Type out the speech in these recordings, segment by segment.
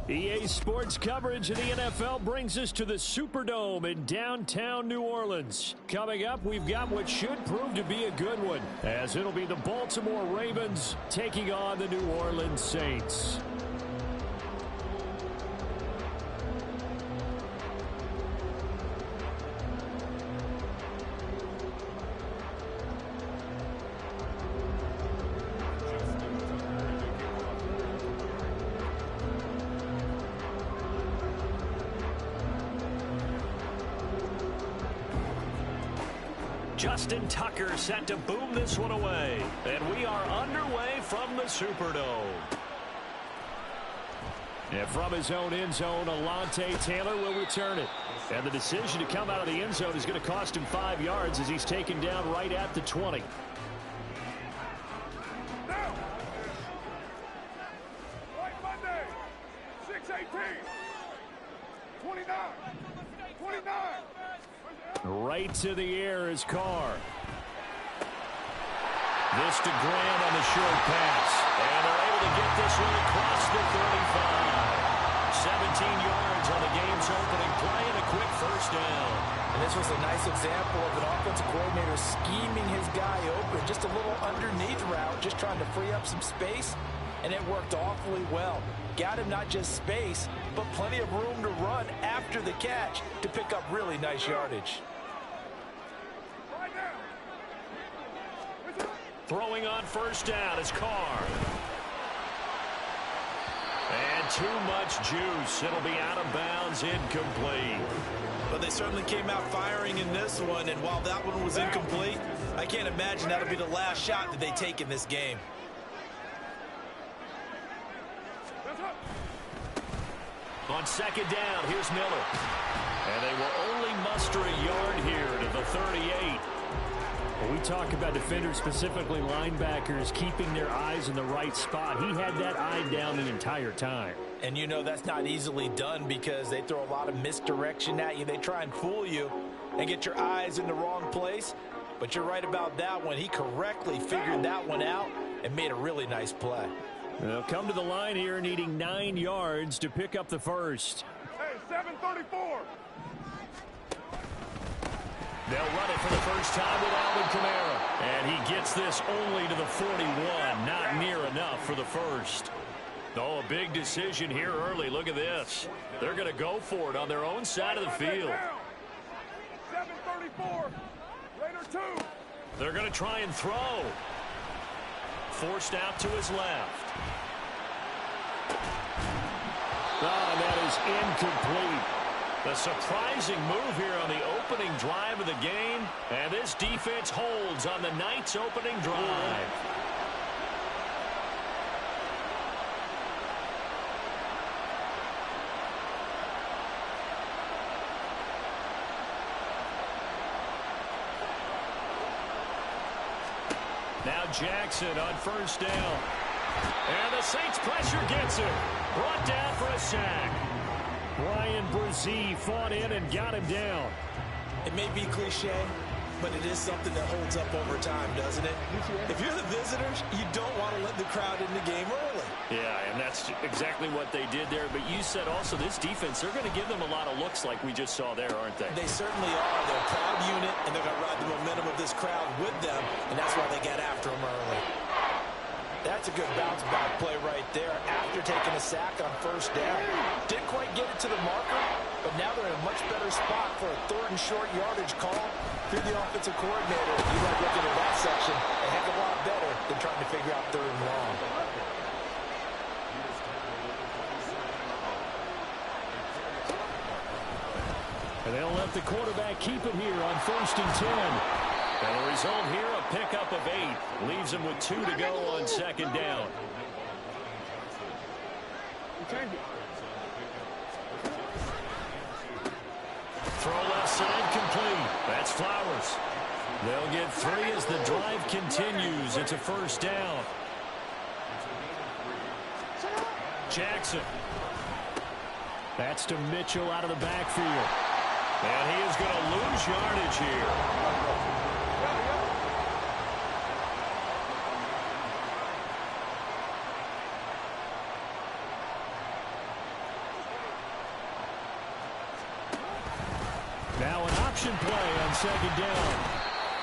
EA Sports coverage of the NFL brings us to the Superdome in downtown New Orleans. Coming up, we've got what should prove to be a good one, as it'll be the Baltimore Ravens taking on the New Orleans Saints. Justin Tucker set to boom this one away. And we are underway from the Superdome. And from his own end zone, Alontae Taylor will return it. And the decision to come out of the end zone is going to cost him 5 yards as he's taken down right at the 20. White Monday, 6-18, 29, 29. Right to the air is Carr. This to Graham on the short pass. And they're able to get this one across the 35. 17 yards on the game's opening play and a quick first down. And this was a nice example of an offensive coordinator scheming his guy open. Just a little underneath route, just trying to free up some space. And it worked awfully well. Got him not just space, but plenty of room to run after the catch to pick up really nice yardage. Throwing on first down is Carr. And too much juice. It'll be out of bounds, incomplete. But they certainly came out firing in this one, and while that one was incomplete, I can't imagine that'll be the last shot that they take in this game. On second down, here's Miller. And they will only muster a yard here to the 38. When we talk about defenders, specifically linebackers, keeping their eyes in the right spot, he had that eye down the entire time. And you know that's not easily done because they throw a lot of misdirection at you. They try and fool you and get your eyes in the wrong place. But you're right about that one. He correctly figured that one out and made a really nice play. They'll come to the line here needing 9 yards to pick up the first. Hey, 7:34. They'll run it for the first time with Alvin Kamara. And he gets this only to the 41. Not near enough for the first. Oh, a big decision here early. Look at this. They're going to go for it on their own side of the field. 7:34. Raider 2. They're going to try and throw. Forced out to his left. Oh, and that is incomplete. A surprising move here on the opening drive of the game. And this defense holds on the night's opening drive. Now Jackson on first down. And the Saints pressure gets him. Brought down for a sack. Brian Brzee fought in and got him down. It may be cliche, but it is something that holds up over time, doesn't it? If you're the visitors, you don't want to let the crowd in the game early. Yeah, and that's exactly what they did there. But you said also this defense, they're going to give them a lot of looks like we just saw there, aren't they? They certainly are. They're a proud unit, and they're going to ride the momentum of this crowd with them, and that's why they get after them early. That's a good bounce-back play right there after taking a sack on first down. Didn't quite get it to the marker, but now they're in a much better spot for a third and short yardage call through the offensive coordinator. You like looking at that section a heck of a lot better than trying to figure out third and long. And they'll let the quarterback keep it here on first and 10. And the result here, a pickup of 8. Leaves them with 2 to go on second down. Throw left side complete. That's Flowers. They'll get 3 as the drive continues. It's a first down. Jackson. That's to Mitchell out of the backfield. And he is going to lose yardage here. option play on second down.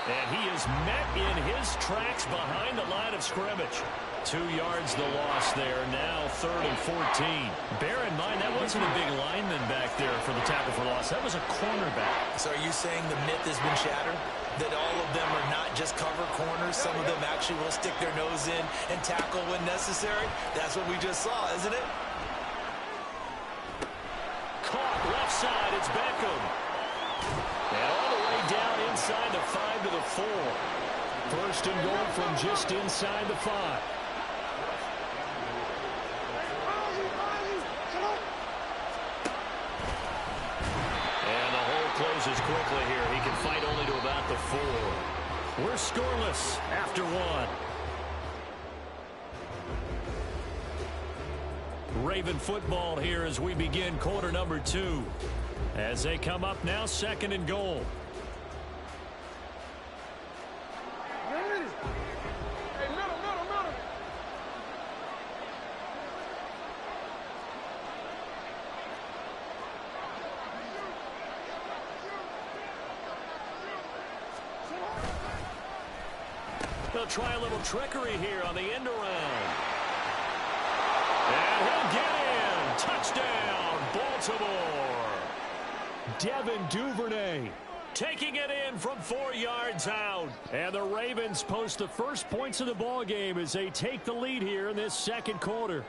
And he is met in his tracks behind the line of scrimmage. 2 yards the loss there. Now 3rd and 14. Bear in mind, that wasn't a big lineman back there for the tackle for loss. That was a cornerback. So are you saying the myth has been shattered? That all of them are not just cover corners? Some of them actually will stick their nose in and tackle when necessary? That's what we just saw, isn't it? Caught left side. It's Beckham. And all the way down inside the 5 to the 4. 1st and goal from just inside the 5. Closes quickly here. He can fight only to about the 4. We're scoreless after 1. Raven football here as we begin quarter number 2. As they come up now, 2nd and goal. They'll try a little trickery here on the end around. And he'll get in. Touchdown, Baltimore. Devin Duvernay taking it in from 4 yards out. And the Ravens post the first points of the ball game as they take the lead here in this 2nd quarter.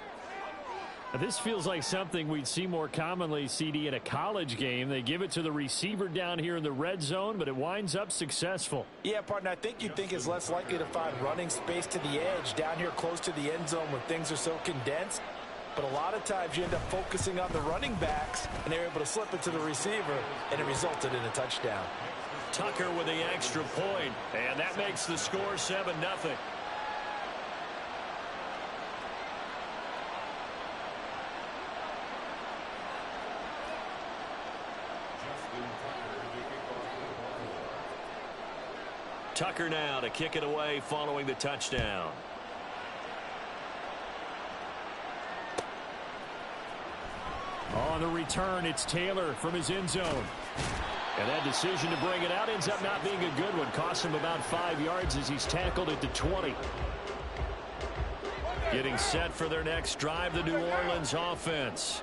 This feels like something we'd see more commonly, CD, in a college game. They give it to the receiver down here in the red zone, but it winds up successful. Yeah, partner, I think you'd think it's less likely to find running space to the edge down here close to the end zone when things are so condensed. But a lot of times you end up focusing on the running backs, and they're able to slip it to the receiver, and it resulted in a touchdown. Tucker with the extra point, and that makes the score 7-0. Tucker now to kick it away following the touchdown. On the return, it's Taylor from his end zone. And that decision to bring it out ends up not being a good one. Cost him about 5 yards as he's tackled at the 20. Getting set for their next drive, the New Orleans offense.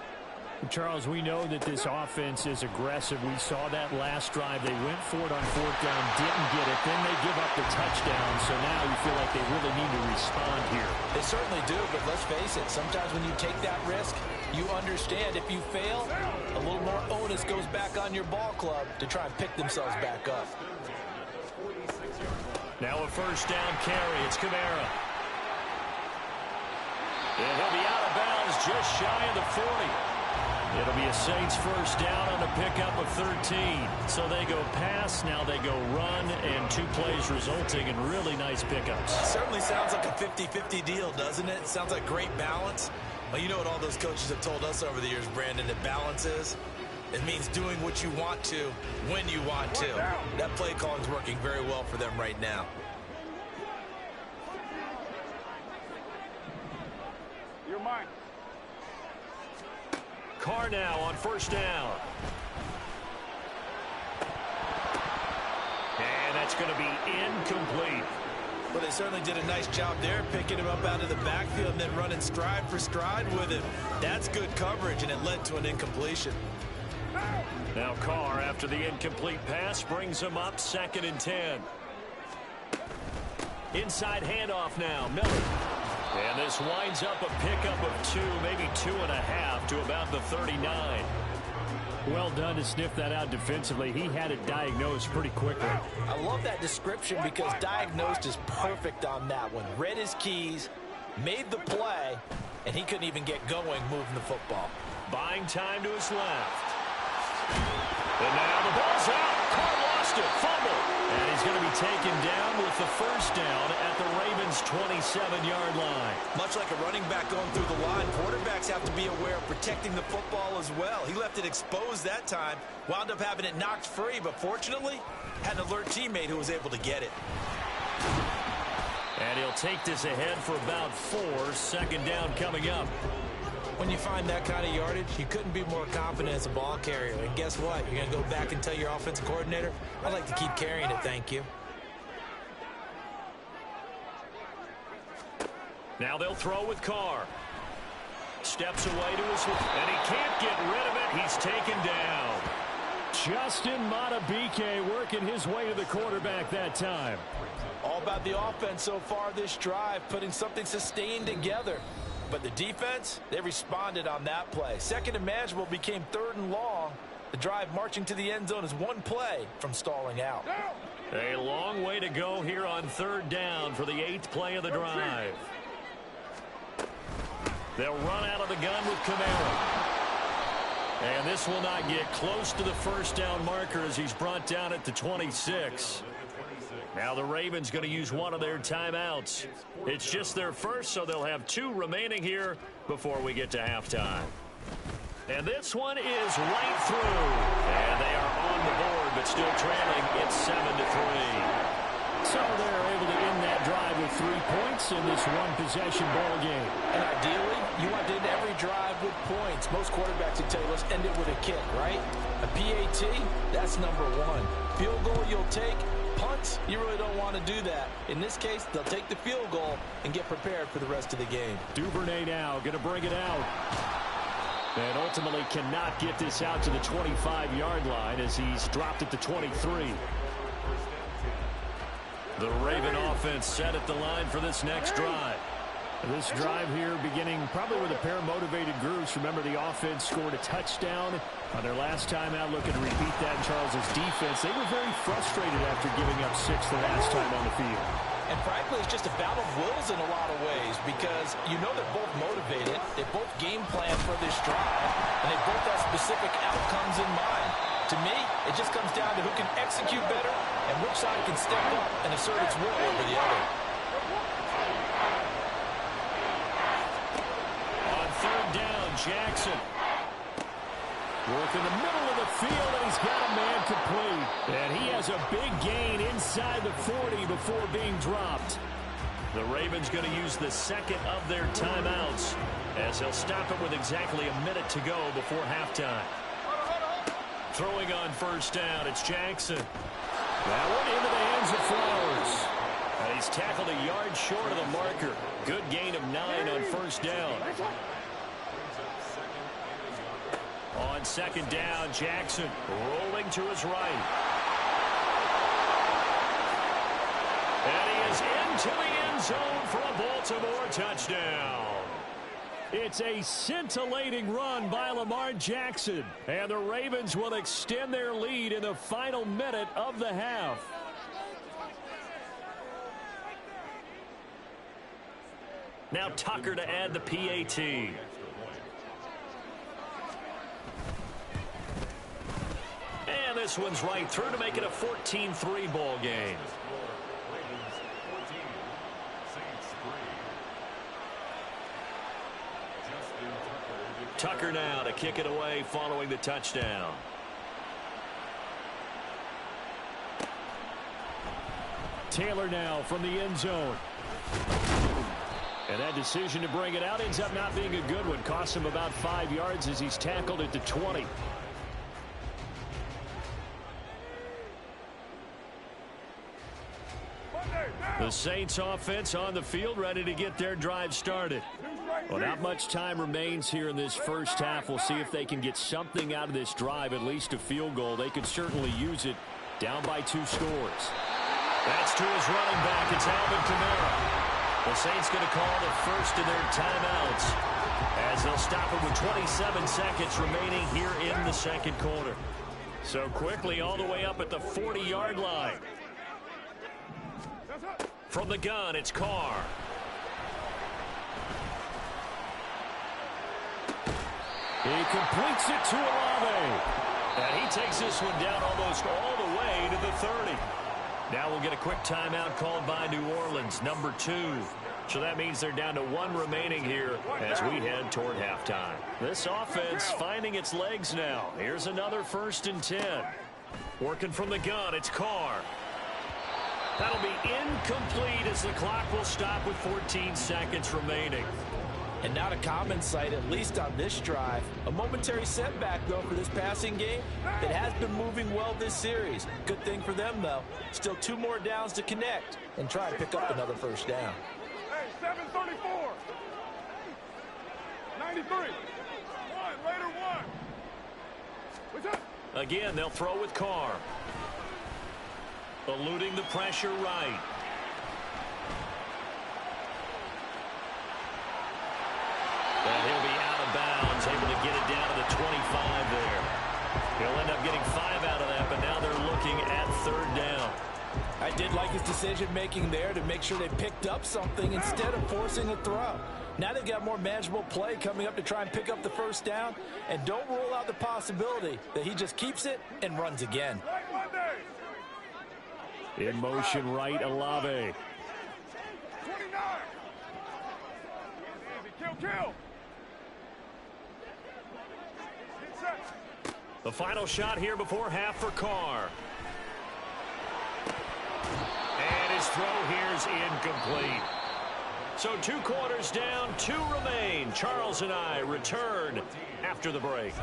Charles, we know that this offense is aggressive. We saw that last drive. They went for it on 4th down, didn't get it. Then they give up the touchdown. So now you feel like they really need to respond here. They certainly do, but let's face it. Sometimes when you take that risk, you understand if you fail, a little more onus goes back on your ball club to try and pick themselves back up. Now a 1st down carry. It's Kamara. And he'll be out of bounds just shy of the 40. It'll be a Saints 1st down on a pickup of 13. So they go pass, now they go run, and 2 plays resulting in really nice pickups. Certainly sounds like a 50-50 deal, doesn't it? Sounds like great balance. Well, you know what all those coaches have told us over the years, Brandon, that balance is? It means doing what you want to, when you want to. That play calling is working very well for them right now. You're mine. Carr now on 1st down. And that's going to be incomplete. Well, they certainly did a nice job there, picking him up out of the backfield and then running stride for stride with him. That's good coverage, and it led to an incompletion. Now Carr, after the incomplete pass, brings him up 2nd and 10. Inside handoff now, Miller. And this winds up a pickup of 2, maybe 2.5 to about the 39. Well done to sniff that out defensively. He had it diagnosed pretty quickly. I love that description because diagnosed is perfect on that one. Read his keys, made the play, and he couldn't even get going moving the football. Buying time to his left. And now the ball's out. Carr lost it. Fumble. And he's going to be taken down with the 1st down at the Ravens' 27-yard line. Much like a running back going through the line, quarterbacks have to be aware of protecting the football as well. He left it exposed that time, wound up having it knocked free, but fortunately had an alert teammate who was able to get it. And he'll take this ahead for about 4. 2nd down coming up. When you find that kind of yardage, you couldn't be more confident as a ball carrier. And guess what? You're going to go back and tell your offensive coordinator, I'd like to keep carrying it, thank you. Now they'll throw with Carr. Steps away to his left, and he can't get rid of it. He's taken down. Justin Madubuike working his way to the quarterback that time. All about the offense so far this drive, putting something sustained together. But the defense, they responded on that play. Second and manageable became third and long. The drive marching to the end zone is one play from stalling out. A long way to go here on third down for the 8th play of the drive. They'll run out of the gun with Kamara. And this will not get close to the first down marker as he's brought down at the 26. Now the Ravens going to use one of their timeouts. It's just their first, so they'll have 2 remaining here before we get to halftime. And this one is right through. And they are on the board, but still trailing. It's 7-3. So they're able to end that drive with 3 points in this one-possession ball game. And ideally, you want to end every drive with points. Most quarterbacks would tell you, let's end it with a kick, right? A PAT, that's number 1. Field goal you'll take. Punts, you really don't want to do that. In this case, they'll take the field goal and get prepared for the rest of the game. Duvernay now going to bring it out. And ultimately cannot get this out to the 25-yard line as he's dropped at the 23. The Raven offense set at the line for this next drive. This drive here beginning probably with a pair of motivated groups. Remember, the offense scored a touchdown on their last time out, looking to repeat that in Charles's defense. They were very frustrated after giving up 6 the last time on the field. And frankly, it's just a battle of wills in a lot of ways because you know they're both motivated. They both game plan for this drive, and they both have specific outcomes in mind. To me, it just comes down to who can execute better and which side can step up and assert its will over the other. On third down, Jackson. Work in the middle of the field, and he's got a man complete. And he has a big gain inside the 40 before being dropped. The Ravens going to use the second of their timeouts as they'll stop it with exactly a minute to go before halftime. Throwing on first down, it's Jackson. That one into the hands of Flowers. And he's tackled a yard short of the marker. Good gain of 9 on first down. On second down, Jackson rolling to his right. And he is into the end zone for a Baltimore touchdown. It's a scintillating run by Lamar Jackson. And the Ravens will extend their lead in the final minute of the half. Now Tucker to add the PAT. And this one's right through to make it a 14-3 ball game. Tucker now to kick it away following the touchdown. Taylor now from the end zone. And that decision to bring it out ends up not being a good one. Costs him about 5 yards as he's tackled at the 20. The Saints offense on the field ready to get their drive started. Well, not much time remains here in this first half. We'll see if they can get something out of this drive, at least a field goal. They could certainly use it down by 2 scores. That's to his running back. It's Alvin Kamara. The Saints going to call the first of their timeouts as they'll stop it with 27 seconds remaining here in the second quarter. So quickly all the way up at the 40-yard line. From the gun, it's Carr. He completes it to Olave. And he takes this one down almost all the way to the 30. Now we'll get a quick timeout called by New Orleans, number 2. So that means they're down to 1 remaining here as we head toward halftime. This offense finding its legs now. Here's another 1st and 10. Working from the gun, it's Carr. That'll be incomplete as the clock will stop with 14 seconds remaining. And not a common sight, at least on this drive. A momentary setback, though, for this passing game. It has been moving well this series. Good thing for them, though. Still 2 more downs to connect and try to pick up another first down. Hey, 734. 93. 1, later 1. What's up? Again, they'll throw with Carr. Eluding the pressure right. And he'll be out of bounds, able to get it down to the 25 there. He'll end up getting 5 out of that, but now they're looking at 3rd down. I did like his decision-making there to make sure they picked up something instead of forcing a throw. Now they've got more manageable play coming up to try and pick up the first down, and don't rule out the possibility that he just keeps it and runs again. In motion right, Olave. 29. Easy, kill. Get set. The final shot here before half for Carr. And his throw here's incomplete. So 2 quarters down, 2 remain. Charles and I return after the break.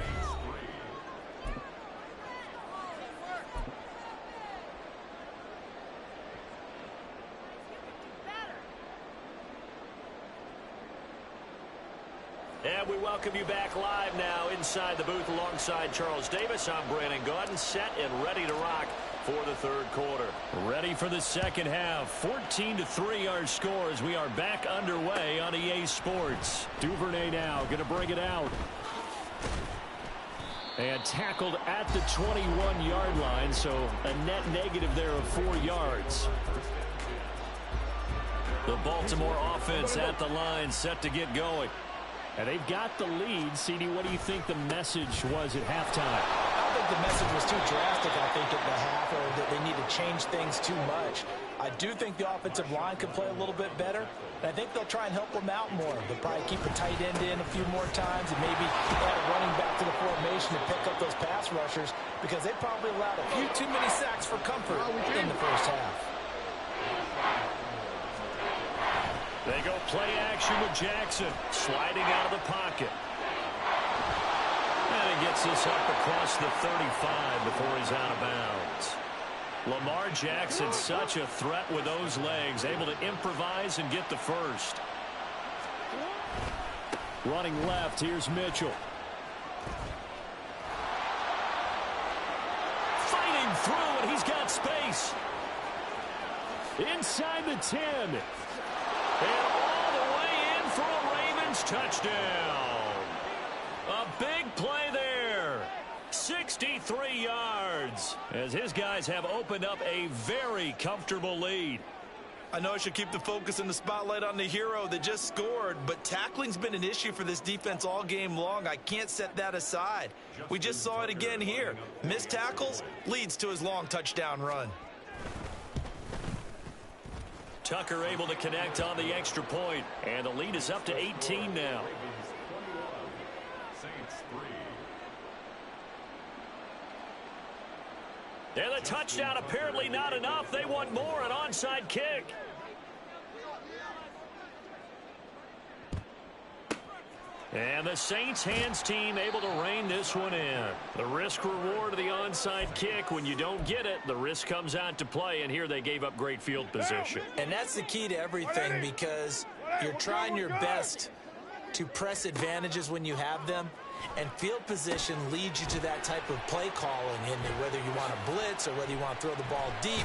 And we welcome you back live now inside the booth alongside Charles Davis. I'm Brandon Gaudin, set and ready to rock for the 3rd quarter. Ready for the second half. 14-3 our score as we are back underway on EA Sports. Duvernay now going to bring it out. And tackled at the 21-yard line, so a net negative there of 4 yards. The Baltimore offense at the line, set to get going. And they've got the lead. CD, what do you think the message was at halftime? I don't think the message was too drastic, I think, at the half, or that they need to change things too much. I do think the offensive line could play a little bit better, and I think they'll try and help them out more. They'll probably keep a tight end in a few more times and maybe add a running back to the formation to pick up those pass rushers, because they probably allowed a few too many sacks for comfort in the first half. They go play action with Jackson, sliding out of the pocket. And he gets this up across the 35 before he's out of bounds. Lamar Jackson, such a threat with those legs, able to improvise and get the first. Running left, here's Mitchell. Fighting through, and he's got space. Inside the 10. And all the way in for a Ravens touchdown. A big play there. 63 yards as his guys have opened up a very comfortable lead. I know I should keep the focus and the spotlight on the hero that just scored, but tackling's been an issue for this defense all game long. I can't set that aside. We just saw it again here. Missed tackles leads to his long touchdown run. Tucker able to connect on the extra point, and the lead is up to 18 now. And the touchdown apparently not enough. They want more, an onside kick. And the Saints hands team able to rein this one in. The risk reward of the onside kick. When you don't get it, the risk comes out to play, and here they gave up great field position. And that's the key to everything, because you're trying your best to press advantages when you have them, and field position leads you to that type of play calling, and whether you want to blitz or whether you want to throw the ball deep,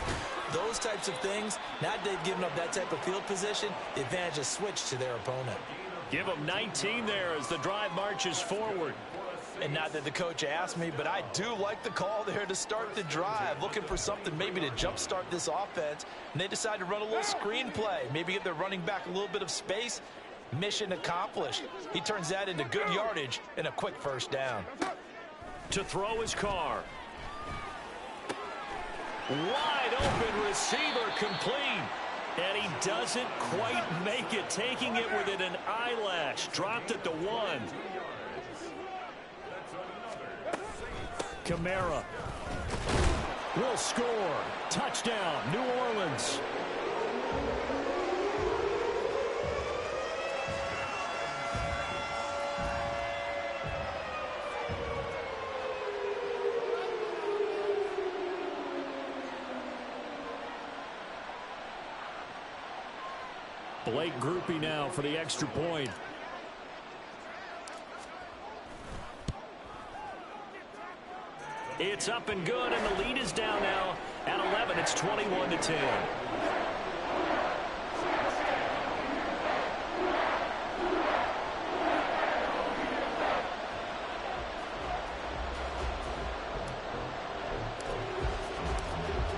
those types of things. Now that they've given up that type of field position, the advantage is switched to their opponent. Give them 19 there as the drive marches forward. And not that the coach asked me, but I do like the call there to start the drive, looking for something maybe to jumpstart this offense. And they decide to run a little screen play, maybe give their running back a little bit of space. Mission accomplished. He turns that into good yardage and a quick first down. To throw his Carr. Wide open receiver complete. And he doesn't quite make it, taking it within an eyelash. Dropped at the 1. Kamara will score. Touchdown, New Orleans. late groupie now for the extra point. It's up and good, and the lead is down now at 11. It's 21-10.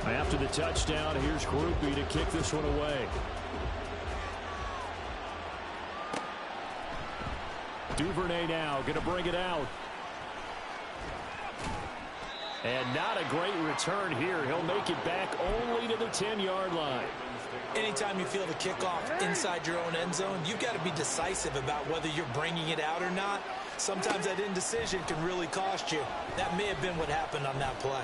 After the touchdown, here's Groupie to kick this one away. Duvernay now going to bring it out. And not a great return here. He'll make it back only to the 10-yard line. Anytime you feel the kickoff inside your own end zone, you've got to be decisive about whether you're bringing it out or not. Sometimes that indecision can really cost you. That may have been what happened on that play.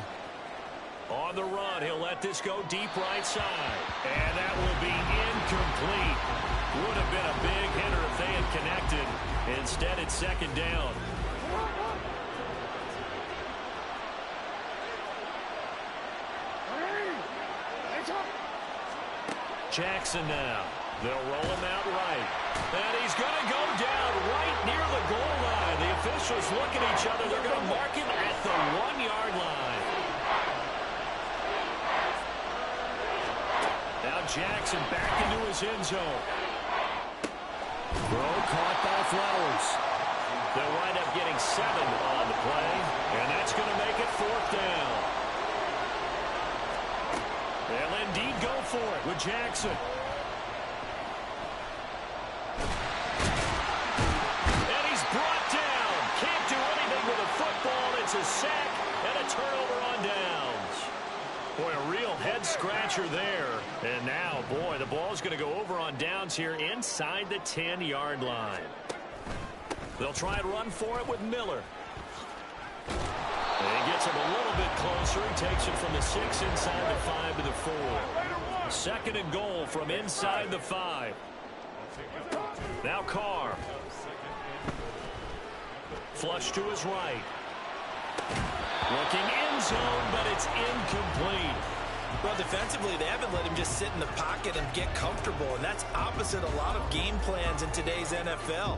On the run, he'll let this go deep right side. And that will be incomplete. Would have been a big hitter if they had connected. Instead, it's second down. Jackson now. They'll roll him out right. And he's going to go down right near the goal line. The officials look at each other. They're going to mark him at the 1-yard line. Now Jackson back into his end zone. Throw caught by Flowers. They'll wind up getting 7 on the play, and that's going to make it 4th down. They'll indeed go for it with Jackson. And he's brought down. Can't do anything with a football. It's a sack and a turnover on downs. Boy, a real head-scratcher there. And now, boy, the ball's going to go over on downs here inside the 10-yard line. They'll try and run for it with Miller. And he gets him a little bit closer. He takes it from the 6 inside the 5 to the 4. 2nd and goal from inside the 5. Now Carr. Flush to his right. Looking end zone, but it's incomplete. Well, defensively, they haven't let him just sit in the pocket and get comfortable, and that's opposite a lot of game plans in today's NFL.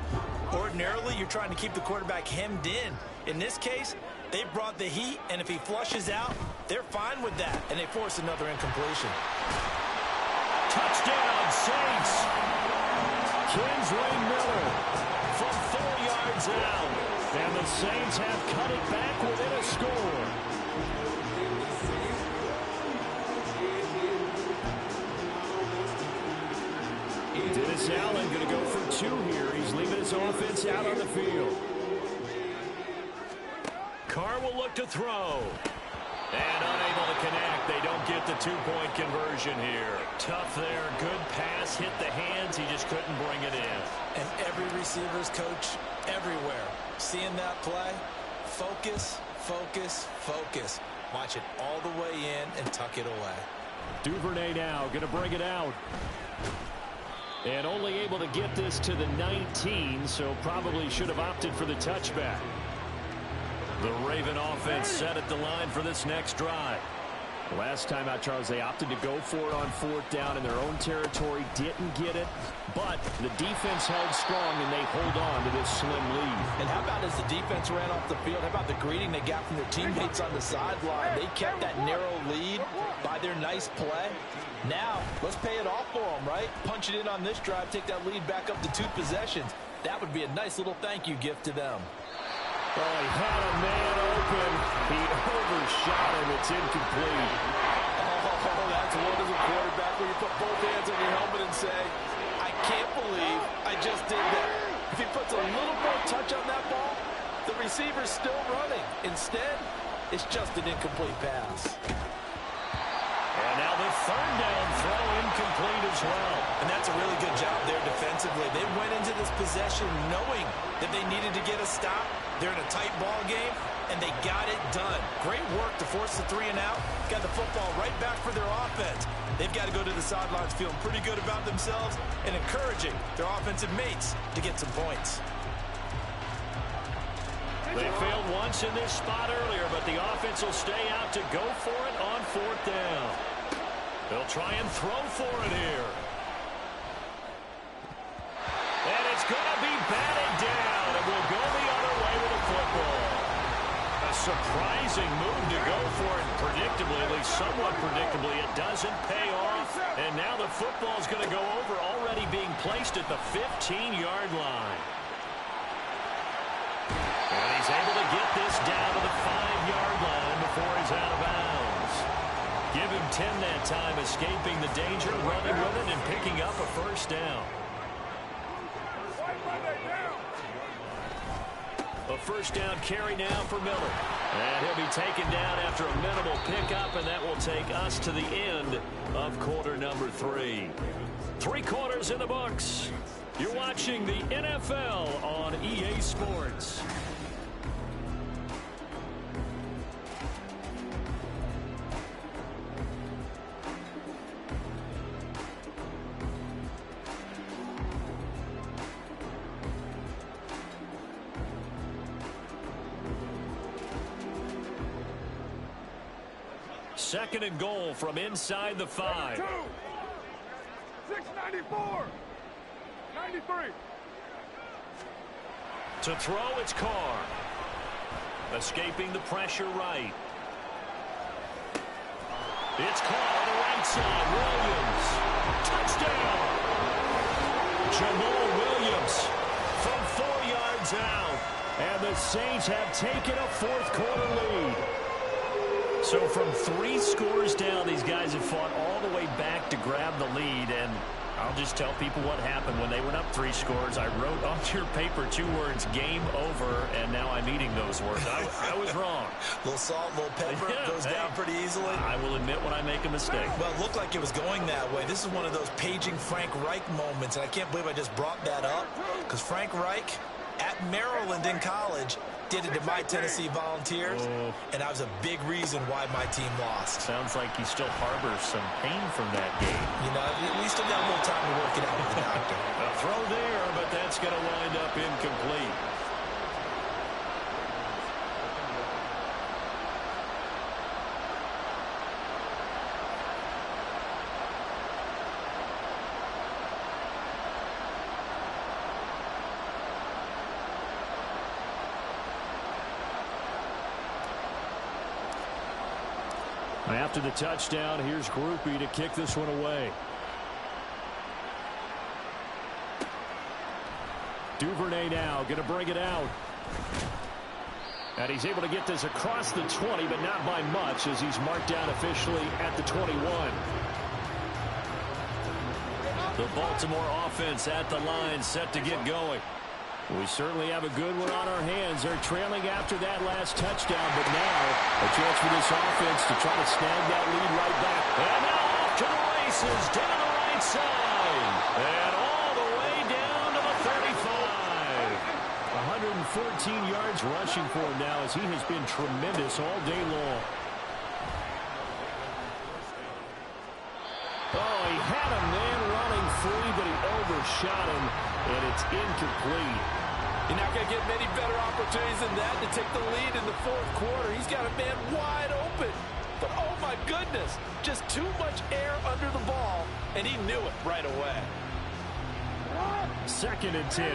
Ordinarily, you're trying to keep the quarterback hemmed in. In this case, they brought the heat, and if he flushes out, they're fine with that, and they force another incompletion. Touchdown, Saints. Kinsway Miller from 4 yards out. And the Saints have cut it back within a score. Dennis Allen going to go for 2 here. He's leaving his offense out on the field. Carr will look to throw. And unable to connect. They don't get the 2-point conversion here. Tough there. Good pass. Hit the hands. He just couldn't bring it in. And every receiver's coach everywhere. Seeing that play, focus, focus, focus. Watch it all the way in and tuck it away. Duvernay now going to bring it out. And only able to get this to the 19, so probably should have opted for the touchback. The Raven offense set at the line for this next drive. Last time out, Charles, they opted to go for it on 4th down in their own territory. Didn't get it, but the defense held strong, and they hold on to this slim lead. And how about as the defense ran off the field, how about the greeting they got from their teammates on the sideline? They kept that narrow lead by their nice play. Now, let's pay it off for them, right? Punch it in on this drive, take that lead back up to 2 possessions. That would be a nice little thank you gift to them. Oh, he had a man open. He overshot him. It's incomplete. Oh, that's one as a quarterback where you put both hands on your helmet and say, I can't believe I just did that. If he puts a little more touch on that ball, the receiver's still running. Instead, it's just an incomplete pass. And now the 3rd down throw incomplete as well. And that's a really good job there defensively. They went into this possession knowing that they needed to get a stop. They're in a tight ball game, and they got it done. Great work to force the 3 and out. Got the football right back for their offense. They've got to go to the sidelines feeling pretty good about themselves and encouraging their offensive mates to get some points. They failed once in this spot earlier, but the offense will stay out to go for it on 4th down. They'll try and throw for it here. it's going to be batted down, and we'll go the other way with the football. A surprising move to go for it predictably, at least somewhat predictably. It doesn't pay off, and now the football is going to go over, already being placed at the 15-yard line. And he's able to get this down to the 5-yard line before he's out of bounds. Give him 10 that time, escaping the danger, running with it, and picking up a first down. A first down carry now for Miller. And he'll be taken down after a minimal pickup, and that will take us to the end of quarter number 3. 3 quarters in the books. You're watching the NFL on EA Sports. Second and goal from inside the 5. 694. 93. To throw, it's Carr. Escaping the pressure right. It's Carr on the right side. Williams. Touchdown. Jamal Williams from 4 yards out. And the Saints have taken a fourth-quarter lead. So from 3 scores down, these guys have fought all the way back to grab the lead. And I'll just tell people what happened when they went up 3 scores. I wrote onto your paper 2 words, game over, and now I'm eating those words. I was wrong. A little salt, a little pepper, goes down pretty easily. I will admit when I make a mistake. Well, it looked like it was going that way. This is one of those paging Frank Reich moments, and I can't believe I just brought that up, because Frank Reich at Maryland in college did it to my Tennessee Volunteers, and that was a big reason why my team lost. Sounds like he still harbors some pain from that game. You know, we still got a little time to work it out with the doctor. A throw there, but that's going to wind up incomplete. After the touchdown, here's Groupie to kick this one away. Duvernay now going to bring it out. And he's able to get this across the 20, but not by much, as he's marked down officially at the 21. The Baltimore offense at the line, set to get going. We certainly have a good one on our hands. They're trailing after that last touchdown, but now a chance for this offense to try to snag that lead right back. And now off to the races, down the right side. And all the way down to the 35. 114 yards rushing for him now, as he has been tremendous all day long. Oh, he had a man running free, but he overshot him, and it's incomplete. You're not going to get many better opportunities than that to take the lead in the fourth quarter. He's got a man wide open. But, oh, my goodness, just too much air under the ball, and he knew it right away. Second and 10.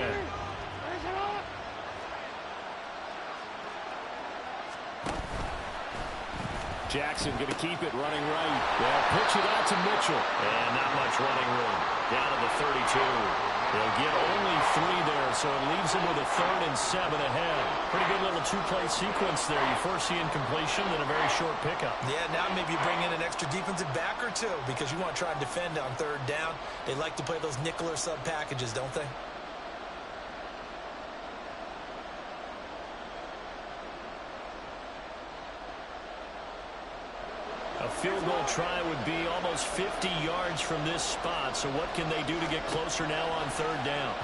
Jackson going to keep it running right. They'll pitch it out to Mitchell. And not much running room. Down to the 32. They'll get only 3 there, so it leaves them with a 3rd and 7 ahead. Pretty good little 2-play sequence there. You first see incompletion, then a very short pickup. Yeah, now maybe you bring in an extra defensive back or 2, because you want to try and defend on 3rd down. They like to play those nickel or sub packages, don't they? A field goal try would be almost 50 yards from this spot. So what can they do to get closer now on 3rd down?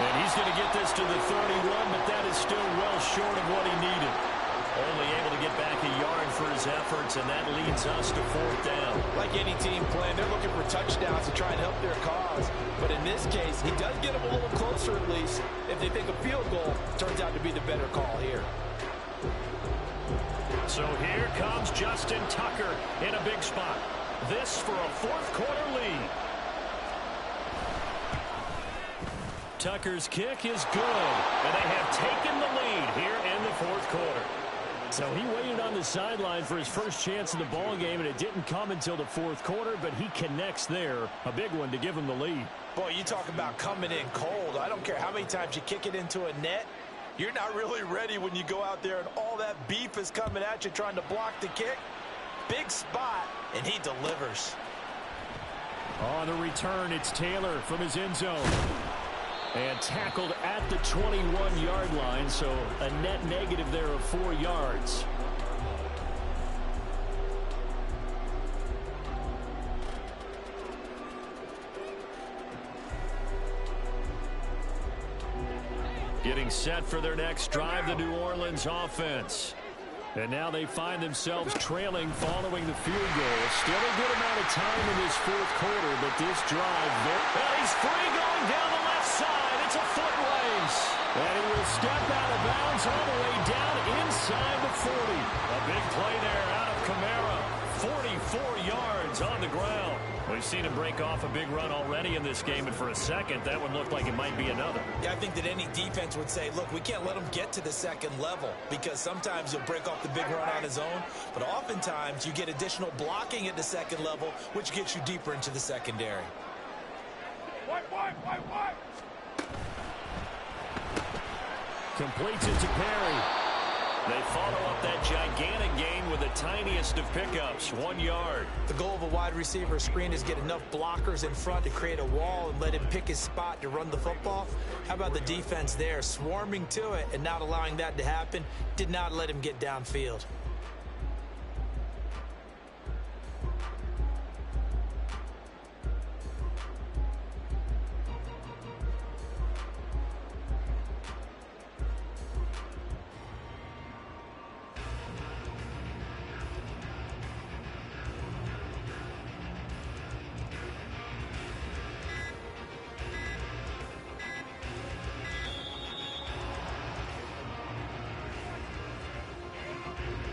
And he's going to get this to the 31, but that is still well short of what he needed. Only able to get back a yard for his efforts, and that leads us to 4th down. Like any team playing, they're looking for touchdowns to try and help their cause. But in this case, he does get them a little closer at least. If they think a field goal turns out to be the better call here. So here comes Justin Tucker in a big spot. This for a 4th quarter lead. Tucker's kick is good, and they have taken the lead here in the fourth quarter. So he waited on the sideline for his first chance in the ball game, and it didn't come until the fourth quarter, but he connects there, a big one to give him the lead. Boy, you talk about coming in cold. I don't care how many times you kick it into a net. You're not really ready when you go out there and all that beef is coming at you trying to block the kick. Big spot, and he delivers. On the return, it's Taylor from his end zone. And tackled at the 21-yard line, so a net negative there of 4 yards. Getting set for their next drive, the New Orleans offense. And now they find themselves trailing following the field goal. Still a good amount of time in this fourth quarter, but this drive, well, he's free going down the left side. It's a foot race. And he will step out of bounds all the way down inside the 40. A big play there out of Kamara. 44 yards on the ground. We've seen him break off a big run already in this game, and for a second, that one looked like it might be another. Yeah, I think that any defense would say, look, we can't let him get to the second level, because sometimes he'll break off the big run on his own, but oftentimes you get additional blocking at the second level, which gets you deeper into the secondary. White. Completes it to Perry. They follow up that gigantic gain with the tiniest of pickups, 1 yard. The goal of a wide receiver screen is get enough blockers in front to create a wall and let him pick his spot to run the football. How about the defense there, swarming to it and not allowing that to happen? Did not let him get downfield.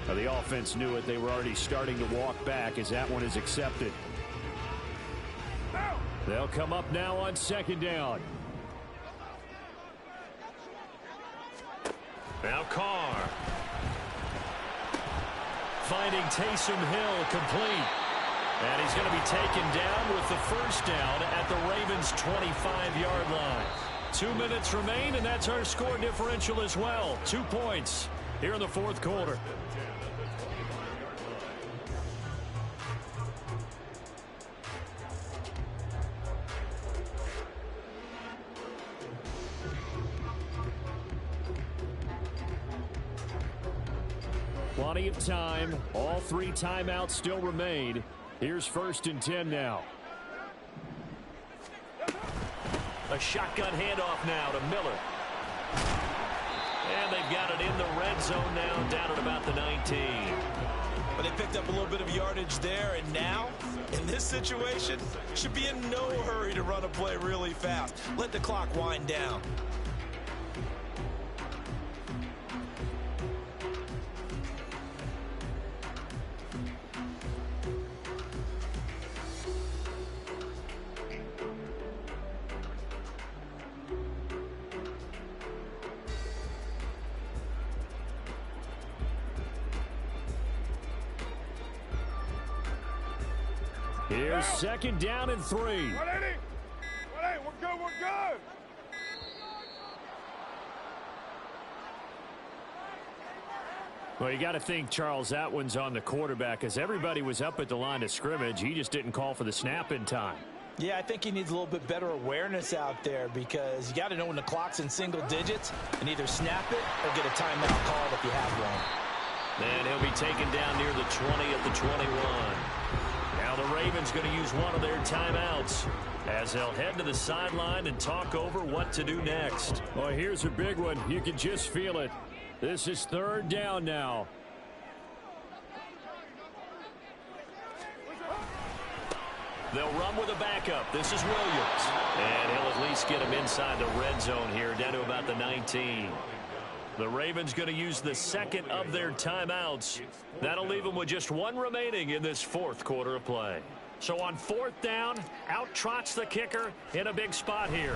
The offense knew it. They were already starting to walk back as that one is accepted. They'll come up now on second down. Now Carr. Finding Taysom Hill complete. And he's going to be taken down with the first down at the Ravens' 25-yard line. 2 minutes remain, and that's our score differential as well. 2 points here in the fourth quarter. Plenty of time. All 3 timeouts still remain. Here's 1st and 10 now. A shotgun handoff now to Miller. And they've got it in the red zone now, down at about the 19. But they picked up a little bit of yardage there, and now, in this situation, should be in no hurry to run a play really fast. Let the clock wind down. Here's second down and 3. 180. 180. We're good. Well, you got to think, Charles, that one's on the quarterback, as everybody was up at the line of scrimmage. He just didn't call for the snap in time. Yeah, I think he needs a little bit better awareness out there, because you got to know when the clock's in single digits and either snap it or get a timeout called if you have one. And he'll be taken down near the 20 at the 21. Now the Ravens going to use one of their timeouts as they'll head to the sideline and talk over what to do next. Well, here's a big one. You can just feel it. This is 3rd down now. They'll run with a backup. This is Williams. And he'll at least get him inside the red zone here, down to about the 19. The Ravens going to use the second of their timeouts. That'll leave them with just 1 remaining in this fourth quarter of play. So on 4th down, out trots the kicker in a big spot here.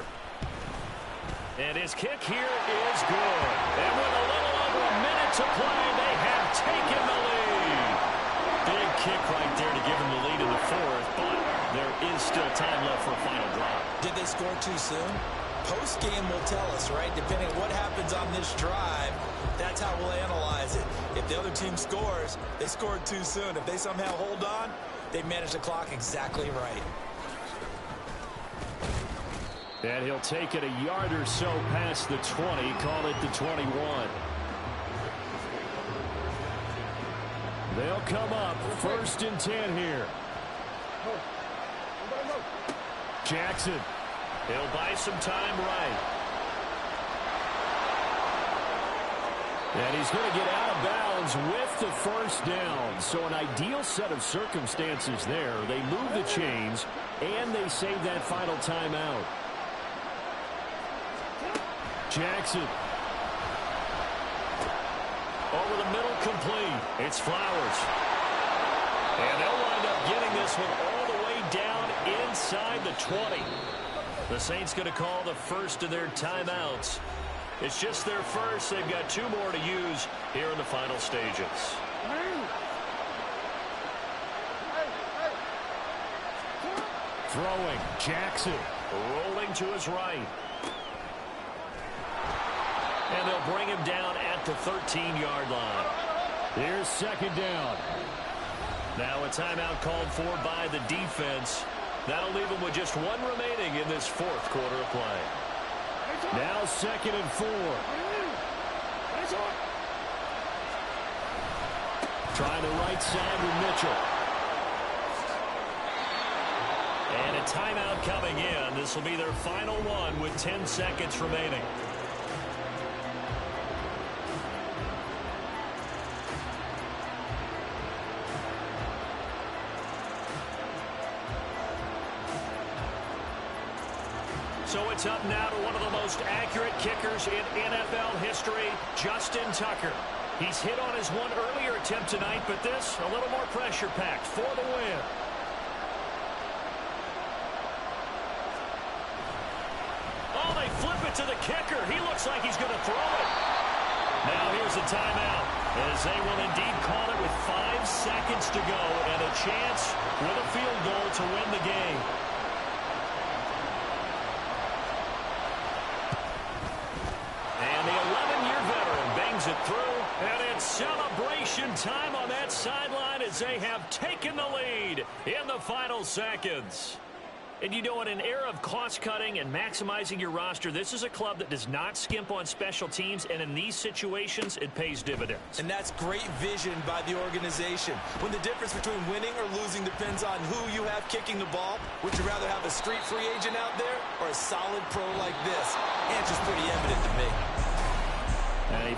And his kick here is good. And with a little over a minute to play, they have taken the lead. Big kick right there to give him the lead in the fourth, but there is still time left for a final drop. Did they score too soon? Post-game will tell us, right? Depending on what happens on this drive, that's how we'll analyze it. If the other team scores, they scored too soon. If they somehow hold on, they manage the clock exactly right. And he'll take it a yard or so past the 20, call it the 21. They'll come up 1st and 10 here. Jackson. He'll buy some time right. And he's going to get out of bounds with the first down. So an ideal set of circumstances there. They move the chains, and they save that final timeout. Jackson. Over the middle, complete. It's Flowers. And they'll wind up getting this one all the way down inside the 20. The Saints going to call the first of their timeouts. It's just their first. They've got 2 more to use here in the final stages. Throwing, Jackson. Rolling to his right. And they'll bring him down at the 13-yard line. Here's 2nd down. Now a timeout called for by the defense. That'll leave them with just 1 remaining in this 4th quarter of play. Now 2nd and 4. Trying the right side with Mitchell. And a timeout coming in. This will be their final one with 10 seconds remaining. So it's up now to one of the most accurate kickers in NFL history, Justin Tucker. He's hit on his one earlier attempt tonight, but this a little more pressure-packed for the win. Oh, they flip it to the kicker. He looks like he's going to throw it. Now here's a timeout, as they will indeed call it with 5 seconds to go and a chance with a field goal to win the game. It through, and it's celebration time on that sideline as they have taken the lead in the final seconds. And you know, in an era of cost-cutting and maximizing your roster, this is a club that does not skimp on special teams, and in these situations, it pays dividends. And that's great vision by the organization. When the difference between winning or losing depends on who you have kicking the ball, would you rather have a street free agent out there or a solid pro like this? Answer's pretty evident to me. And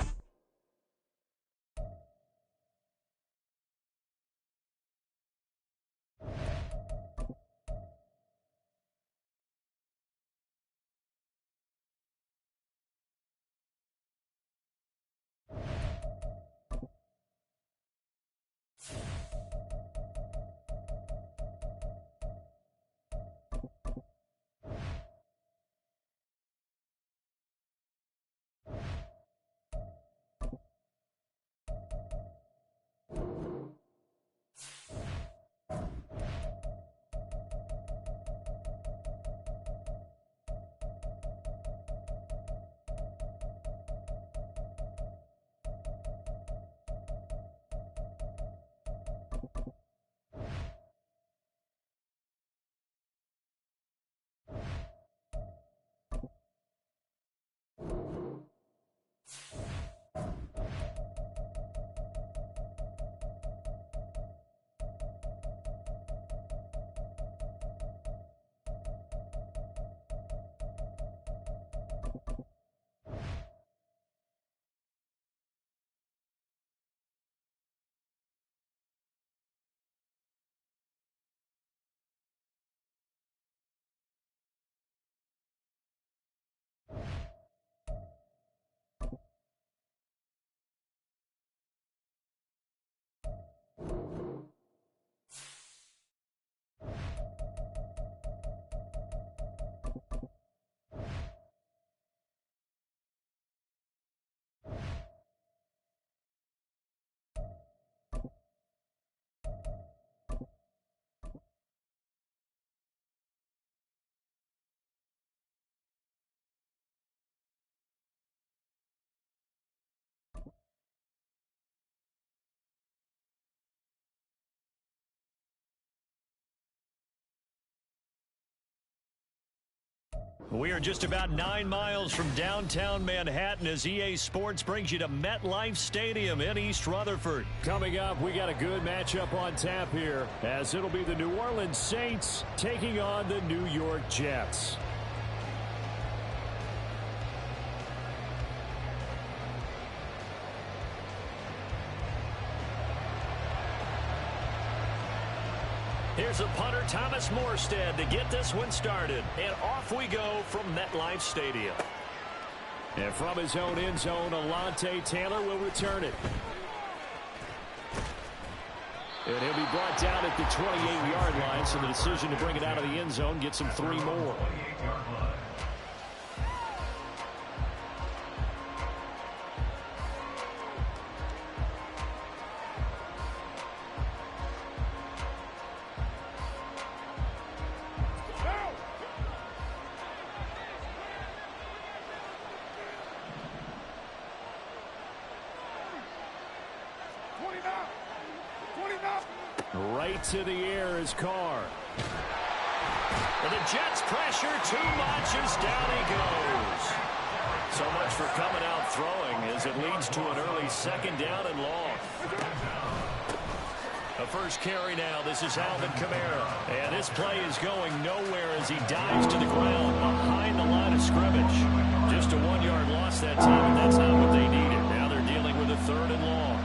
We are just about 9 miles from downtown Manhattan as EA Sports brings you to MetLife Stadium in East Rutherford. Coming up, we got a good matchup on tap here as it'll be the New Orleans Saints taking on the New York Jets. Here's a punter, Thomas Morstead, to get this one started. And off we go from MetLife Stadium. And from his own end zone, Alontae Taylor will return it. And he'll be brought down at the 28-yard line, so the decision to bring it out of the end zone gets him 3 more. Right to the air is Carr. And the Jets pressure too much as down he goes. So much for coming out throwing as it leads to an early 2nd down and long. A first carry now. This is Alvin Kamara. And this play is going nowhere as he dives to the ground behind the line of scrimmage. Just a 1-yard loss that time, and that's not what they needed. Now they're dealing with a 3rd and long.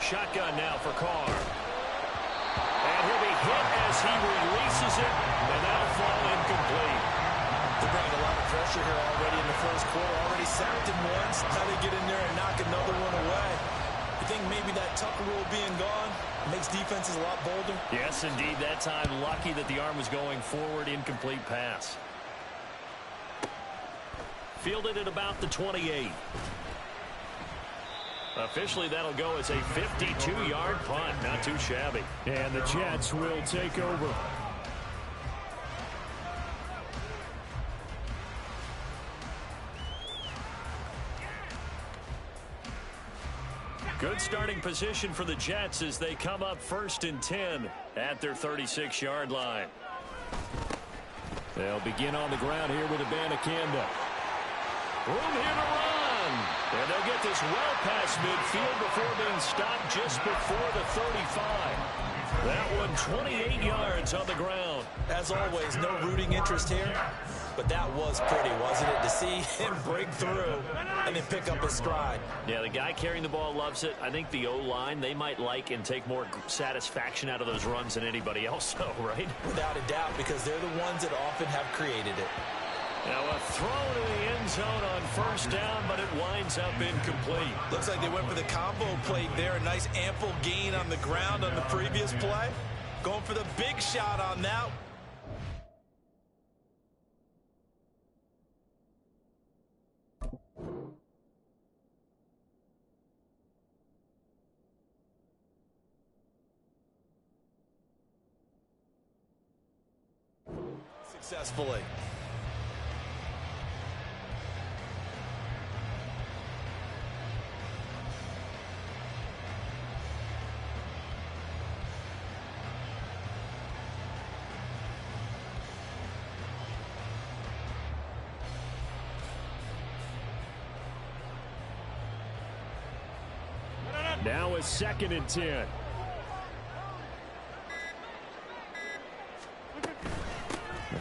Shotgun now for Carr. And he'll be hit as he releases it, and that'll fall incomplete. They're bringing a lot of pressure here already in the first quarter. Already sacked him once. Now they get in there and knock another one away. You think maybe that Tucker rule being gone makes defenses a lot bolder? Yes, indeed. That time, lucky that the arm was going forward. Incomplete pass. Fielded at about the 28. Officially, that'll go as a 52-yard punt. Not too shabby. And the Jets will take over. Good starting position for the Jets as they come up 1st and 10 at their 36-yard line. They'll begin on the ground here with Abanikanda. Room here to run. And they'll get this well past midfield before being stopped just before the 35. That one 28 yards on the ground. As always, no rooting interest here. But that was pretty, wasn't it? To see him break through and then pick up his stride. Yeah, the guy carrying the ball loves it. I think the O-line, they might like and take more satisfaction out of those runs than anybody else, though, right? Without a doubt, because they're the ones that often have created it. Now a throw to the end zone on 1st down, but it winds up incomplete. Looks like they went for the combo play there. A nice ample gain on the ground on the previous play. Going for the big shot on that. Successfully. Now a 2nd and 10.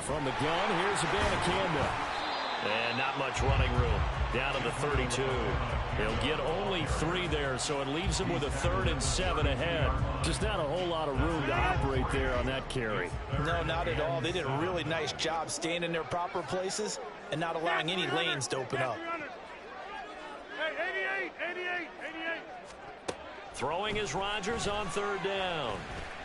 From the gun, here's Abanikanda. And not much running room. Down to the 32. He'll get only 3 there, so it leaves him with a 3rd and 7 ahead. Just not a whole lot of room to operate there on that carry. No, not at all. They did a really nice job staying in their proper places and not allowing any lanes to open up. Hey, 88. Throwing is Rodgers on 3rd down.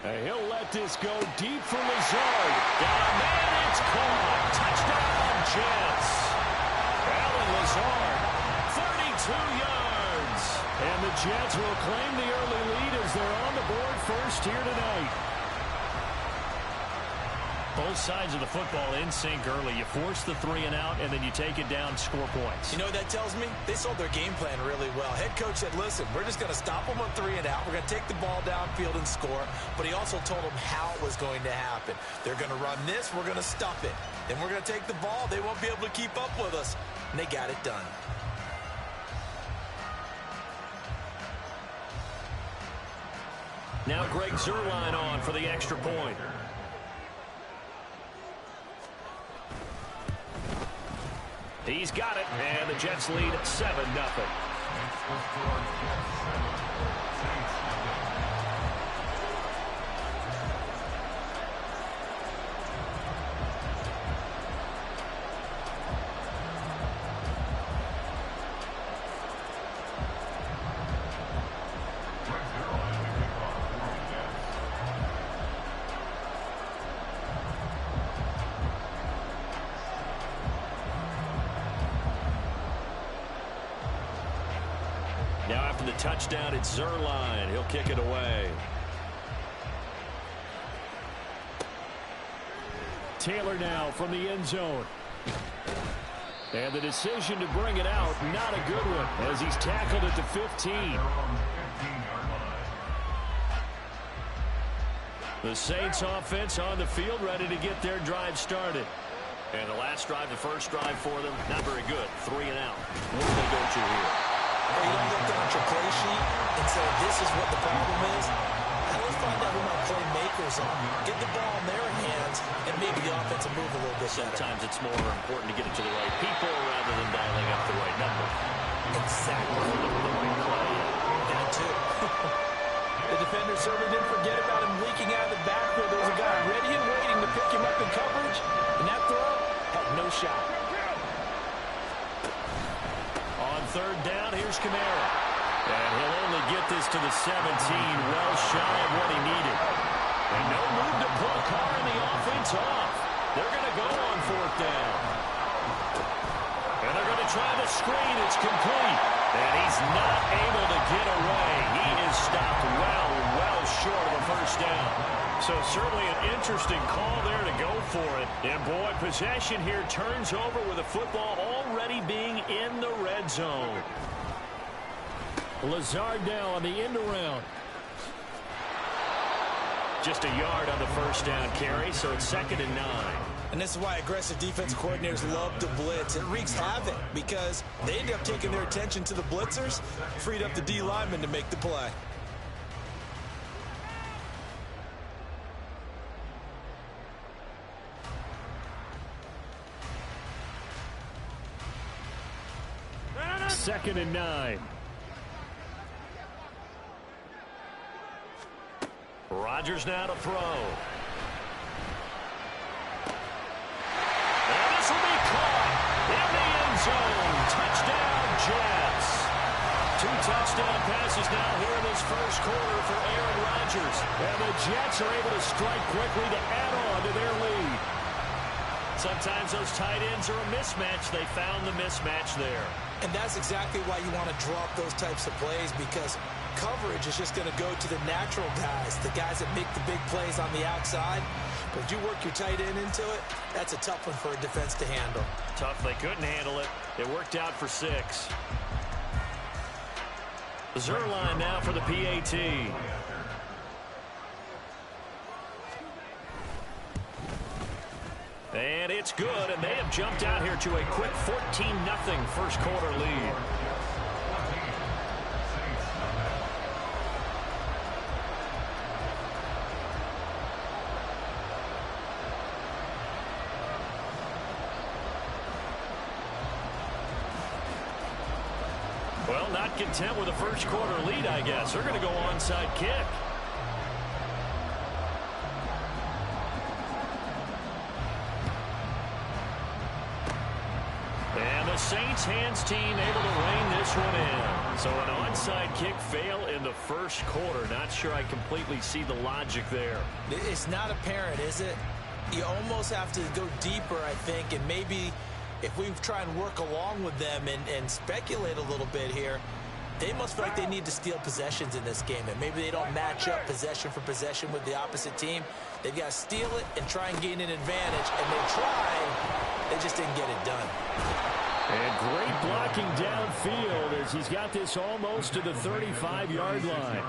And he'll let this go deep for Lazard. Got a man, it's caught. Touchdown, Jets. Alan Lazard, 32 yards. And the Jets will claim the early lead as they're on the board first here tonight. Both sides of the football in sync early. You force the 3 and out, and then you take it down, score points. You know what that tells me? They sold their game plan really well. Head coach said, listen, we're just going to stop them on 3 and out. We're going to take the ball downfield and score. But he also told them how it was going to happen. They're going to run this. We're going to stop it. Then we're going to take the ball. They won't be able to keep up with us. And they got it done. Now Greg Zuerlein on for the extra point. He's got it, and the Jets lead 7-0. Now after the touchdown, it's Zuerlein. He'll kick it away. Taylor now from the end zone. And the decision to bring it out, not a good one, as he's tackled at the 15. The Saints offense on the field, ready to get their drive started. And the last drive, the first drive for them, not very good. 3 and out. What do they go to here? Well, you don't look down at your play sheet and say, this is what the problem is. Now let's find out who my playmakers are. Get the ball in their hands, and maybe the offense will move a little bit better. Sometimes it's more important to get it to the right people rather than dialing up the right number. Exactly. The right play. That too. The defender certainly didn't forget about him leaking out of the backfield. There was a guy ready and waiting to pick him up in coverage, and that throw had no shot. On third down, here's Kamara. And he'll only get this to the 17, well shy of what he needed. And no move to pull Carr in the offense off. They're going to go on fourth down. And they're going to try the screen. It's complete. And he's not able to get away. He is stopped well short of a first down. So certainly an interesting call there to go for it. And boy, possession here turns over with the football already being in the red zone. Lazard now on the end around. Just a yard on the first down carry, so it's 2nd and 9. And this is why aggressive defense coordinators love to blitz. It wreaks havoc because they end up taking their attention to the blitzers, freed up the D lineman to make the play. Second and 9. Rodgers now to throw. And this will be caught in the end zone. Touchdown, Jets. 2 touchdown passes now here in this first quarter for Aaron Rodgers. And the Jets are able to strike quickly to add on to their lead. Sometimes those tight ends are a mismatch. They found the mismatch there. And that's exactly why you want to drop those types of plays, because coverage is just going to go to the natural guys, the guys that make the big plays on the outside. But if you work your tight end into it, that's a tough one for a defense to handle. Tough. They couldn't handle it. It worked out for 6. Zuerlein now for the PAT. And it's good, and they have jumped out here to a quick 14-0 first quarter lead. Well, not content with a first quarter lead, I guess. They're going to go onside kick. And the Saints hands team able to rein this one in. So an onside kick fail in the first quarter. Not sure I completely see the logic there. It's not apparent, is it? You almost have to go deeper, I think, and maybe if we try and work along with them and speculate a little bit here, They must feel like they need to steal possessions in this game, and maybe they don't match up possession for possession with the opposite team. They've got to steal it and try and gain an advantage, and they tried. They just didn't get it done. And great blocking downfield as he's got this almost to the 35-yard line.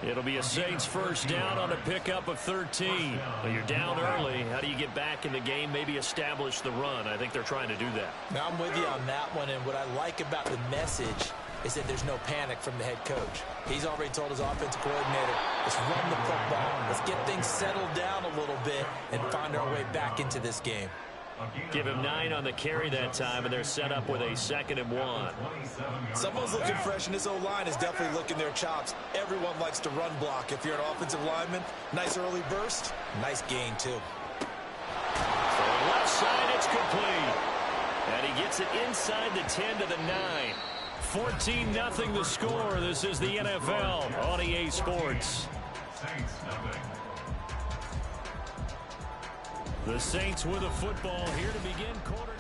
It'll be a Saints first down on a pickup of 13. Well, you're down early. How do you get back in the game, maybe establish the run? I think they're trying to do that. Now, I'm with you on that one, and what I like about the message is that there's no panic from the head coach. He's already told his offensive coordinator, let's run the football, let's get things settled down a little bit and find our way back into this game. Give him 9 on the carry that time, and they're set up with a 2nd and 1. Someone's looking fresh, and this O-line is definitely licking their chops. Everyone likes to run block. If you're an offensive lineman, nice early burst, nice gain, too. So left side, it's complete. And he gets it inside the 10 to the 9. 14-0 the score. This is the NFL on EA Sports. The Saints with a football here to begin quarter.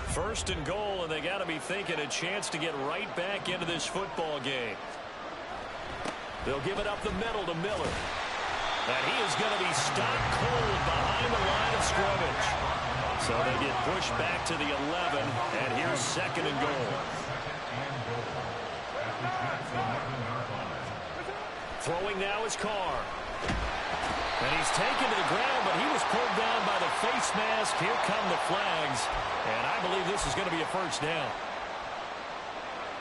First and goal, and they got to be thinking a chance to get right back into this football game. They'll give it up the middle to Miller. And he is going to be stopped cold behind the line of scrimmage. So they get pushed back to the 11, and here's 2nd and goal. Throwing now is Carr. And he's taken to the ground, but he was pulled down by the face mask. Here come the flags, and I believe this is going to be a first down.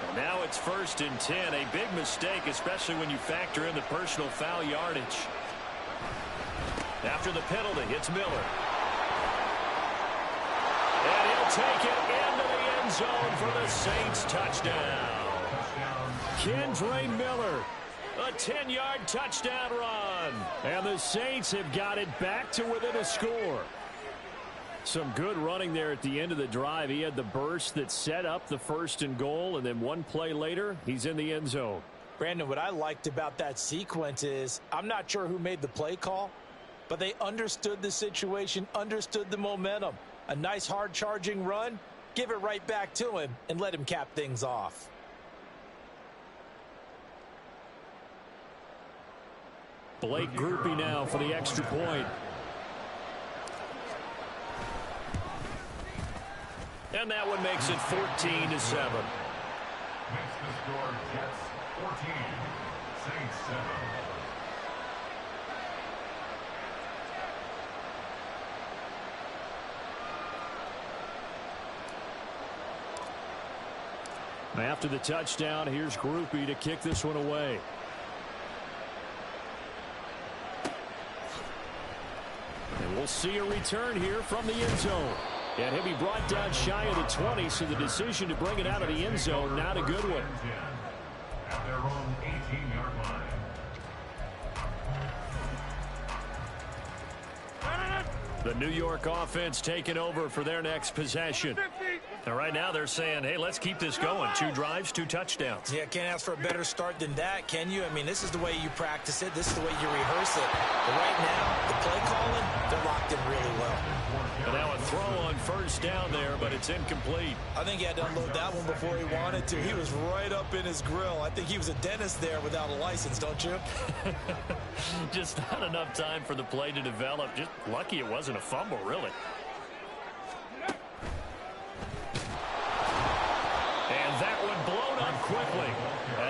And now it's 1st and 10, a big mistake, especially when you factor in the personal foul yardage. After the penalty, it's Miller. And he'll take it into the end zone for the Saints touchdown. Kendre Miller, a 10-yard touchdown run. And the Saints have got it back to within a score. Some good running there at the end of the drive. He had the burst that set up the 1st and goal, and then one play later, he's in the end zone. Brandon, what I liked about that sequence is I'm not sure who made the play call, but they understood the situation, understood the momentum. A nice hard-charging run, give it right back to him, and let him cap things off. Blake Groupie now for the extra point. And that one makes it 14-7. Makes the score Jets 14, Saints 7. After the touchdown, here's Groupie to kick this one away. And we'll see a return here from the end zone. And he'll be brought down shy of the 20, so the decision to bring it out of the end zone, not a good one. At their own 18-yard line. The New York offense taking over for their next possession. And right now they're saying, hey, let's keep this going. 2 drives, 2 touchdowns. Yeah, can't ask for a better start than that, can you? I mean, this is the way you practice it. This is the way you rehearse it. But right now, the play calling, they're locked in really well. And now a throw on 1st down there, but it's incomplete. I think he had to unload that one before he wanted to. He was right up in his grill. I think he was a dentist there without a license, don't you? Just not enough time for the play to develop. Just lucky it wasn't a fumble, really. And that one blown up quickly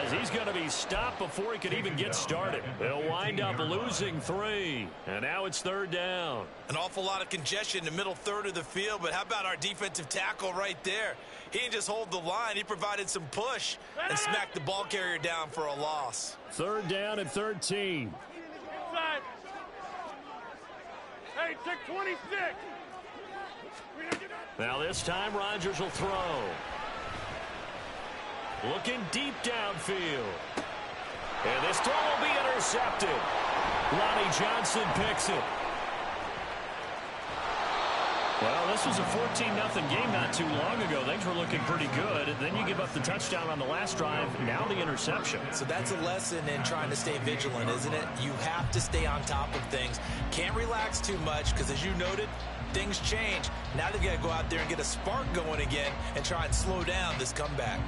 as he's going to be stopped before he could even get started. They'll wind up losing 3. And now it's 3rd down. An awful lot of congestion in the middle third of the field, but how about our defensive tackle right there? He didn't just hold the line. He provided some push and smacked the ball carrier down for a loss. 3rd down and 13. Inside. Hey, check 26. Now this time Rodgers will throw. Looking deep downfield. And this throw will be intercepted. Lonnie Johnson picks it. Well, this was a 14-0 game not too long ago. Things were looking pretty good. Then you give up the touchdown on the last drive. Now the interception. So that's a lesson in trying to stay vigilant, isn't it? You have to stay on top of things. Can't relax too much because, as you noted, things change. Now they've got to go out there and get a spark going again and try and slow down this comeback.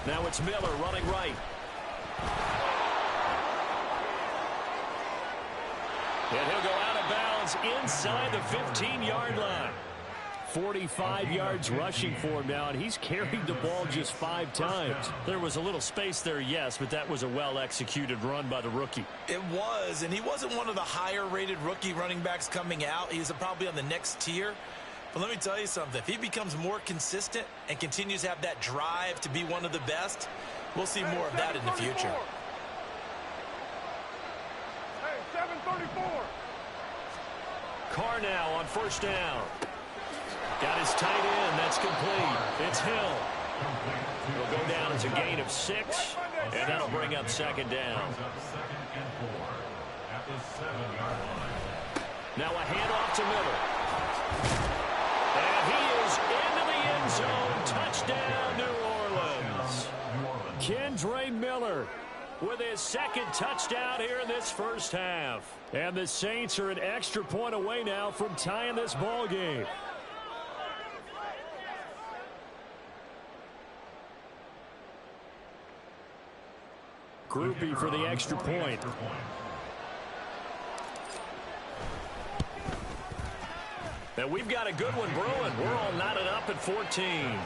Now it's Miller running right. And he'll go out of bounds inside the 15-yard line. 45 yards rushing for him now, and he's carried the ball just 5 times. There was a little space there, yes, but that was a well-executed run by the rookie. It was, and he wasn't one of the higher-rated rookie running backs coming out. He's probably on the next tier. But let me tell you something. If he becomes more consistent and continues to have that drive to be one of the best, we'll see more of that in the future. Hey, 734. Carr now on first down. Got his tight end. That's complete. It's Hill. He'll go down as a gain of 6, and that'll bring up second down. Now a handoff to Miller. And he is into the end zone. Touchdown, New Orleans. Kendre Miller with his second touchdown here in this first half. And the Saints are an extra point away now from tying this ball game. Groupie for the extra point. And we've got a good one brewing. We're all knotted up at 14.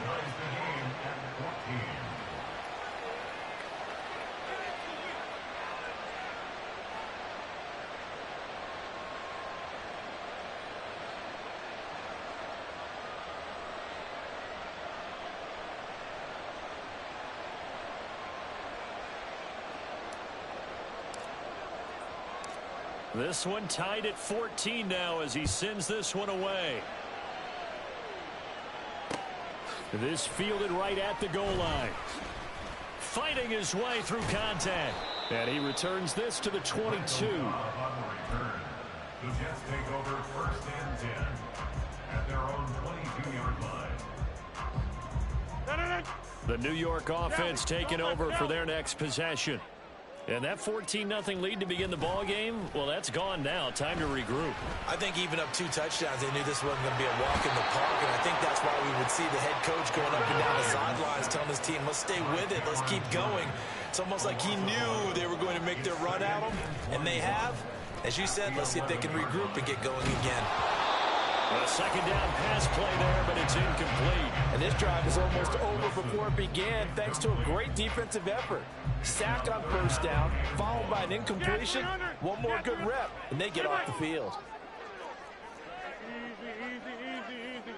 This one tied at 14 now as he sends this one away. This fielded right at the goal line. Fighting his way through contact. And he returns this to the 22. The Jets take over first and 10 at their own 22-yard line. The New York offense taking over for their next possession. And that 14-0 lead to begin the ball game, well, that's gone now. Time to regroup. I think even up 2 touchdowns, they knew this wasn't going to be a walk in the park, and I think that's why we would see the head coach going up and down the sidelines telling his team, let's stay with it, let's keep going. It's almost like he knew they were going to make their run at him, and they have. As you said, let's see if they can regroup and get going again. A second down pass play there, but it's incomplete. And this drive is almost over before it began, thanks to a great defensive effort. Sack on first down, followed by an incompletion. One more good rep, and they get off the field. Easy.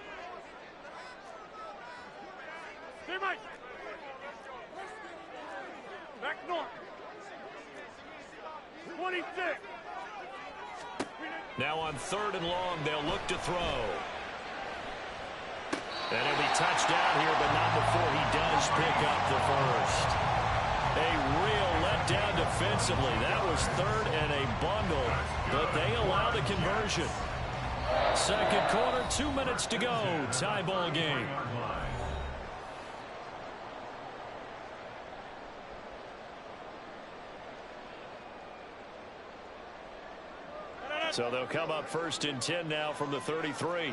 Teammate. Back north. 26. Now on 3rd and long, they'll look to throw. And he'll be touched down here, but not before he does pick up the first. A real letdown defensively. That was 3rd and a bundle, but they allow the conversion. Second quarter, 2 minutes to go. Tie ball game. So they'll come up 1st and 10 now from the 33.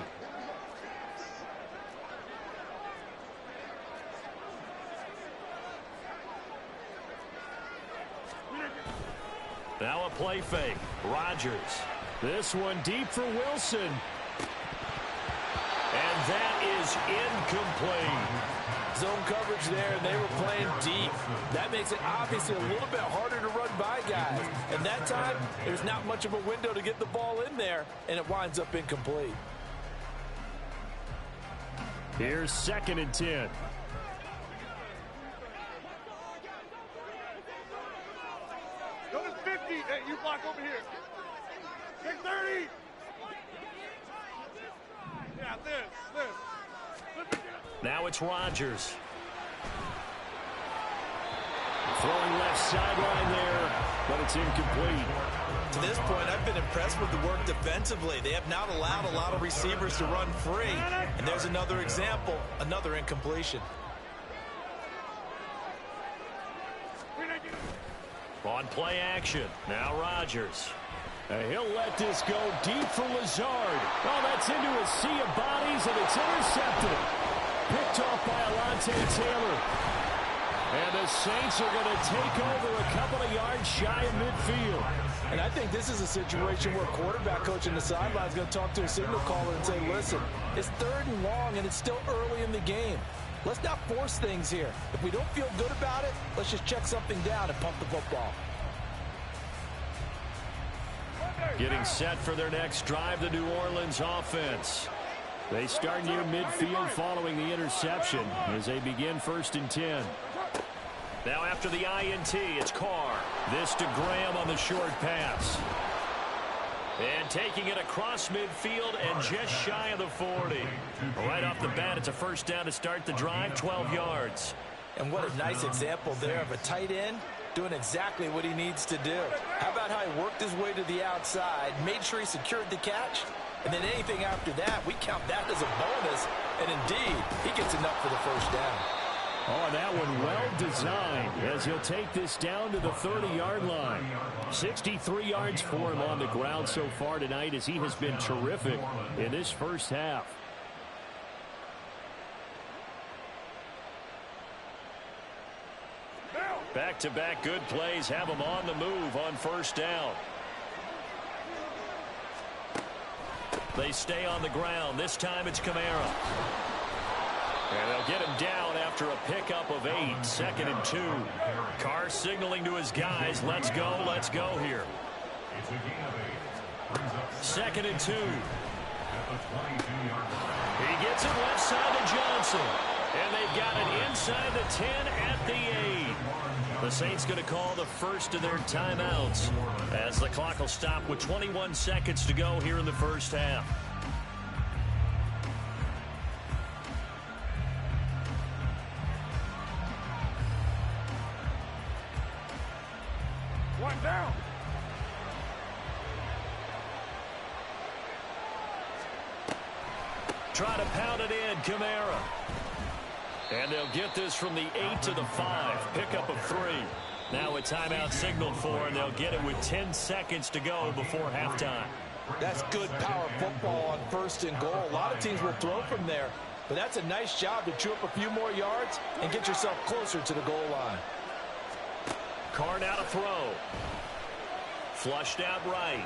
Now a play fake. Rodgers. This one deep for Wilson. And that is incomplete. Zone coverage there, and they were playing deep. That makes it obviously a little bit harder to run by guys. And that time, there's not much of a window to get the ball in there, and it winds up incomplete. Here's 2nd and 10. Go to 50. Hey, you block over here. Take 30. Yeah, this. Now it's Rodgers. left sideline there, but it's incomplete. To this point, I've been impressed with the work defensively. They have not allowed a lot of receivers to run free. And there's another example, another incompletion. On play action, now Rodgers. He'll let this go deep for Lazard. Oh, that's into a sea of bodies, and it's intercepted. Picked off by Alontae Taylor. And the Saints are going to take over a couple of yards shy of midfield. And I think this is a situation where quarterback coach in the sideline is going to talk to a signal caller and say, listen, it's 3rd and long, and it's still early in the game. Let's not force things here. If we don't feel good about it, let's just check something down and pump the football. Getting set for their next drive, the New Orleans offense. They start near midfield following the interception as they begin 1st and 10. Now after the INT, it's Carr. This to Graham on the short pass. And taking it across midfield and just shy of the 40. Right off the bat, it's a 1st down to start the drive, 12 yards. And what a nice example there of a tight end doing exactly what he needs to do. How about how he worked his way to the outside, made sure he secured the catch, and then anything after that, we count that as a bonus. And indeed, he gets enough for the 1st down. Oh, that one well designed as he'll take this down to the 30-yard line. 63 yards for him on the ground so far tonight as he has been terrific in this 1st half. Back-to-back good plays have him on the move on 1st down. They stay on the ground. This time it's Kamara. And they'll get him down after a pickup of 8. 2nd and 2. Carr signaling to his guys, let's go here. 2nd and 2. He gets it left side to Johnson. And they've got it inside the 10 at the 8. The Saints going to call the first of their timeouts as the clock will stop with 21 seconds to go here in the 1st half. One down. Try to pound it in, Kamara. And they'll get this from the 8 to the 5. Pickup of 3. Now a timeout signaled for, and they'll get it with 10 seconds to go before halftime. That's good power football on 1st and goal. A lot of teams will throw from there, but that's a nice job to chew up a few more yards and get yourself closer to the goal line. Carr now to throw. Flushed out right.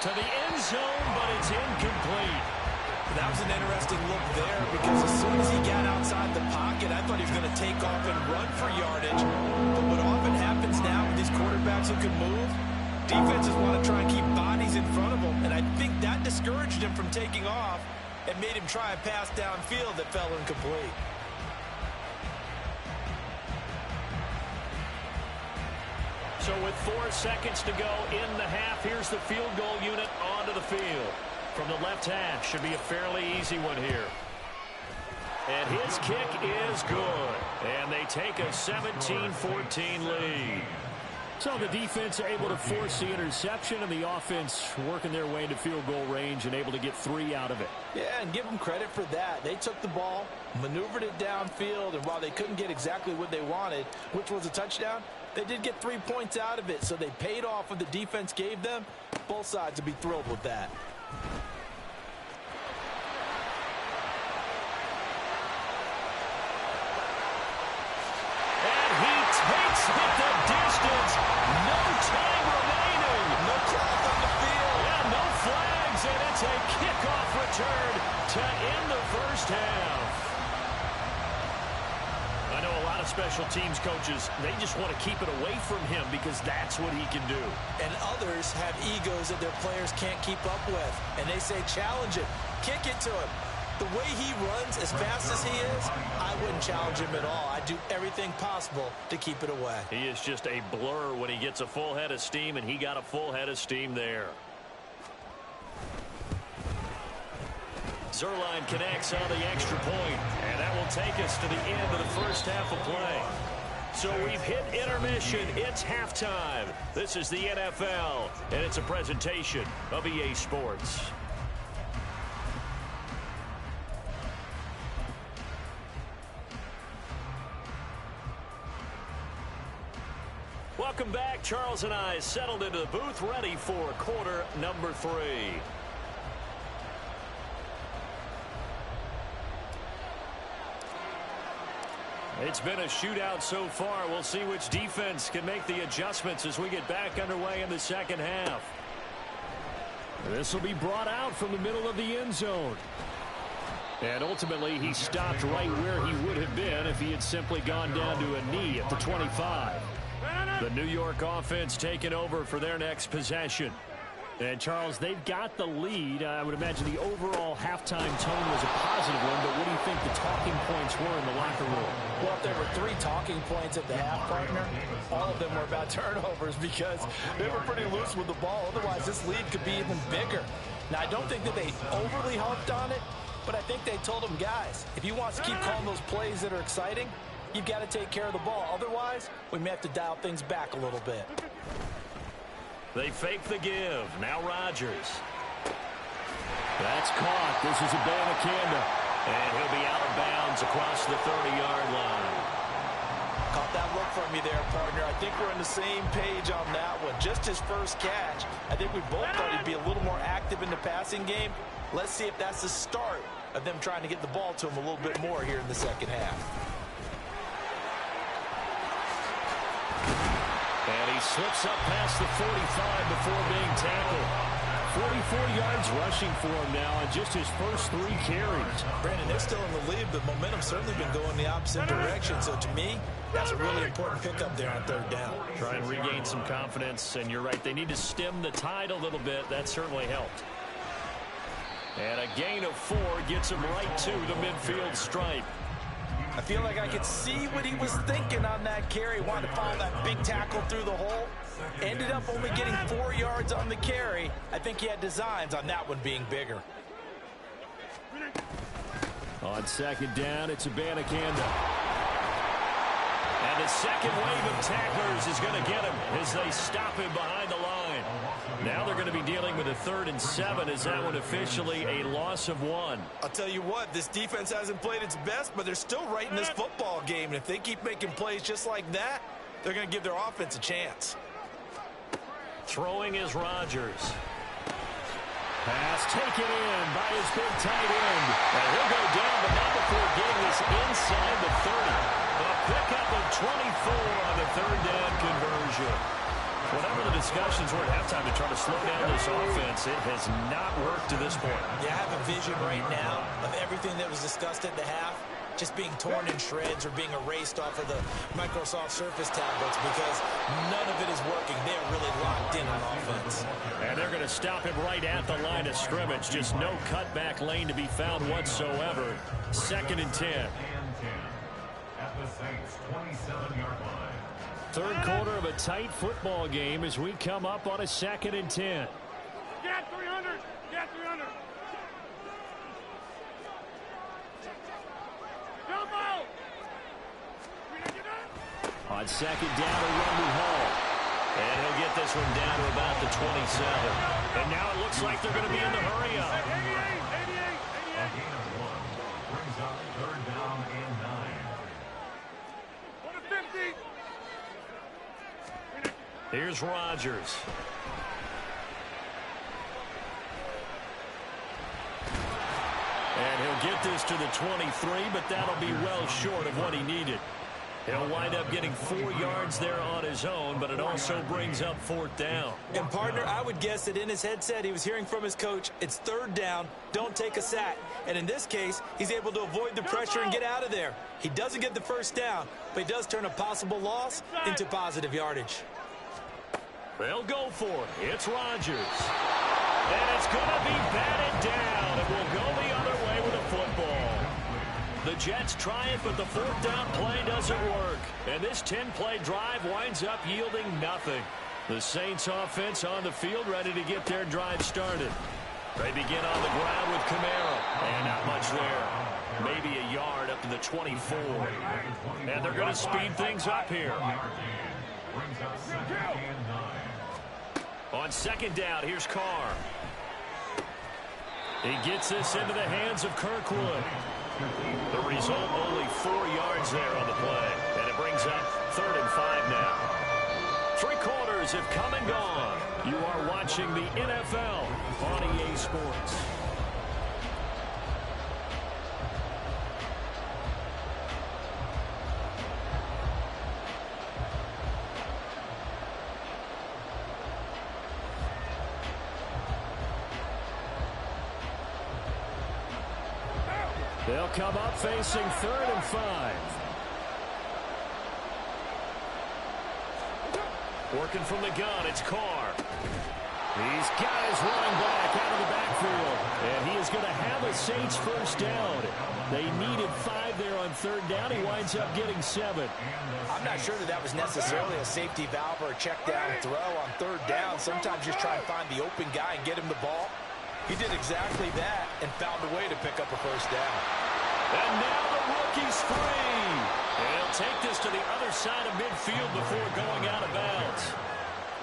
To the end zone, but it's incomplete. That was an interesting look there because as soon as he got outside the pocket, I thought he was going to take off and run for yardage. But what often happens now with these quarterbacks who can move, defenses want to try and keep bodies in front of them. And I think that discouraged him from taking off and made him try a pass downfield that fell incomplete. So with 4 seconds to go in the half, here's the field goal unit onto the field. From the left hash, should be a fairly easy one here. And his kick is good. And they take a 17-14 lead. So the defense able to force the interception, and the offense working their way into field goal range and able to get 3 out of it. Yeah, and give them credit for that. They took the ball, maneuvered it downfield, and while they couldn't get exactly what they wanted, which was a touchdown, they did get 3 points out of it, so they paid off what the defense gave them. Both sides would be thrilled with that. And he takes it the distance. No time remaining. No clock on the field. Yeah, no flags, and it's a kickoff return to end the 1st half. I know a lot of special teams coaches, they just want to keep it away from him because that's what he can do. And others have egos that their players can't keep up with. And they say, challenge it, kick it to him. The way he runs as fast as he is, I wouldn't challenge him at all. I'd do everything possible to keep it away. He is just a blur when he gets a full head of steam, and he got a full head of steam there. Zerline connects on the extra point, and that will take us to the end of the 1st half of play. So we've hit intermission. It's halftime. This is the NFL, and it's a presentation of EA Sports. Welcome back. Charles and I settled into the booth, ready for quarter number 3. It's been a shootout so far. We'll see which defense can make the adjustments as we get back underway in the second half. This will be brought out from the middle of the end zone. And ultimately, he stopped right where he would have been if he had simply gone down to a knee at the 25. The New York offense taking over for their next possession. And, Charles, they've got the lead. I would imagine the overall halftime tone was a positive one, but what do you think the talking points were in the locker room? Well, if there were 3 talking points at the half, partner, all of them were about turnovers because they were pretty loose with the ball. Otherwise, this lead could be even bigger. Now, I don't think that they overly harped on it, but I think they told them, guys, if you want to keep calling those plays that are exciting, you've got to take care of the ball. Otherwise, we may have to dial things back a little bit. They fake the give. Now Rodgers. That's caught. This is a Banacanda. And he'll be out of bounds across the 30-yard line. Caught that look from you there, partner. I think we're on the same page on that one. Just his first catch. I think we both thought he'd be a little more active in the passing game. Let's see if that's the start of them trying to get the ball to him a little bit more here in the second half. And he slips up past the 45 before being tackled. 44 yards rushing for him now on just his first 3 carries. Brandon, they're still in the lead, but momentum's certainly been going the opposite direction. So to me, that's a really important pickup there on 3rd down. Try and regain some confidence, and you're right. They need to stem the tide a little bit. That certainly helped. And a gain of 4 gets him right to the midfield stripe. I feel like I could see what he was thinking on that carry. Wanted to follow that big tackle through the hole. Ended up only getting 4 yards on the carry. I think he had designs on that one being bigger. On 2nd down, it's a Banacanda. And the second wave of tacklers is going to get him as they stop him behind the line. Now they're going to be dealing with a 3rd and 7. Is that one officially a loss of 1? I'll tell you what, this defense hasn't played its best, but they're still right in this football game. And if they keep making plays just like that, they're going to give their offense a chance. Throwing is Rodgers. Pass taken in by his big tight end. And he'll go down, but not before getting this inside the 30. A pickup of 24 on the 3rd down conversion. Whatever the discussions were at halftime to try to slow down this offense, it has not worked to this point. Yeah, I have a vision right now of everything that was discussed at the half just being torn in shreds or being erased off of the Microsoft Surface tablets because none of it is working. They are really locked in on offense. And they're going to stop him right at the line of scrimmage. Just no cutback lane to be found whatsoever. 2nd and 10. At the Saints' 27-yard line. 3rd quarter of a tight football game as we come up on a 2nd and 10. Get 300. Get 300. Jump out. On 2nd down, a run to Hall. And he'll get this one down to about the 27. And now it looks like they're going to be in the hurry up. 88. A gain of 1 brings up 3rd down and 9. 150. Here's Rodgers. And he'll get this to the 23, but that'll be well short of what he needed. He'll wind up getting 4 yards there on his own, but it also brings up 4th down. And, partner, I would guess that in his headset he was hearing from his coach, it's 3rd down, don't take a sack. And in this case, he's able to avoid the pressure and get out of there. He doesn't get the 1st down, but he does turn a possible loss into positive yardage. They'll go for it. It's Rodgers. And it's going to be batted down. It will go the other way with a football. The Jets try it, but the 4th down play doesn't work. And this 10-play drive winds up yielding nothing. The Saints offense on the field ready to get their drive started. They begin on the ground with Camaro. And not much there. maybe a yard up to the 24. And they're going to speed things up here. Brings up 2nd and 9. On 2nd down, here's Carr. He gets this into the hands of Kirkwood. The result, only 4 yards there on the play. And it brings up 3rd and 5 now. 3 quarters have come and gone. You are watching the NFL on EA Sports. They'll come up facing 3rd and 5. Working from the gun, it's Carr. He's got his running back out of the backfield. And he is going to have a Saints first down. They needed 5 there on 3rd down. He winds up getting 7. I'm not sure that was necessarily a safety valve or a check down throw on 3rd down. Sometimes just try and find the open guy and get him the ball. He did exactly that and found a way to pick up a first down. And now the rookie's free. And he'll take this to the other side of midfield before going out of bounds.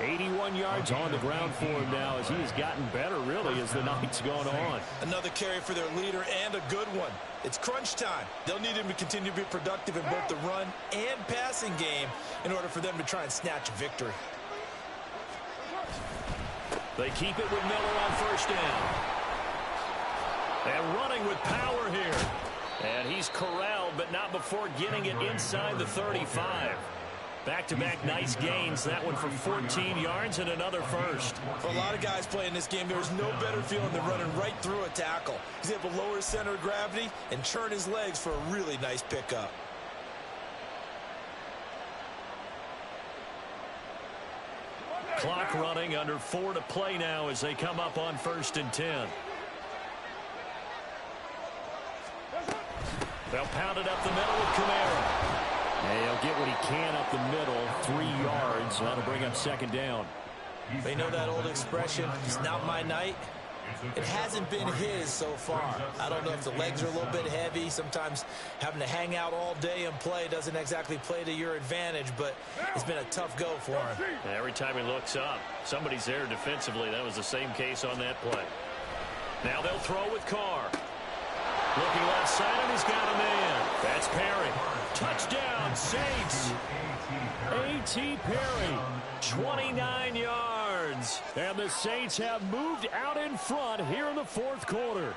81 yards on the ground for him now as he has gotten better, really, as the night's gone on. Another carry for their leader and a good one. It's crunch time. They'll need him to continue to be productive in both the run and passing game in order for them to try and snatch a victory. They keep it with Miller on 1st down. And running with power here. And he's corralled, but not before getting it inside the 35. Back-to-back nice gains. That one for 14 yards and another first. For a lot of guys playing this game, there's no better feeling than running right through a tackle. He's able to lower his center of gravity and churn his legs for a really nice pickup. Clock running, under 4 to play now as they come up on 1st and 10. They'll pound it up the middle with Kamara. And he'll get what he can up the middle, 3 yards. That'll bring up 2nd down. They know that old expression, it's not my night. It hasn't been his so far. I don't know if the legs are a little bit heavy. Sometimes having to hang out all day and play doesn't exactly play to your advantage, but it's been a tough go for him. And every time he looks up, somebody's there defensively. That was the same case on that play. Now they'll throw with Carr. Looking left side, and he's got a man. That's Perry. Touchdown, Saints. A.T. Perry, 29 yards. And the Saints have moved out in front here in the 4th quarter.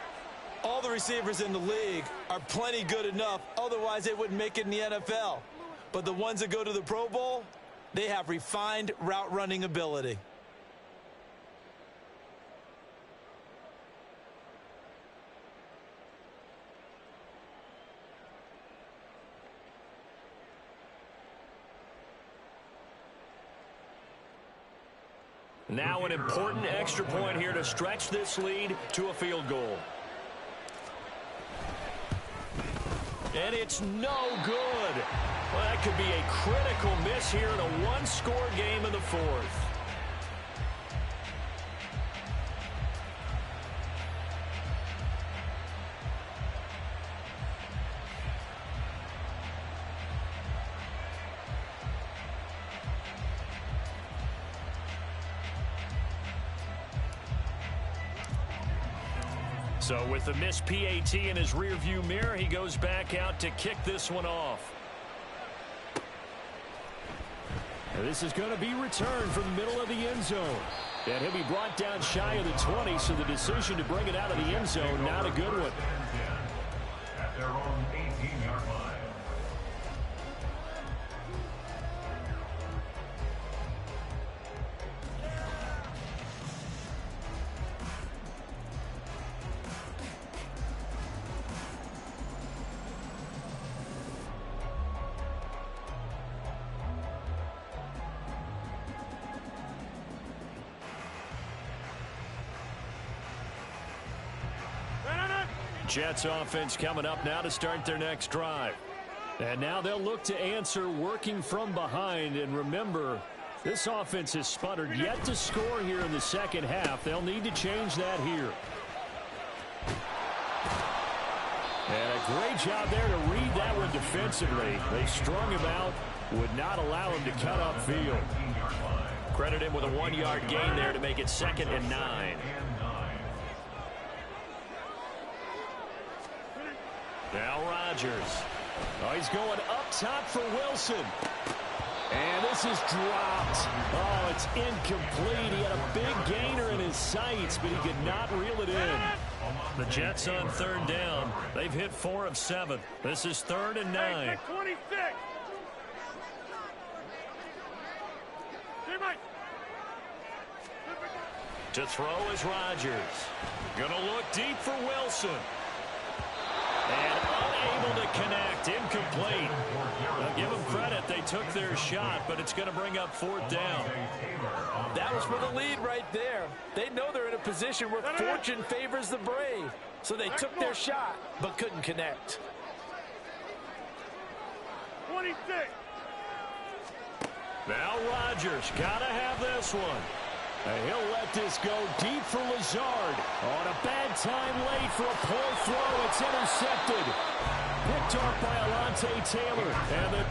All the receivers in the league are plenty good enough. Otherwise, they wouldn't make it in the NFL. But the ones that go to the Pro Bowl, they have refined route running ability. Now an important extra point here to stretch this lead to a field goal. And it's no good. Well, that could be a critical miss here in a one-score game in the 4th. So with the missed PAT in his rearview mirror, he goes back out to kick this one off. And this is going to be returned from the middle of the end zone. And he'll be brought down shy of the 20, so the decision to bring it out of the end zone, not a good one. At their own 18-yard line. Jets offense coming up now to start their next drive. And now they'll look to answer working from behind. And remember, this offense has sputtered yet to score here in the second half. They'll need to change that here. And a great job there to read that one defensively. They strung him out, would not allow him to cut upfield. Credit him with a 1-yard gain there to make it 2nd and 9. Now Rodgers. Oh, he's going up top for Wilson. And this is dropped. Oh, it's incomplete. He had a big gainer in his sights, but he could not reel it in. The Jets on 3rd down. They've hit 4 of 7. This is 3rd and 9. 26. To throw is Rodgers. Gonna look deep for Wilson. And unable to connect. Incomplete. Now give them credit. They took their shot, but it's going to bring up 4th down. That was for the lead right there. They know they're in a position where fortune favors the brave. So they took their shot, but couldn't connect. 26. Now Rodgers. Gotta have this one. And he'll let this go deep for Lazard. On a bad time late for a poor throw. It's intercepted. Picked off by Alontae Taylor. And the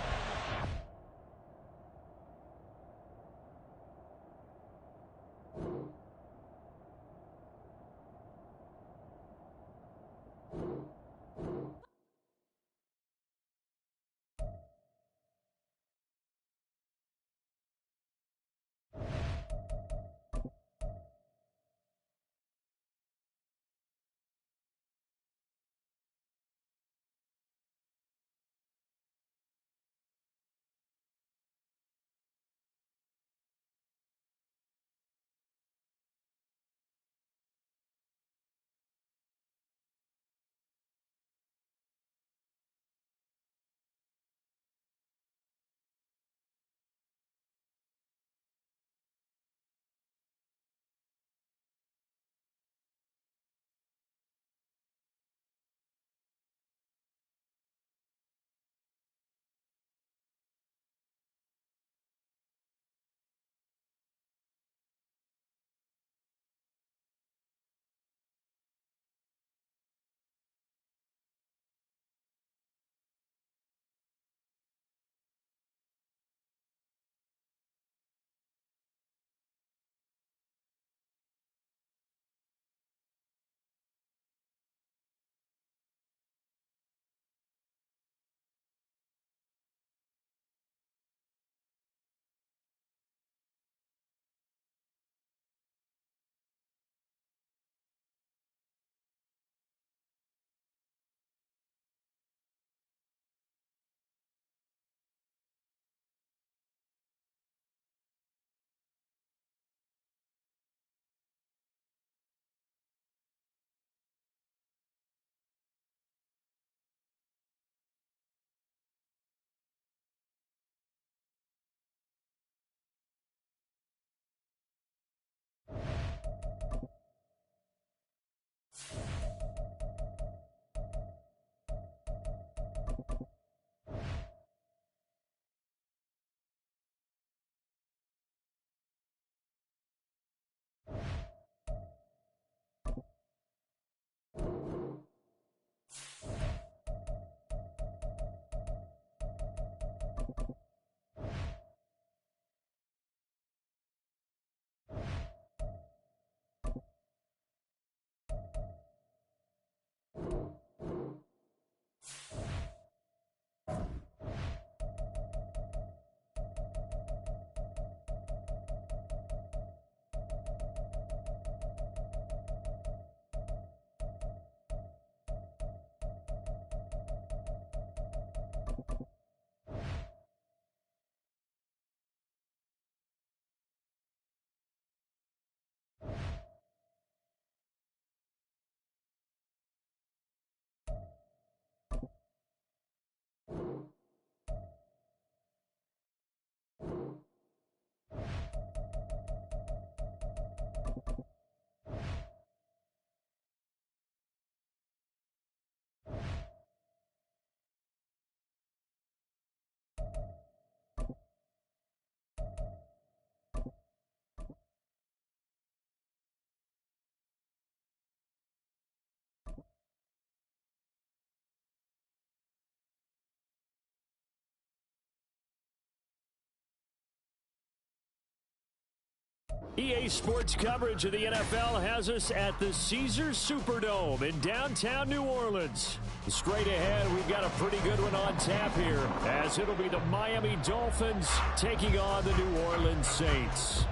EA Sports coverage of the NFL has us at the Caesars Superdome in downtown New Orleans. Straight ahead, we've got a pretty good one on tap here, as it'll be the Miami Dolphins taking on the New Orleans Saints.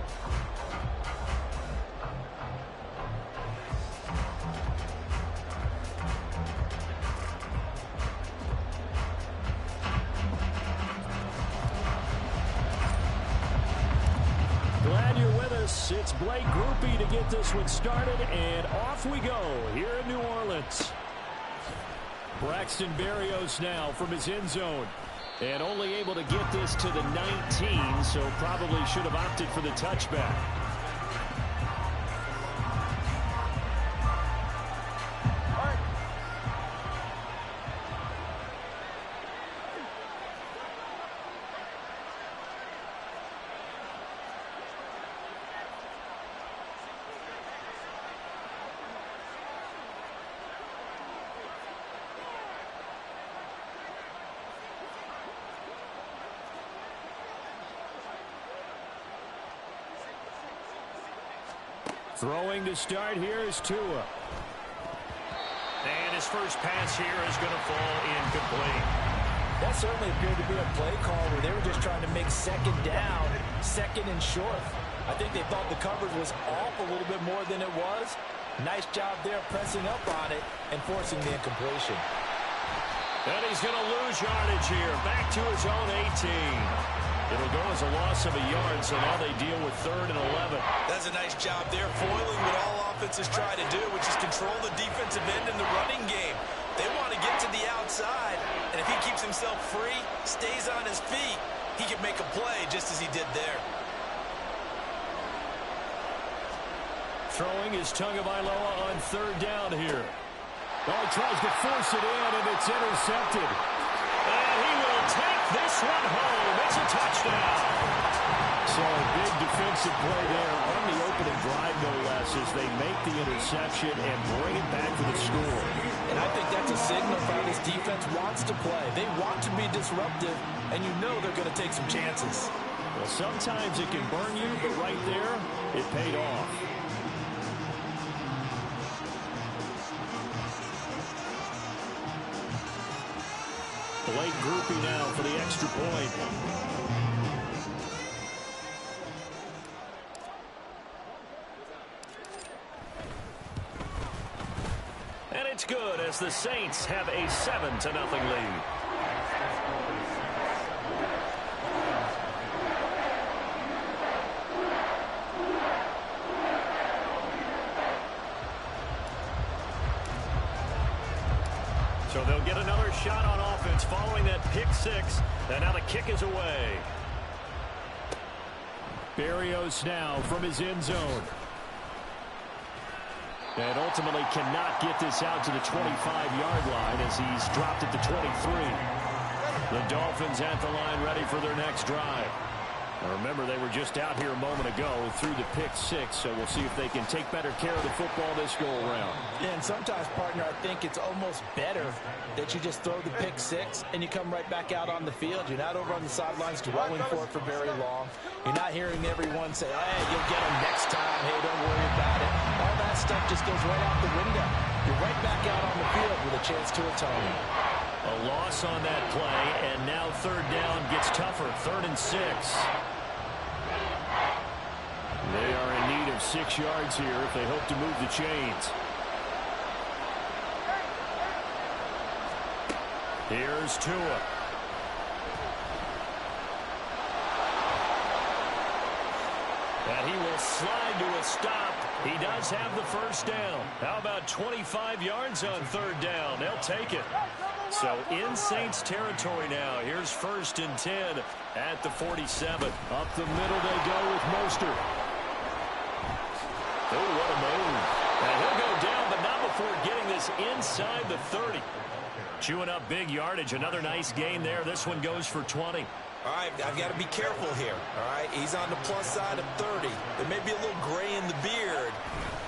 Glad you're with us. It's Blake Groupie to get this one started, and off we go here in New Orleans. Braxton Berrios now from his end zone, and only able to get this to the 19, so probably should have opted for the touchback. Throwing to start here is Tua. And his first pass here is going to fall incomplete. That certainly appeared to be a play call where they were just trying to make second down, second and short. I think they thought the coverage was off a little bit more than it was. Nice job there pressing up on it and forcing the incompletion. And he's going to lose yardage here. Back to his own 18. It'll go as a loss of a yard, so now they deal with 3rd and 11. That's a nice job there, foiling what all offenses try to do, which is control the defensive end in the running game. They want to get to the outside, and if he keeps himself free, stays on his feet, he can make a play just as he did there. Throwing is Tagovailoa on 3rd down here. Oh, he tries to force it in, and it's intercepted. And he will take this one home. It's a touchdown. So a big defensive play there on the opening drive, no less, as they make the interception and bring it back for the score. And I think that's a signal for how this defense wants to play. They want to be disruptive, and you know they're going to take some chances. Well, sometimes it can burn you, but right there, it paid off. Blake Groupie now for the extra point. And it's good as the Saints have a 7-0 lead. So they'll get another shot on offense following that pick 6. And now the kick is away. Berrios now from his end zone. And ultimately cannot get this out to the 25-yard line as he's dropped at the 23. The Dolphins at the line ready for their next drive. Now remember, they were just out here a moment ago through the pick 6, so we'll see if they can take better care of the football this go-around. Yeah, and sometimes, partner, I think it's almost better that you just throw the pick 6 and you come right back out on the field. You're not over on the sidelines dwelling for it for very long. You're not hearing everyone say, hey, you'll get them next time. Hey, don't worry about it. All that stuff just goes right out the window. You're right back out on the field with a chance to atone. A loss on that play, and now 3rd down gets tougher. 3rd and 6. They are in need of 6 yards here if they hope to move the chains. Here's Tua. And he will slide to a stop. He does have the first down. How about 25 yards on 3rd down? They'll take it. So in Saints territory now. Here's 1st and 10 at the 47. Up the middle they go with Mostert. Oh, what a move. And he'll go down, but not before getting this inside the 30. Chewing up big yardage. Another nice gain there. This one goes for 20. All right, I've got to be careful here, all right? He's on the plus side of 30. There may be a little gray in the beard,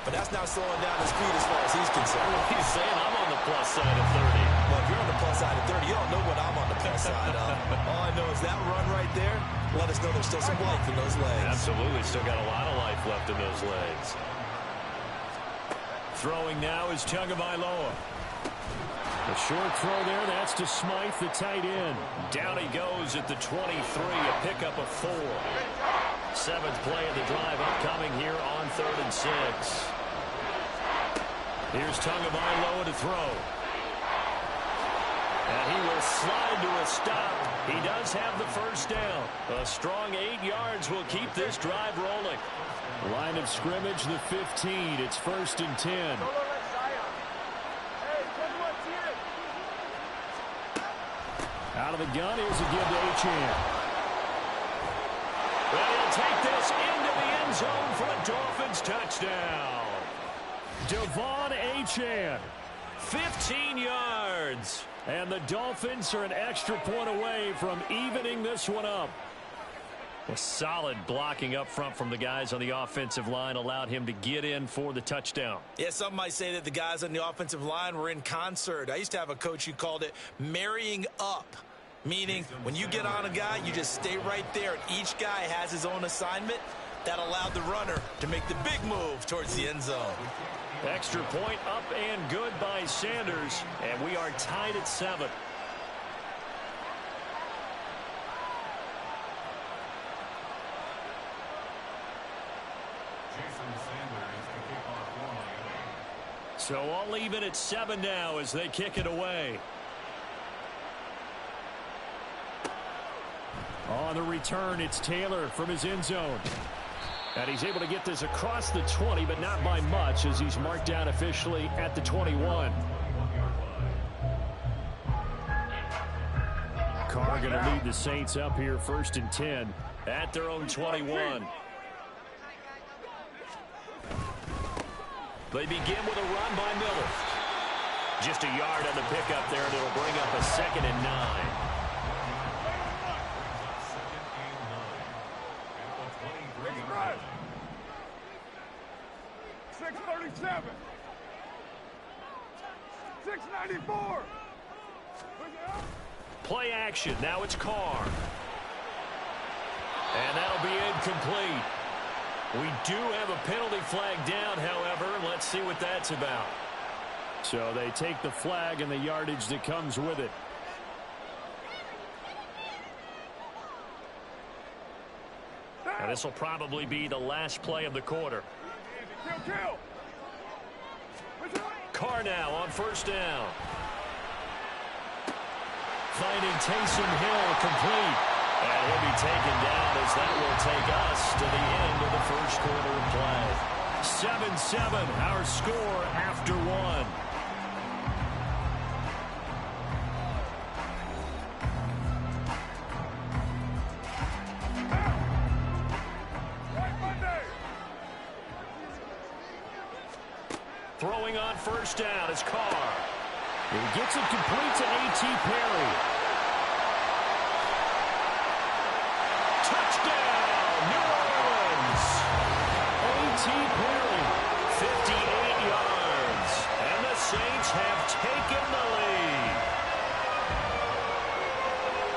but that's not slowing down his speed as far as he's concerned. He's saying I'm on the plus side of 30. Well, if you're on the plus side of 30. You don't know what I'm on the best side of. All I know is that run right there, let us know there's still some life in those legs. Absolutely, still got a lot of life left in those legs. Throwing now is Tagovailoa. A short throw there, that's to Smythe, the tight end. Down he goes at the 23, a pickup of 4. 7th play of the drive upcoming here on 3rd and 6. Here's Tagovailoa to throw. And he will slide to a stop. He does have the first down. A strong 8 yards will keep this drive rolling. Line of scrimmage, the 15. It's 1st and 10. Out of the gun, here's a give to Achane. Well, he'll take this into the end zone for a Dolphins touchdown. Devon Achane, 15 yards. And the Dolphins are an extra point away from evening this one up. A solid blocking up front from the guys on the offensive line allowed him to get in for the touchdown. Yeah, some might say that the guys on the offensive line were in concert. I used to have a coach who called it marrying up, meaning when you get on a guy, you just stay right there, and each guy has his own assignment. That allowed the runner to make the big move towards the end zone. Extra point up and good by Sanders, and we are tied at 7. So all even at 7 now as they kick it away. On the return, it's Taylor from his end zone. And he's able to get this across the 20, but not by much as he's marked down officially at the 21. Carr going to lead the Saints up here 1st and 10 at their own 21. They begin with a run by Miller. Just a yard on the pickup there, and it'll bring up a 2nd and 9. 637. 694. Play action. Now it's Carr. And that'll be incomplete. We do have a penalty flag down, however. Let's see what that's about. So they take the flag and the yardage that comes with it. Now this will probably be the last play of the quarter. Carr now on 1st down. Finding Taysom Hill complete. And he'll be taken down as that will take us to the end of the 1st quarter of play. 7-7, our score after 1. Throwing on 1st down is Carr. He gets it complete to A.T. Perry. Touchdown, New Orleans. A.T. Perry, 58 yards. And the Saints have taken the lead.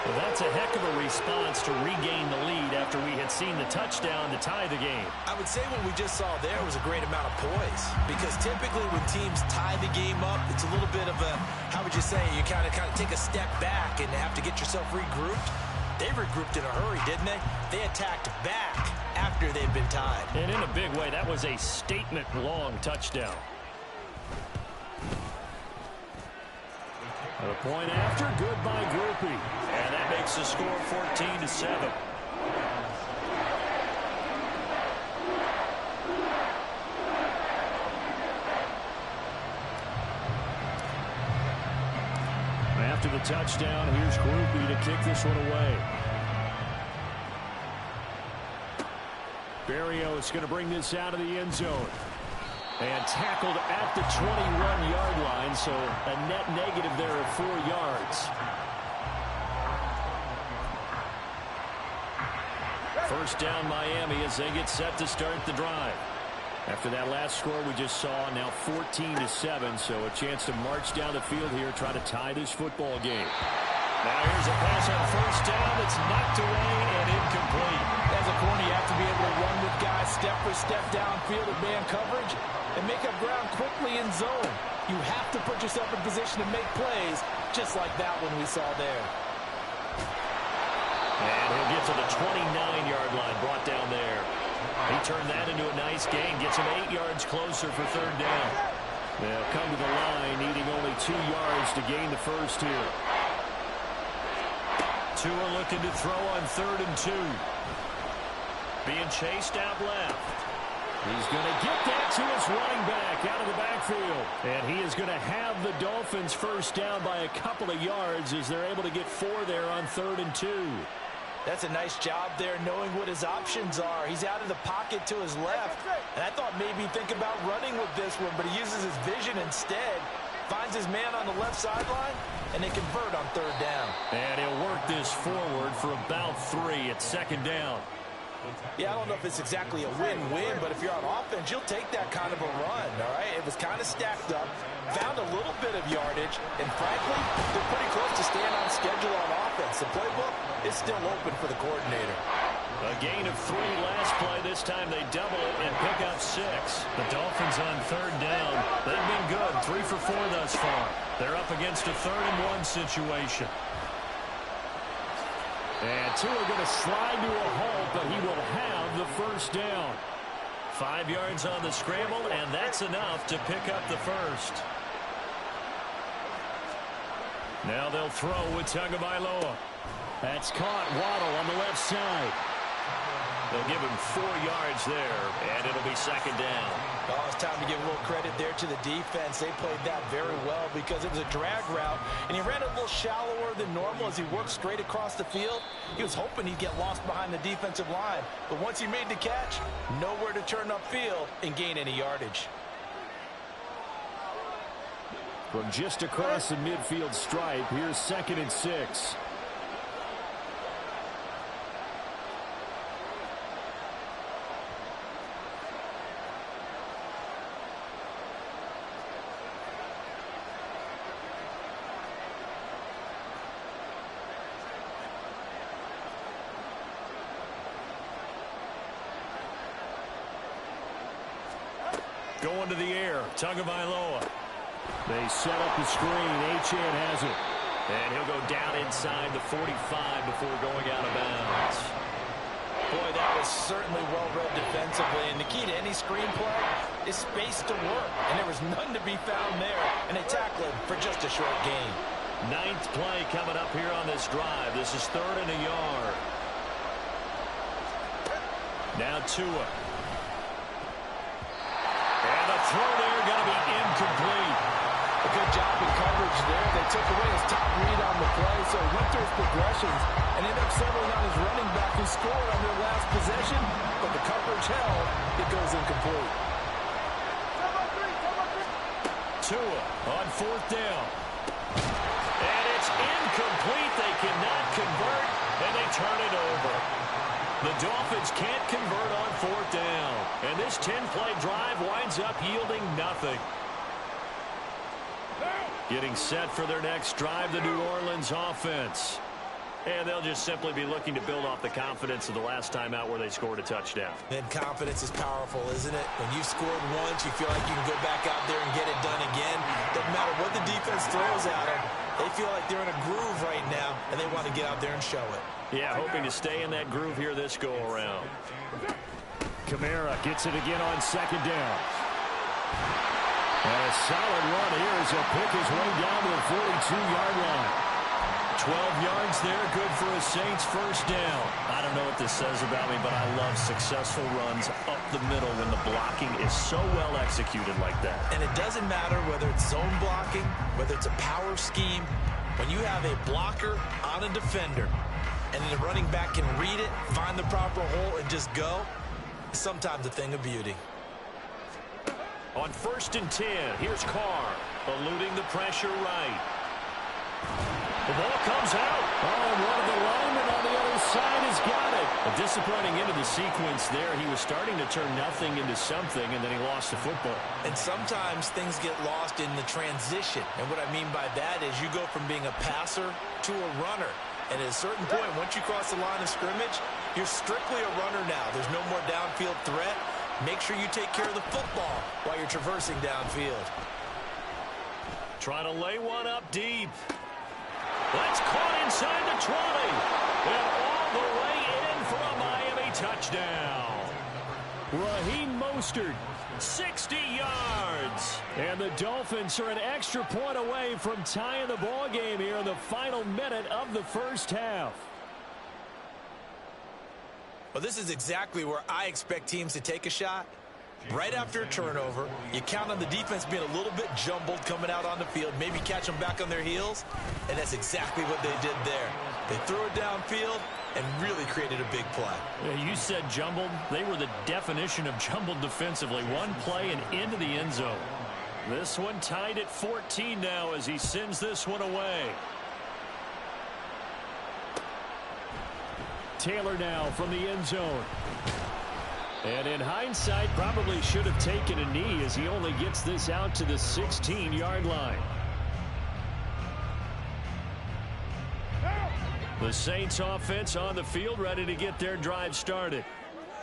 Well, that's a heck of a response to regain the lead after we had seen the touchdown to tie the game. I would say what we just saw there was a great amount of poise, because typically when teams tie the game up, it's a little bit of a, how would you say, you kind of take a step back and have to get yourself regrouped. They regrouped in a hurry, didn't they? They attacked back after they'd been tied. And in a big way, that was a statement-long touchdown. A point after, good by Groupie. And that makes the score 14-7. After the touchdown, here's Groupie to kick this one away. Berrios going to bring this out of the end zone. And tackled at the 21-yard line, so a net negative there of 4 yards. 1st down Miami as they get set to start the drive. After that last score we just saw, now 14-7, so a chance to march down the field here, try to tie this football game. Now here's a pass on first down that's knocked away and incomplete. As a corner, you have to be able to run with guys step for step downfield in man coverage and make up ground quickly in zone. You have to put yourself in position to make plays, just like that one we saw there. And he'll get to the 29-yard line, brought down there. He turned that into a nice gain, gets him 8 yards closer for third down. They'll come to the line, needing only 2 yards to gain the first here. Tua looking to throw on 3rd and 2. Being chased out left. He's going to get that to his running back out of the backfield. And he is going to have the Dolphins first down by a couple of yards as they're able to get 4 there on 3rd and 2. That's a nice job there, knowing what his options are. He's out of the pocket to his left, and I thought maybe think about running with this one, but he uses his vision instead, finds his man on the left sideline, and they convert on 3rd down. And he'll work this forward for about 3 at 2nd down. Yeah, I don't know if it's exactly a win-win, but if you're on offense, you'll take that kind of a run, all right? It was kind of stacked up, found a little bit of yardage, and frankly, they're pretty close to staying on schedule on offense. The playbook is still open for the coordinator. A gain of 3 last play. This time they double it and pick up 6. The Dolphins on 3rd down. They've been good, 3 for 4 thus far. They're up against a 3rd and 1 situation. And Tua going to slide to a halt, but he will have the first down. 5 yards on the scramble, and that's enough to pick up the first. Now they'll throw with Tagovailoa. That's caught. Waddle on the left side. They'll give him 4 yards there, and it'll be 2nd down. Oh, it's time to give a little credit there to the defense. They played that very well because it was a drag route, and he ran a little shallower than normal as he worked straight across the field. He was hoping he'd get lost behind the defensive line, but once he made the catch, nowhere to turn upfield and gain any yardage. From just across the midfield stripe, here's 2nd and 6. Going to the air, Tagovailoa. They set up the screen. Achane has it. And he'll go down inside the 45 before going out of bounds. Boy, that was certainly well-read defensively. And the key to any screen play is space to work. And there was none to be found there. And they tackled him for just a short gain. 9th play coming up here on this drive. This is 3rd and a yard. Now Tua. And the throw there going to be incomplete. A good job in coverage there. They took away his top read on the play, so he went through his progressions and ended up settling on his running back who scored on their last possession, but the coverage held. It goes incomplete. Tua on 4th down. And it's incomplete. They cannot convert, and they turn it over. The Dolphins can't convert on 4th down. And this 10-play drive winds up yielding nothing. Getting set for their next drive, the New Orleans offense. And they'll just simply be looking to build off the confidence of the last time out where they scored a touchdown. And confidence is powerful, isn't it? When you've scored once, you feel like you can go back out there and get it done again. Doesn't matter what the defense throws at them. They feel like they're in a groove right now, and they want to get out there and show it. Yeah, hoping to stay in that groove here this go-around. Kamara gets it again on 2nd down. And a solid run here as he'll pick his way down to the 42-yard line. 12 yards there, good for a Saints first down. I don't know what this says about me, but I love successful runs up the middle when the blocking is so well executed like that. And it doesn't matter whether it's zone blocking, whether it's a power scheme. When you have a blocker on a defender, and the running back can read it, find the proper hole, and just go, it's sometimes a thing of beauty. On 1st and 10, here's Carr, eluding the pressure right. The ball comes out. Oh, and one of the linemen on the other side has got it. A disappointing end of the sequence there. He was starting to turn nothing into something, and then he lost the football. And sometimes things get lost in the transition. And what I mean by that is you go from being a passer to a runner. And at a certain point, once you cross the line of scrimmage, you're strictly a runner now. There's no more downfield threat. Make sure you take care of the football while you're traversing downfield. Trying to lay one up deep. That's caught inside the 20. And all the way in for a Miami touchdown. Raheem Mostert, 60 yards. And the Dolphins are an extra point away from tying the ball game here in the final minute of the first half. Well, this is exactly where I expect teams to take a shot. Right after a turnover, you count on the defense being a little bit jumbled coming out on the field, maybe catch them back on their heels, and that's exactly what they did there. They threw it downfield and really created a big play. Yeah, you said jumbled. They were the definition of jumbled defensively. One play and into the end zone. This one tied at 14 now as he sends this one away. Taylor now from the end zone. And in hindsight, probably should have taken a knee as he only gets this out to the 16-yard line. The Saints offense on the field ready to get their drive started.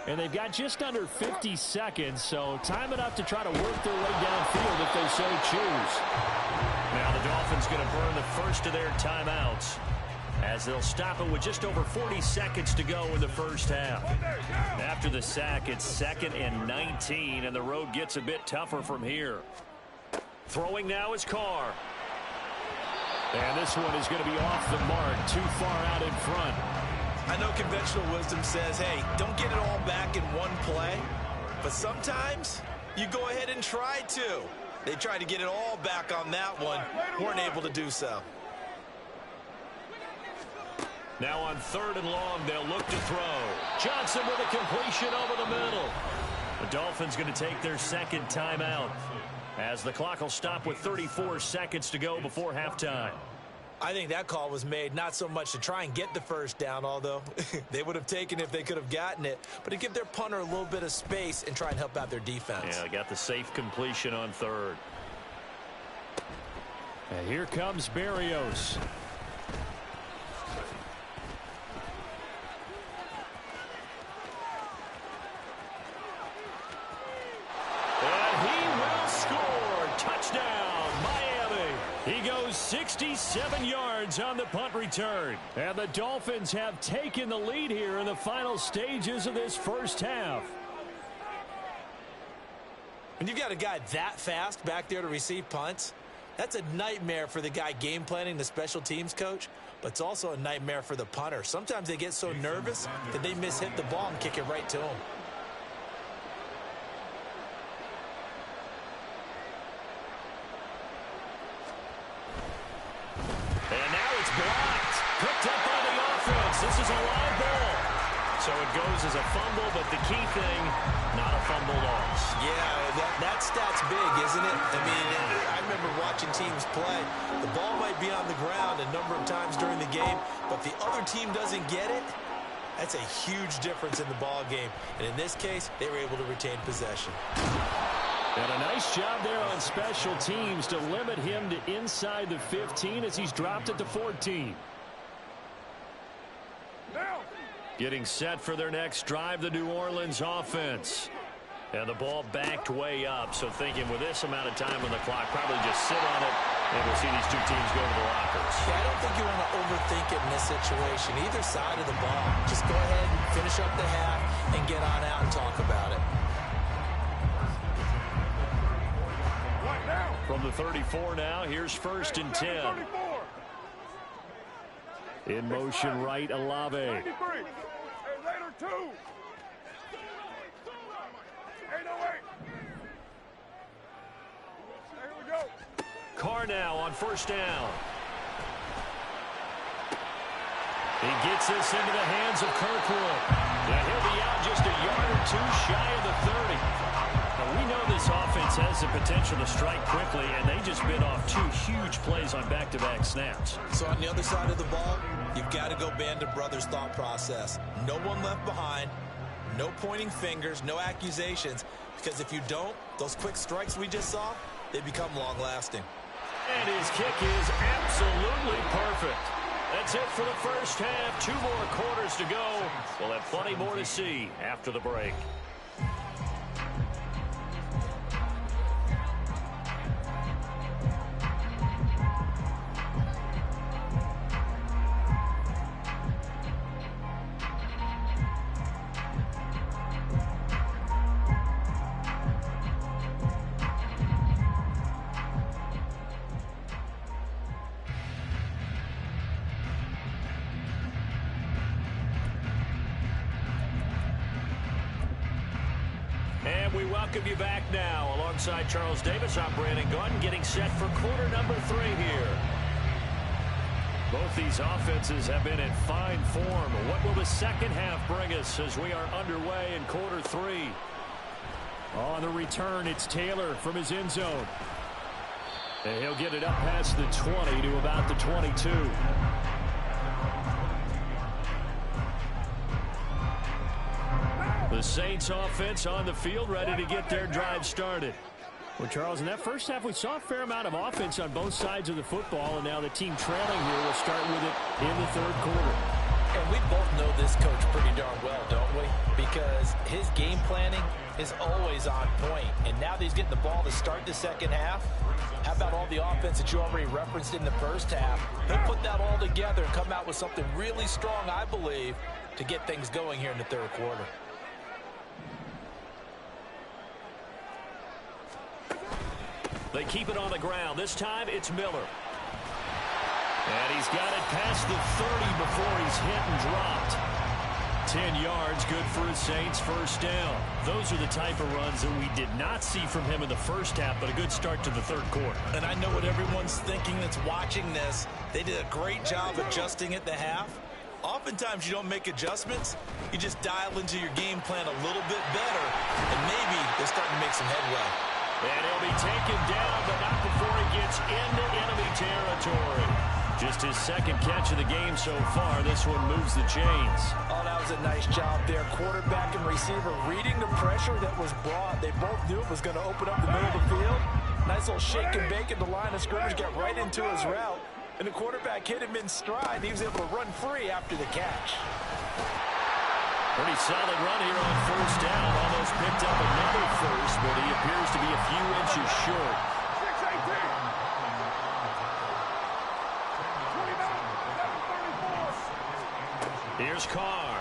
And they've got just under 50 seconds, so time enough to try to work their way downfield if they so choose. Now the Dolphins going to burn the first of their timeouts as they'll stop it with just over 40 seconds to go in the first half. After the sack, it's 2nd and 19, and the road gets a bit tougher from here. Throwing now is Carr. And this one is going to be off the mark, too far out in front. I know conventional wisdom says, hey, don't get it all back in one play. But sometimes you go ahead and try to. They tried to get it all back on that one. Weren't able to do so. Now on 3rd and long, they'll look to throw. Johnson with a completion over the middle. The Dolphins going to take their second timeout as the clock will stop with 34 seconds to go before halftime. I think that call was made not so much to try and get the first down, although they would have taken it if they could have gotten it, but to give their punter a little bit of space and try and help out their defense. Yeah, they got the safe completion on 3rd. And here comes Berrios. And he will score. Touchdown, Miami. He goes 67 yards on the punt return. And the Dolphins have taken the lead here in the final stages of this first half. When you've got a guy that fast back there to receive punts, that's a nightmare for the guy game planning, the special teams coach, but it's also a nightmare for the punter. Sometimes they get so nervous that they mishit the ball and kick it right to him. And now it's blocked. Picked up by the offense. This is a live ball. So it goes as a fumble, but the key thing, not a fumble loss. Yeah, that stat's big, isn't it? I mean, I remember watching teams play. The ball might be on the ground a number of times during the game, but if the other team doesn't get it, that's a huge difference in the ball game. And in this case, they were able to retain possession. And a nice job there on special teams to limit him to inside the 15 as he's dropped it to 14. Getting set for their next drive, the New Orleans offense. And the ball backed way up, so thinking with this amount of time on the clock, probably just sit on it, and we'll see these two teams go to the lockers. Yeah, I don't think you want to overthink it in this situation. Either side of the ball. Just go ahead and finish up the half and get on out and talk about it. From the 34 now, here's 1st and 10. In motion right, Olave. Hey, later, 2. 808. Here we go. Carr now on 1st down. He gets this into the hands of Kirkwood. And he'll be out just a yard or two shy of the 30. Now we know this offense offense has the potential to strike quickly, and they just bit off 2 huge plays on back-to-back snaps. So on the other side of the ball, you've got to go Band of Brothers thought process. No one left behind, no pointing fingers, no accusations, because if you don't, those quick strikes we just saw, they become long-lasting. And his kick is absolutely perfect. That's it for the first half. 2 more quarters to go. We'll have plenty more to see after the break. We welcome you back now. Alongside Charles Davis, I'm Brandon Gunn, getting set for quarter number 3 here. Both these offenses have been in fine form. What will the second half bring us as we are underway in quarter 3? On the return, it's Taylor from his end zone. And he'll get it up past the 20 to about the 22. The Saints offense on the field, ready to get their drive started. Well, Charles, in that first half, we saw a fair amount of offense on both sides of the football, and now the team trailing here will start with it in the third quarter. And we both know this coach pretty darn well, don't we? Because his game planning is always on point. And now that he's getting the ball to start the second half, how about all the offense that you already referenced in the first half? He'll put that all together and come out with something really strong, I believe, to get things going here in the third quarter. They keep it on the ground. This time it's Miller. And he's got it past the 30 before he's hit and dropped. 10 yards, good for his Saints, first down. Those are the type of runs that we did not see from him in the first half, but a good start to the third quarter. And I know what everyone's thinking that's watching this. They did a great job adjusting at the half. Oftentimes you don't make adjustments. You just dial into your game plan a little bit better, and maybe they're starting to make some headway. And he'll be taken down, but not before he gets into enemy territory. Just his second catch of the game so far. This one moves the chains. Oh, that was a nice job there. Quarterback and receiver reading the pressure that was brought. They both knew it was going to open up the middle of the field. Nice little shake and bake at the line of scrimmage, got right into his route. And the quarterback hit him in stride. He was able to run free after the catch. Pretty solid run here on first down. Almost picked up another first, but he appears to be a few inches short. 6-18. Here's Carr.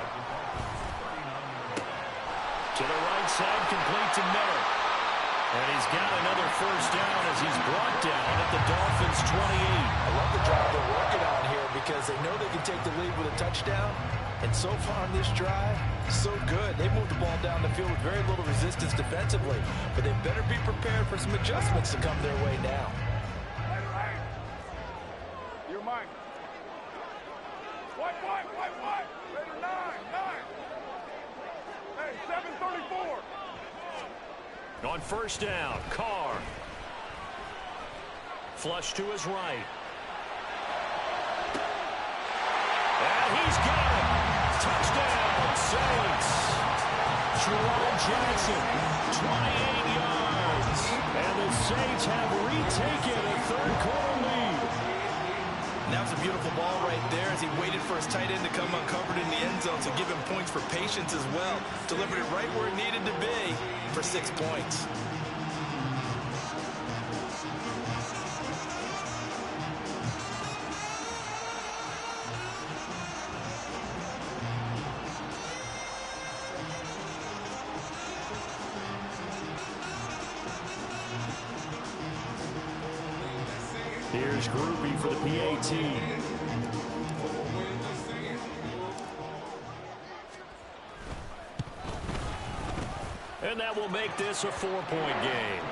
To the right side, complete to Miller. And he's got another first down as he's brought down at the Dolphins' 28. I love the drive they're working on here because they know they can take the lead with a touchdown. And so far on this drive, so good. They moved the ball down the field with very little resistance defensively. But they better be prepared for some adjustments to come their way now. You're mine. White. Raiders 9. Hey, 7:34. On first down, Carr. Flush to his right. And he's got it. Touchdown, Saints. Jerome Jackson, 28 yards. And the Saints have retaken a third quarter lead. And that was a beautiful ball right there as he waited for his tight end to come uncovered in the end zone, so give him points for patience as well. Delivered it right where it needed to be for 6 points. Here's Groupie for the PAT. And that will make this a 4-point game.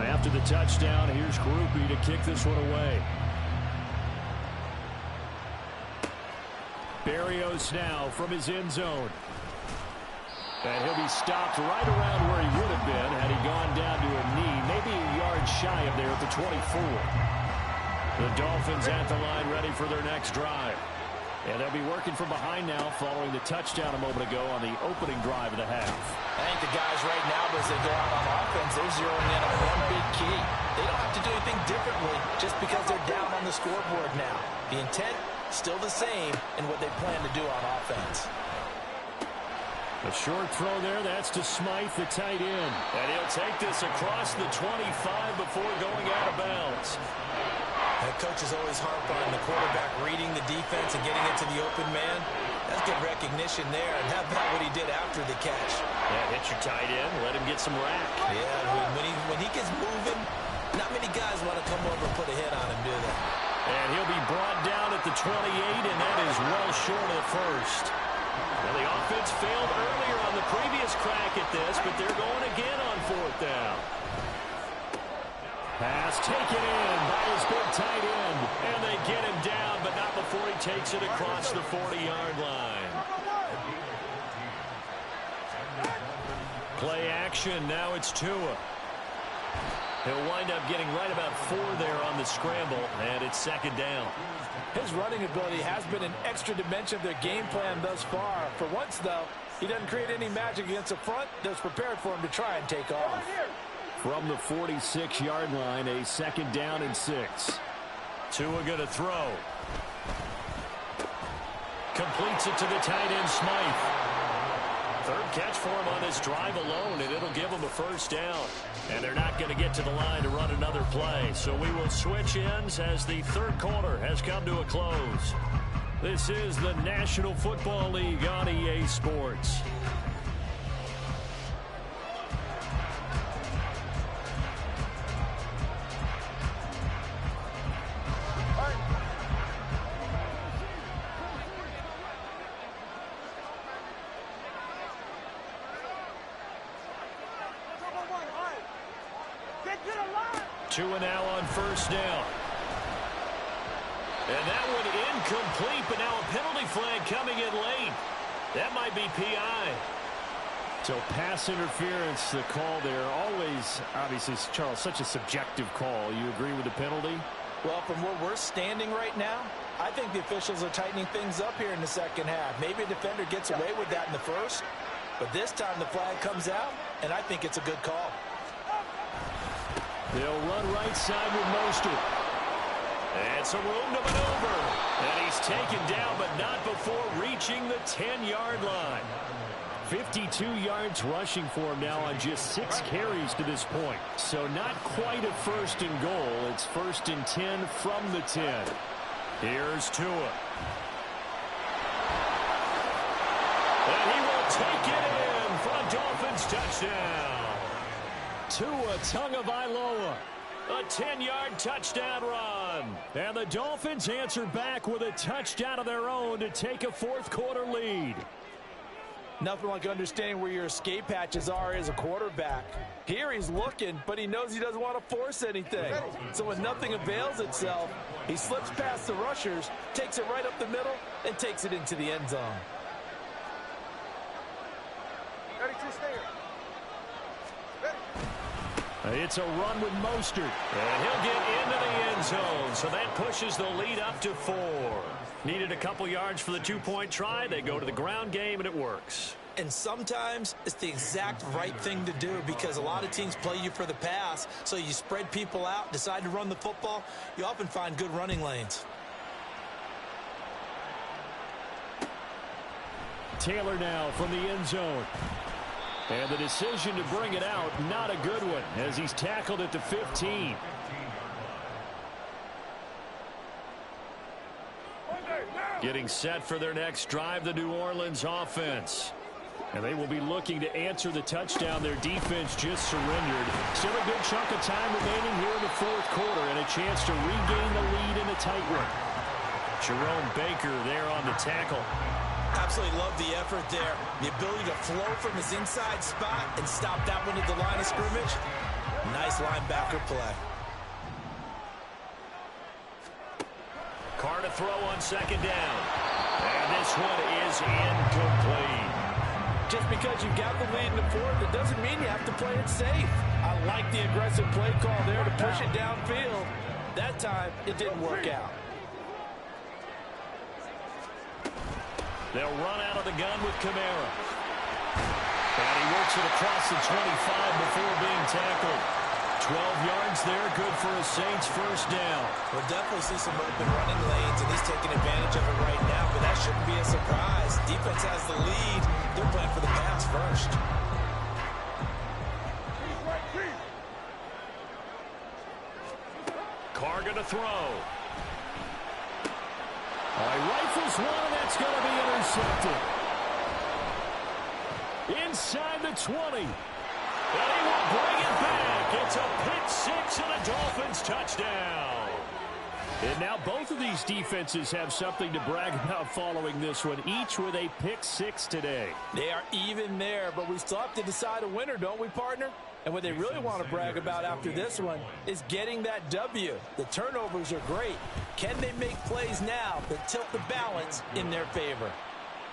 After the touchdown, here's Groupie to kick this one away. Berrios now from his end zone. And he'll be stopped right around where he would have been had he gone down to a knee, maybe a yard shy of there at the 24. The Dolphins at the line ready for their next drive. And they'll be working from behind now following the touchdown a moment ago on the opening drive of the half. I think the guys right now, as they go out on offense, they're zeroing in on one big key. They don't have to do anything differently just because they're down on the scoreboard now. The intent, still the same in what they plan to do on offense. A short throw there. That's to Smythe, the tight end. And he'll take this across the 25 before going out of bounds. The coaches always harp on the quarterback reading the defense and getting into the open man. That's good recognition there. And how about what he did after the catch? Yeah, hit your tight end. Let him get some rack. Yeah, when he gets moving, not many guys want to come over and put a hit on him, do they? And he'll be brought down at the 28, and that is well short of the first. Well, the offense failed earlier on the previous crack at this, but they're going again on fourth down. Pass taken in by his big tight end, and they get him down, but not before he takes it across the 40-yard line. Play action, now it's Tua. He'll wind up getting right about 4 there on the scramble, and it's second down. His running ability has been an extra dimension of their game plan thus far. For once, though, he doesn't create any magic against the front that's prepared for him to try and take off. From the 46-yard line, a second down and 6. Tua going to throw. Completes it to the tight end, Smythe. Third catch for him on this drive alone, and it'll give him a first down. And they're not going to get to the line to run another play. So we will switch ends as the third quarter has come to a close. This is the National Football League on EA Sports. Tua now on first down. And that one incomplete, but now a penalty flag coming in late. That might be PI. So pass interference, the call there. Always, obviously, Charles, such a subjective call. You agree with the penalty? Well, from where we're standing right now, I think the officials are tightening things up here in the second half. Maybe a defender gets away with that in the first, but this time the flag comes out, and I think it's a good call. They'll run right side with Mostert. And some room to maneuver. And he's taken down, but not before reaching the 10-yard line. 52 yards rushing for him now on just 6 carries to this point. So not quite a first and goal. It's first and 10 from the 10. Here's Tua. And he will take it in for a Dolphins touchdown. Tua Tagovailoa, a 10-yard touchdown run. And the Dolphins answer back with a touchdown of their own to take a fourth-quarter lead. Nothing like understanding where your escape hatches are as a quarterback. Here he's looking, but he knows he doesn't want to force anything. So when nothing avails itself, he slips past the rushers, takes it right up the middle, and takes it into the end zone. It's a run with Mostert. And he'll get into the end zone. So that pushes the lead up to 4. Needed a couple yards for the 2-point try. They go to the ground game, and it works. And sometimes it's the exact right thing to do because a lot of teams play you for the pass. So you spread people out, decide to run the football. You often find good running lanes. Taylor now from the end zone. And the decision to bring it out, not a good one, as he's tackled at the 15. Getting set for their next drive, the New Orleans offense. And they will be looking to answer the touchdown their defense just surrendered. Still a good chunk of time remaining here in the fourth quarter and a chance to regain the lead in a tight one. Jerome Baker there on the tackle. Absolutely love the effort there. The ability to flow from his inside spot and stop that one at the line of scrimmage. Nice nice linebacker play. Carr to throw on second down. And this one is incomplete. Just because you've got the lead in the fourth, it doesn't mean you have to play it safe. I like the aggressive play call there to push it downfield. That time, it didn't work out. They'll run out of the gun with Kamara. And he works it across the 25 before being tackled. 12 yards there, good for a Saints first down. We'll definitely see some open running lanes, and he's taking advantage of it right now, but that shouldn't be a surprise. Defense has the lead. They're playing for the pass first. Carr going to throw. He rifles one, and that's going to be intercepted. Inside the 20. And he will bring it back. It's a pick six and a Dolphins touchdown. And now both of these defenses have something to brag about following this one, each with a pick six today. They are even there, but we still have to decide a winner, don't we, partner? And what they really want to brag about after this one is getting that W. The turnovers are great. Can they make plays now that tilt the balance in their favor?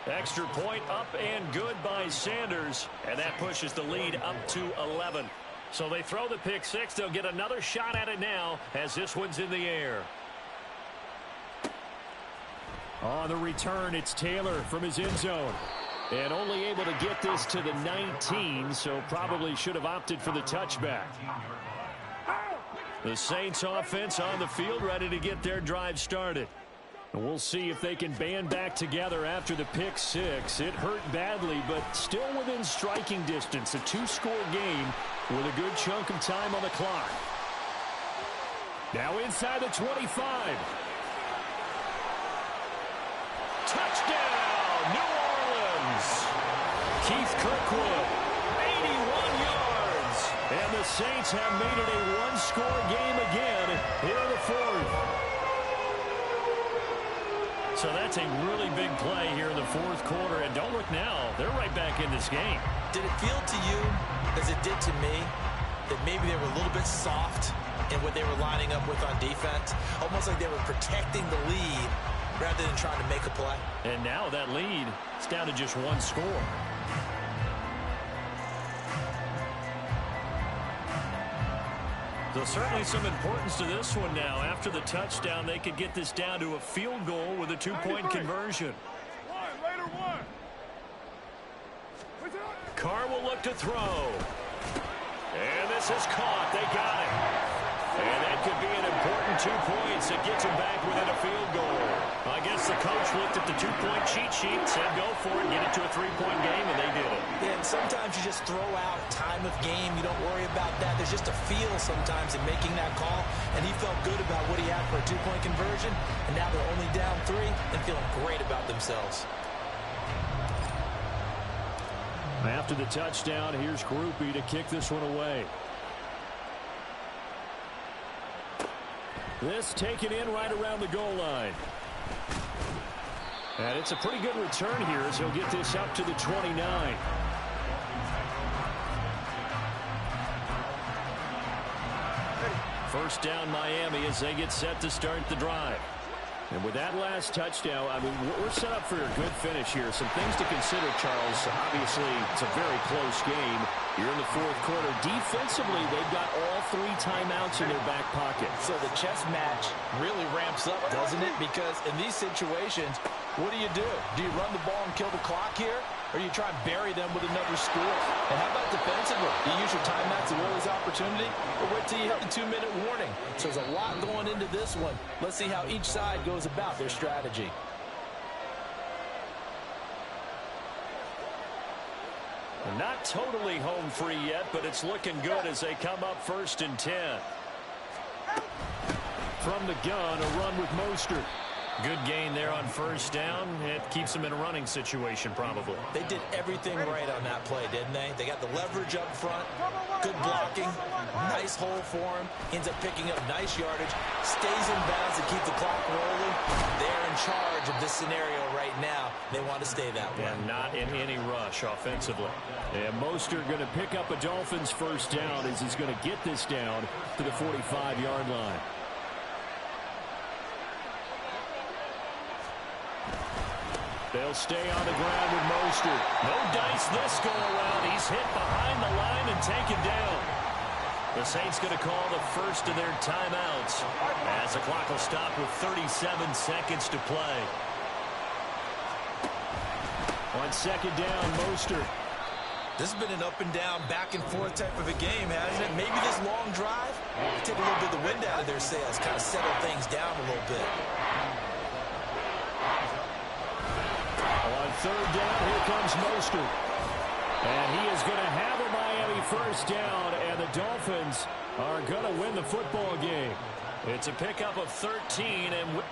Extra point up and good by Sanders, and that pushes the lead up to 11. So they throw the pick six. They'll get another shot at it now as this one's in the air. On the return, it's Taylor from his end zone. And only able to get this to the 19, so probably should have opted for the touchback. The Saints offense on the field, ready to get their drive started. And we'll see if they can band back together after the pick six. It hurt badly, but still within striking distance. A two-score game with a good chunk of time on the clock. Now inside the 25. Touchdown, New Orleans. Keith Kirkwood, 81 yards. And the Saints have made it a one-score game again here in the fourth. So that's a really big play here in the fourth quarter. And don't look now, they're right back in this game. Did it feel to you, as it did to me, that maybe they were a little bit soft in what they were lining up with on defense? Almost like they were protecting the lead rather than trying to make a play. And now that lead is down to just one score. So certainly some importance to this one now. After the touchdown, they could get this down to a field goal with a two-point conversion. Carr will look to throw. And this is caught. They got it. And that could be an important 2 points. It gets them back within a field goal. I guess the coach looked at the two-point cheat sheet, said go for it, get it to a three-point game, and they did it. Yeah, and sometimes you just throw out time of game. You don't worry about that. There's just a feel sometimes in making that call, and he felt good about what he had for a two-point conversion, and now they're only down 3 and feeling great about themselves. After the touchdown, here's Groupie to kick this one away. This taken in right around the goal line. And it's a pretty good return here as he'll get this up to the 29. First down Miami as they get set to start the drive. And with that last touchdown, I mean, we're set up for a good finish here. Some things to consider, Charles. Obviously, it's a very close game. You're in the fourth quarter. Defensively, they've got all 3 timeouts in their back pocket. So the chess match really ramps up, doesn't it? Because in these situations, what do? Do you run the ball and kill the clock here? Or you try and bury them with another score? And how about defensively? You use your timeouts to will this opportunity, or wait till you hit the 2-minute warning? So there's a lot going into this one. Let's see how each side goes about their strategy. Not totally home free yet, but it's looking good as they come up 1st and 10. From the gun, a run with Mostert. Good gain there on first down. It keeps them in a running situation, probably. They did everything right on that play, didn't they? They got the leverage up front, good blocking, nice hole for him, ends up picking up nice yardage, stays in bounds to keep the clock rolling. They're in charge of this scenario right now. They want to stay that way. And not in any rush offensively. And Mostert going to pick up a Dolphins first down as he's going to get this down to the 45-yard line. They'll stay on the ground with Mostert. No dice this go around. He's hit behind the line and taken down. The Saints going to call the first of their timeouts as the clock will stop with 37 seconds to play. On second down, Mostert. This has been an up and down, back and forth type of a game, hasn't it? Maybe this long drive take a little bit of the wind out of their sails, kind of settle things down a little bit. On third down, here comes Mostert. And he is going to have a Miami first down, and the Dolphins are going to win the football game. It's a pickup of 13, and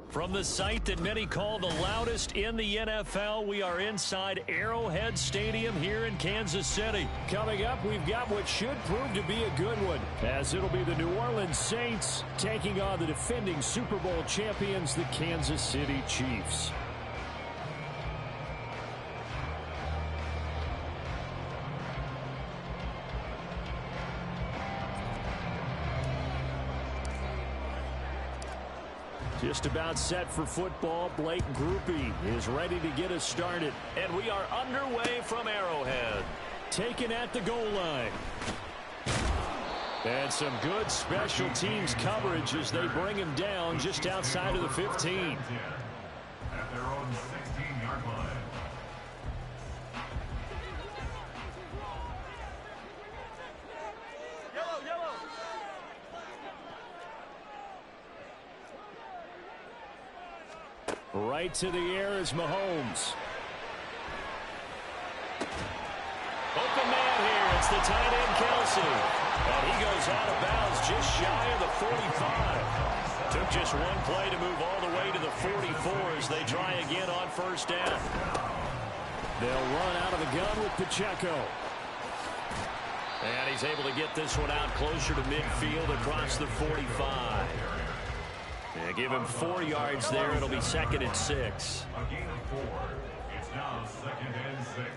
from the site that many call the loudest in the NFL, we are inside Arrowhead Stadium here in Kansas City. Coming up, we've got what should prove to be a good one, as it'll be the New Orleans Saints taking on the defending Super Bowl champions, the Kansas City Chiefs. Just about set for football. Blake Groupie is ready to get us started. And we are underway from Arrowhead. Taken at the goal line. And some good special teams coverage as they bring him down just outside of the 15. At their own 16-yard line. Right to the air is Mahomes. Open man here. It's the tight end, Kelsey. And he goes out of bounds just shy of the 45. Took just one play to move all the way to the 44 as they try again on first down. They'll run out of the gun with Pacheco. And he's able to get this one out closer to midfield across the 45. Yeah, give him 4 yards there. It'll be 2nd and 6. A gain of 4. It's now 2nd and 6.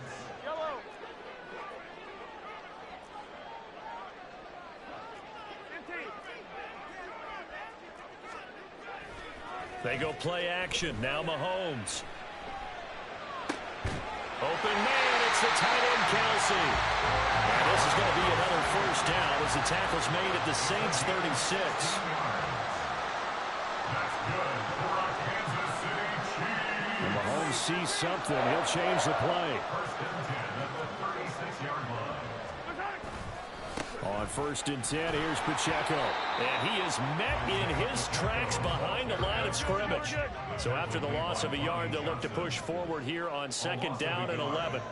They go play action. Now Mahomes. Open man. It's the tight end, Kelsey. And this is going to be another first down as the tackle's made at the Saints' 36. And Mahomes sees something. He'll change the play. On 1st and 10, here's Pacheco. And he is met in his tracks behind the line of scrimmage. So after the loss of a yard, they'll look to push forward here on 2nd down and 11.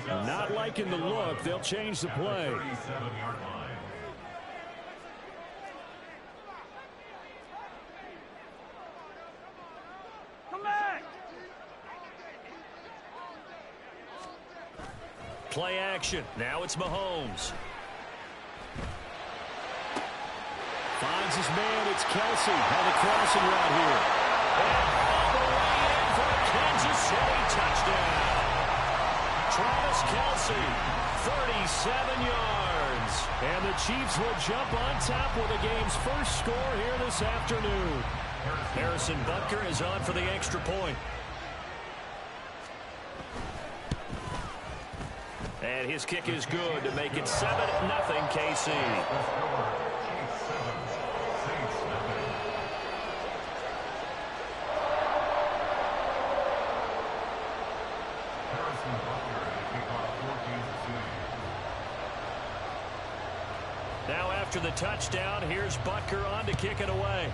Not liking the look. They'll change the play. Play action. Now it's Mahomes. Finds his man. It's Kelsey on the crossing route here. And all the way in for a Kansas City touchdown. Travis Kelsey, 37 yards. And the Chiefs will jump on top with the game's first score here this afternoon. Harrison Butker is on for the extra point. And his kick is good to make it 7-0 KC. Now after the touchdown, here's Butker on to kick it away.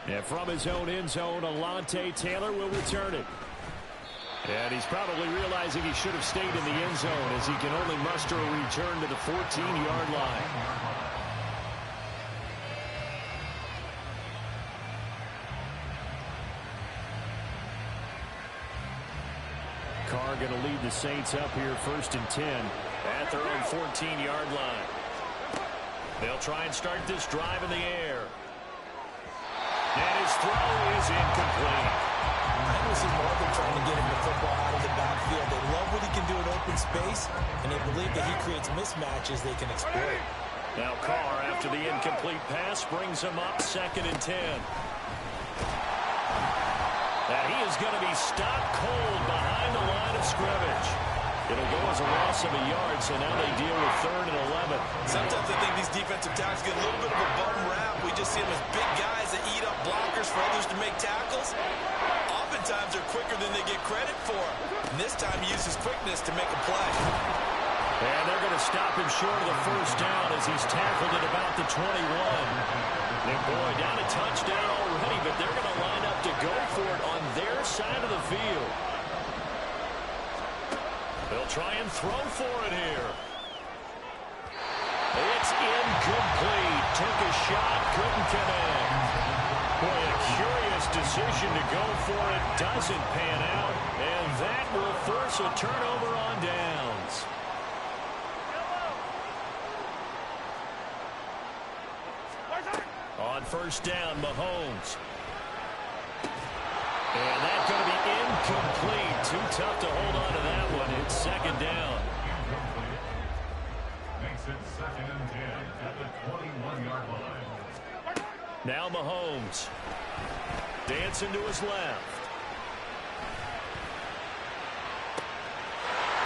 And from his own end zone, Alontae Taylor will return it. And he's probably realizing he should have stayed in the end zone as he can only muster a return to the 14-yard line. Carr going to lead the Saints up here 1st and 10 at their own 14-yard line. They'll try and start this drive in the air. And his throw is incomplete. Henderson Morgan trying to get him the football out of the backfield. They love what he can do in open space, and they believe that he creates mismatches they can exploit. Now Carr, after the incomplete pass, brings him up 2nd and 10. And he is going to be stopped cold behind the line of scrimmage. It'll go as a loss of a yard, so now they deal with 3rd and 11. Sometimes I think these defensive tackles get a little bit of a bum rap. We just see them as big guys that eat up blockers for others to make tackles. Oftentimes they're quicker than they get credit for. And this time he uses quickness to make a play. And they're going to stop him short of the 1st down as he's tackled at about the 21. And boy, down a touchdown already, but they're going to line up to go for it on their side of the field. They'll try and throw for it here. It's incomplete. Took a shot, couldn't connect. Boy, a curious decision to go for it. Doesn't pan out. And that will force a turnover on downs. On 1st down, Mahomes. And that's going to be incomplete. Too tough to hold on to that one. It's 2nd down. Makes it 2nd and 10 at the 21-yard line. Now Mahomes. Dancing to his left.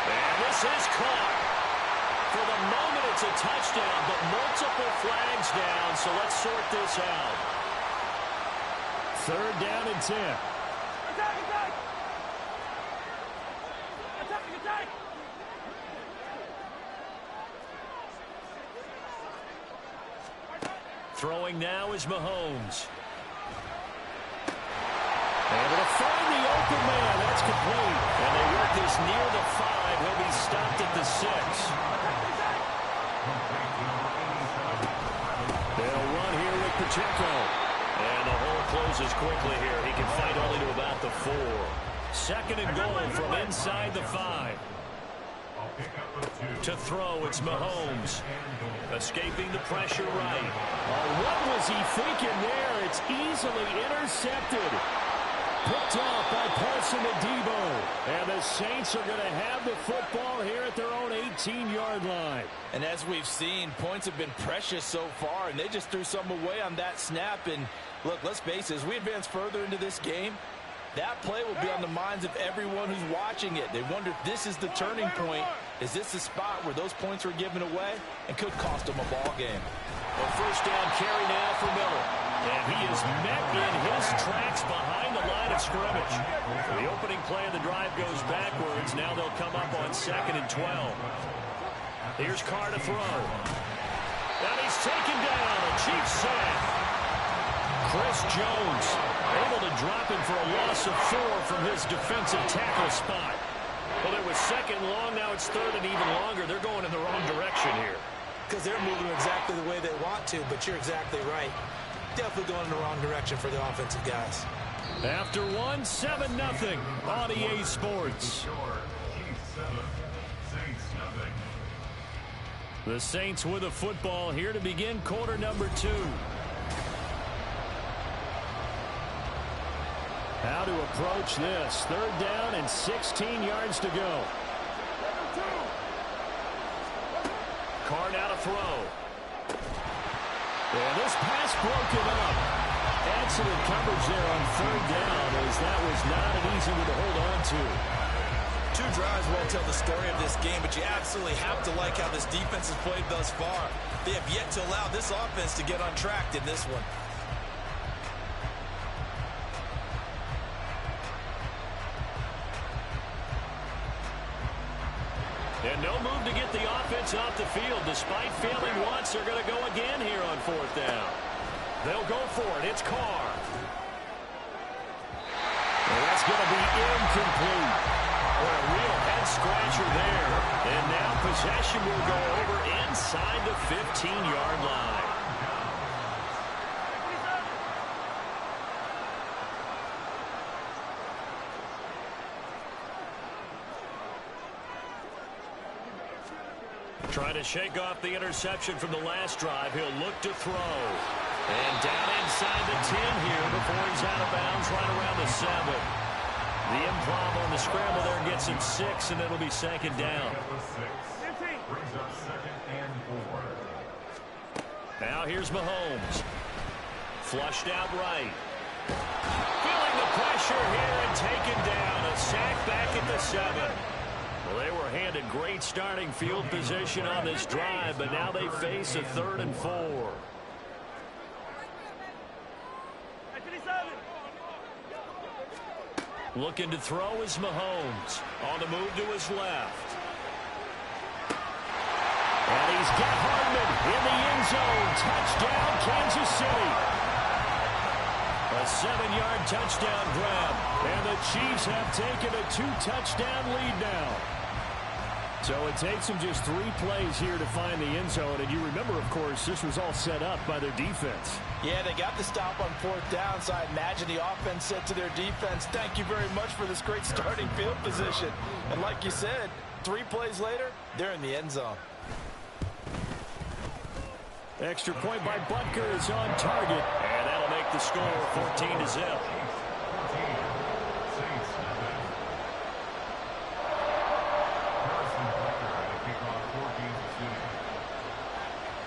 And this is caught. For the moment, it's a touchdown, but multiple flags down, so let's sort this out. 3rd down and 10. Throwing now is Mahomes. Able to find the open man. That's complete. And they work this near the 5. He'll be stopped at the 6. They'll run here with Pacheco. And the hole closes quickly here. He can fight only to about the 4. 2nd and goal from inside the 5. To throw, it's Mahomes. Escaping the pressure right. Oh, what was he thinking there? It's easily intercepted. Picked off by Paulson Adebo. And the Saints are going to have the football here at their own 18-yard line. And as we've seen, points have been precious so far, and they just threw some away on that snap. And look, let's face it, as we advance further into this game, that play will be on the minds of everyone who's watching it. They wonder if this is the turning point. Is this the spot where those points were given away and could cost them a ball game? A 1st down carry now for Miller. And he is met in his tracks behind the line of scrimmage. The opening play of the drive goes backwards. Now they'll come up on 2nd and 12. Here's Carr to throw. And he's taken down. A Chiefs sack. Chris Jones able to drop him for a loss of 4 from his defensive tackle spot. Well, it was 2nd long. Now it's 3rd and even longer. They're going in the wrong direction here. Because they're moving exactly the way they want to, but you're exactly right. Definitely going in the wrong direction for the offensive guys. After one, 7-0 on EA Sports. The Saints with a football here to begin quarter number 2. How to approach this. 3rd down and 16 yards to go. Carr now to throw. And this pass broken up. Excellent coverage there on 3rd down, as that was not an easy one to hold on to. 2 drives won't tell the story of this game, but you absolutely have to like how this defense has played thus far. They have yet to allow this offense to get on track in this one. And no move to get the offense off the field. Despite failing once, they're going to go again here on 4th down. They'll go for it. It's Carr. And that's going to be incomplete. Or a real head-scratcher there. And now possession will go over inside the 15-yard line. Trying to shake off the interception from the last drive. He'll look to throw. And down inside the 10 here before he's out of bounds right around the 7. The improv on the scramble there gets him 6, and it'll be 2nd down. Now here's Mahomes. Flushed out right. Feeling the pressure here and taken down. A sack back at the 7. Well, they were handed great starting field position on this drive, but now they face a 3rd and 4. Looking to throw is Mahomes. On the move to his left. And he's got Hardman in the end zone. Touchdown, Kansas City. A 7-yard touchdown grab. And the Chiefs have taken a 2-touchdown lead now. So it takes them just 3 plays here to find the end zone. And you remember, of course, this was all set up by their defense. Yeah, they got the stop on 4th down, so I imagine the offense said to their defense, thank you very much for this great starting field position. And like you said, 3 plays later, they're in the end zone. Extra point by Butker is on target. And that'll make the score 14-0.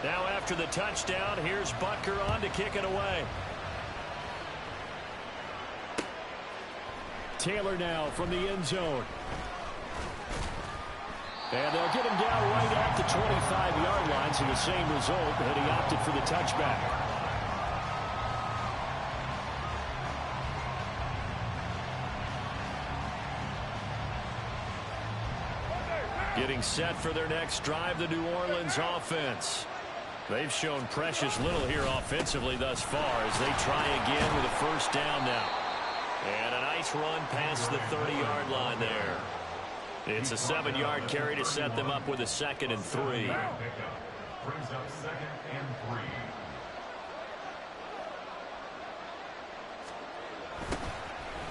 Now after the touchdown, here's Butker on to kick it away. Taylor now from the end zone. And they'll get him down right at the 25-yard line, so the same result, but he opted for the touchback. Getting set for their next drive, the New Orleans offense. They've shown precious little here offensively thus far as they try again with a 1st down now. And a nice run past the 30-yard line there. It's a 7-yard carry to set them up with a 2nd and 3. Brings up 2nd and 3.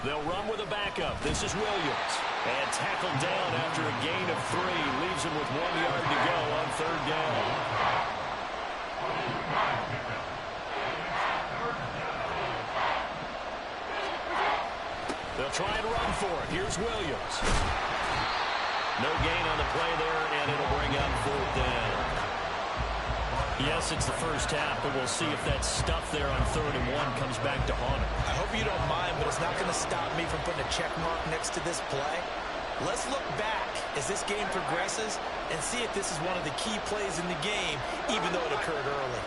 They'll run with a backup. This is Williams. And tackled down after a gain of 3. Leaves him with 1 yard to go on 3rd down. They'll try and run for it. Here's Williams. No gain on the play there, and it'll bring up 4th down. Yes, it's the first half, but we'll see if that stuff there on 3rd and 1 comes back to haunt him. I hope you don't mind, but it's not going to stop me from putting a check mark next to this play. Let's look back as this game progresses and see if this is one of the key plays in the game, even though it occurred early.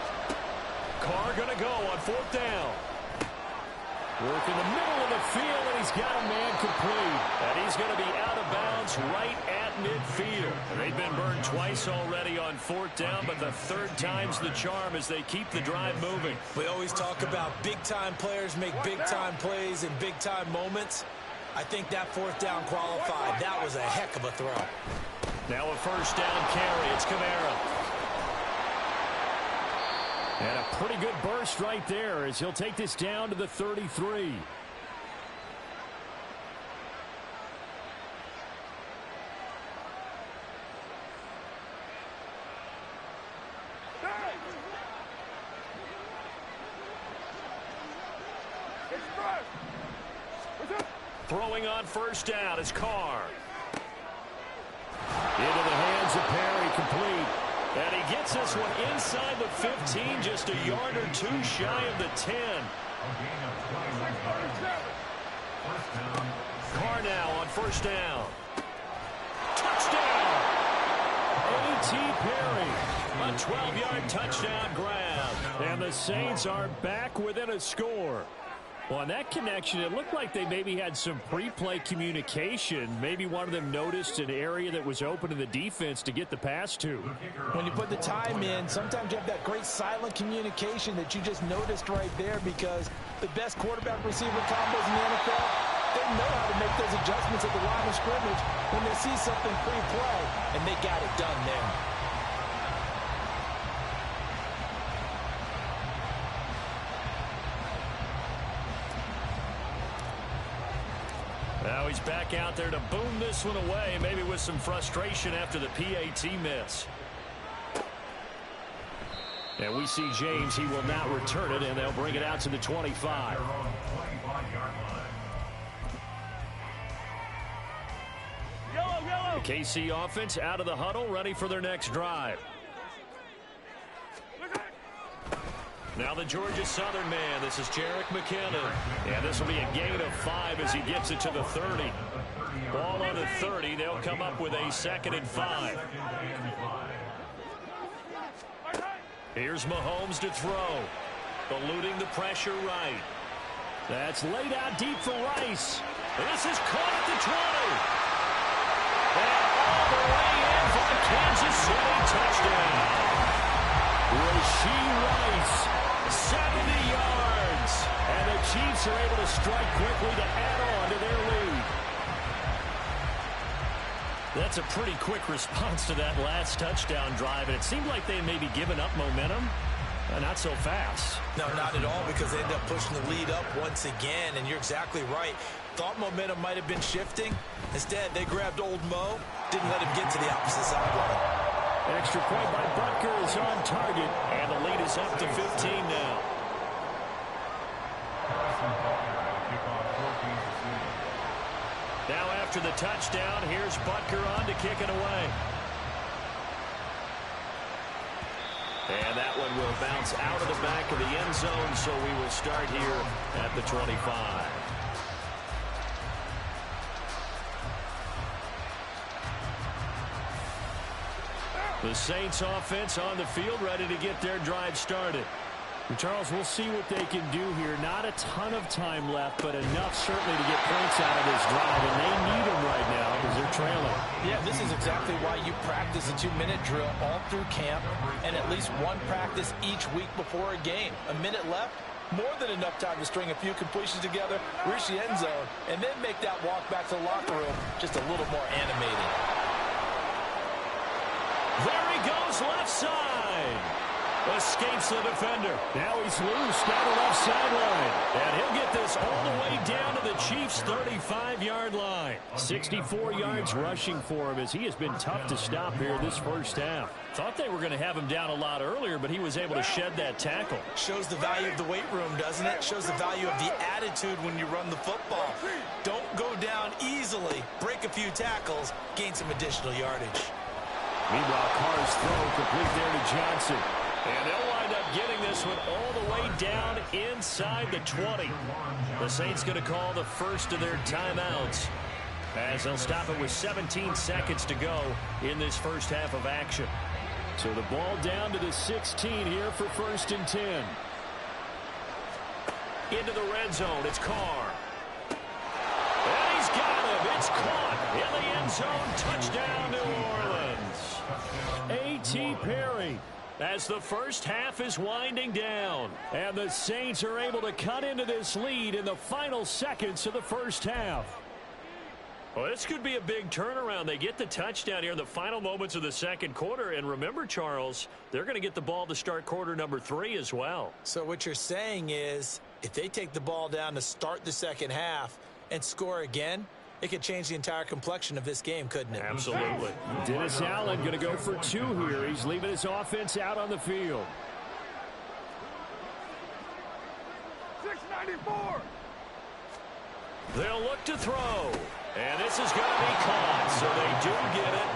Carr going to go on 4th down. Work in the middle of the field, and he's got a man complete. And he's going to be out of bounds right at midfield. They've been burned twice already on 4th down, but the 3rd time's the charm as they keep the drive moving. We always talk about big-time players make big-time plays in big-time moments. I think that 4th down qualified. That was a heck of a throw. Now a 1st down carry. It's Kamara. And a pretty good burst right there as he'll take this down to the 33. Throwing on first down is Carr. Into the hands of Perry, complete. And he gets this one inside the 15, just a yard or two shy of the 10. Carr now on first down. Touchdown! A.T. Perry, a 12-yard touchdown grab. And the Saints are back within a score. Well, on that connection, it looked like they maybe had some pre-play communication. Maybe one of them noticed an area that was open to the defense to get the pass to. When you put the time in, sometimes you have that great silent communication that you just noticed right there, because the best quarterback-receiver combos in the NFL, they know how to make those adjustments at the line of scrimmage when they see something pre-play, and they got it done there. Now he's back out there to boom this one away, maybe with some frustration after the PAT miss. And we see James, he will not return it, and they'll bring it out to the 25. The KC offense out of the huddle, ready for their next drive. Now the Georgia Southern man. This is Jerick McKinnon. And this will be a gain of 5 as he gets it to the 30. Ball on the 30. They'll come up with a 2nd and 5. Here's Mahomes to throw. Eluding the pressure right. That's laid out deep for Rice. This is caught at the 20. And all the way in for the Kansas City touchdown. Rashee Rice. 70 yards. And the Chiefs are able to strike quickly to add on to their lead. That's a pretty quick response to that last touchdown drive. And it seemed like they may be giving up momentum. Not so fast. No, not at all, because they end up pushing the lead up once again. And you're exactly right. Thought momentum might have been shifting. Instead, they grabbed old Mo. Didn't let him get to the opposite sideline. Extra point by Butker is on target, and the lead is up to 15 now. Now after the touchdown, here's Butker on to kick it away. And that one will bounce out of the back of the end zone, so we will start here at the 25. The Saints offense on the field, ready to get their drive started. And Charles, we'll see what they can do here. Not a ton of time left, but enough certainly to get points out of this drive, and they need them right now because they're trailing. Yeah, this is exactly why you practice a 2-minute drill all through camp, and at least one practice each week before a game. A minute left, more than enough time to string a few completions together, reach the end zone, and then make that walk back to the locker room just a little more animated. There he goes, left side. Escapes the defender. Now he's loose down the left sideline. And he'll get this all the way down to the Chiefs' 35-yard line. 64 yards rushing for him as he has been tough to stop here this first half. Thought they were going to have him down a lot earlier, but he was able to shed that tackle. Shows the value of the weight room, doesn't it? Shows the value of the attitude when you run the football. Don't go down easily. Break a few tackles. Gain some additional yardage. Meanwhile, Carr's throw complete there to Johnson. And they'll wind up getting this one all the way down inside the 20. The Saints going to call the first of their timeouts as they'll stop it with 17 seconds to go in this first half of action. So the ball down to the 16 here for 1st and 10. Into the red zone, it's Carr. And he's got him. It's caught in the end zone. Touchdown, New Orleans. A.T. Perry. As the first half is winding down. And the Saints are able to cut into this lead in the final seconds of the first half. Well, this could be a big turnaround. They get the touchdown here in the final moments of the second quarter. And remember, Charles, they're going to get the ball to start quarter number 3 as well. So what you're saying is, if they take the ball down to start the second half and score again, it could change the entire complexion of this game, couldn't it? Absolutely. Dennis Allen going to go for 2 here. He's leaving his offense out on the field. 694. They'll look to throw. And this is going to be caught, so they do get it.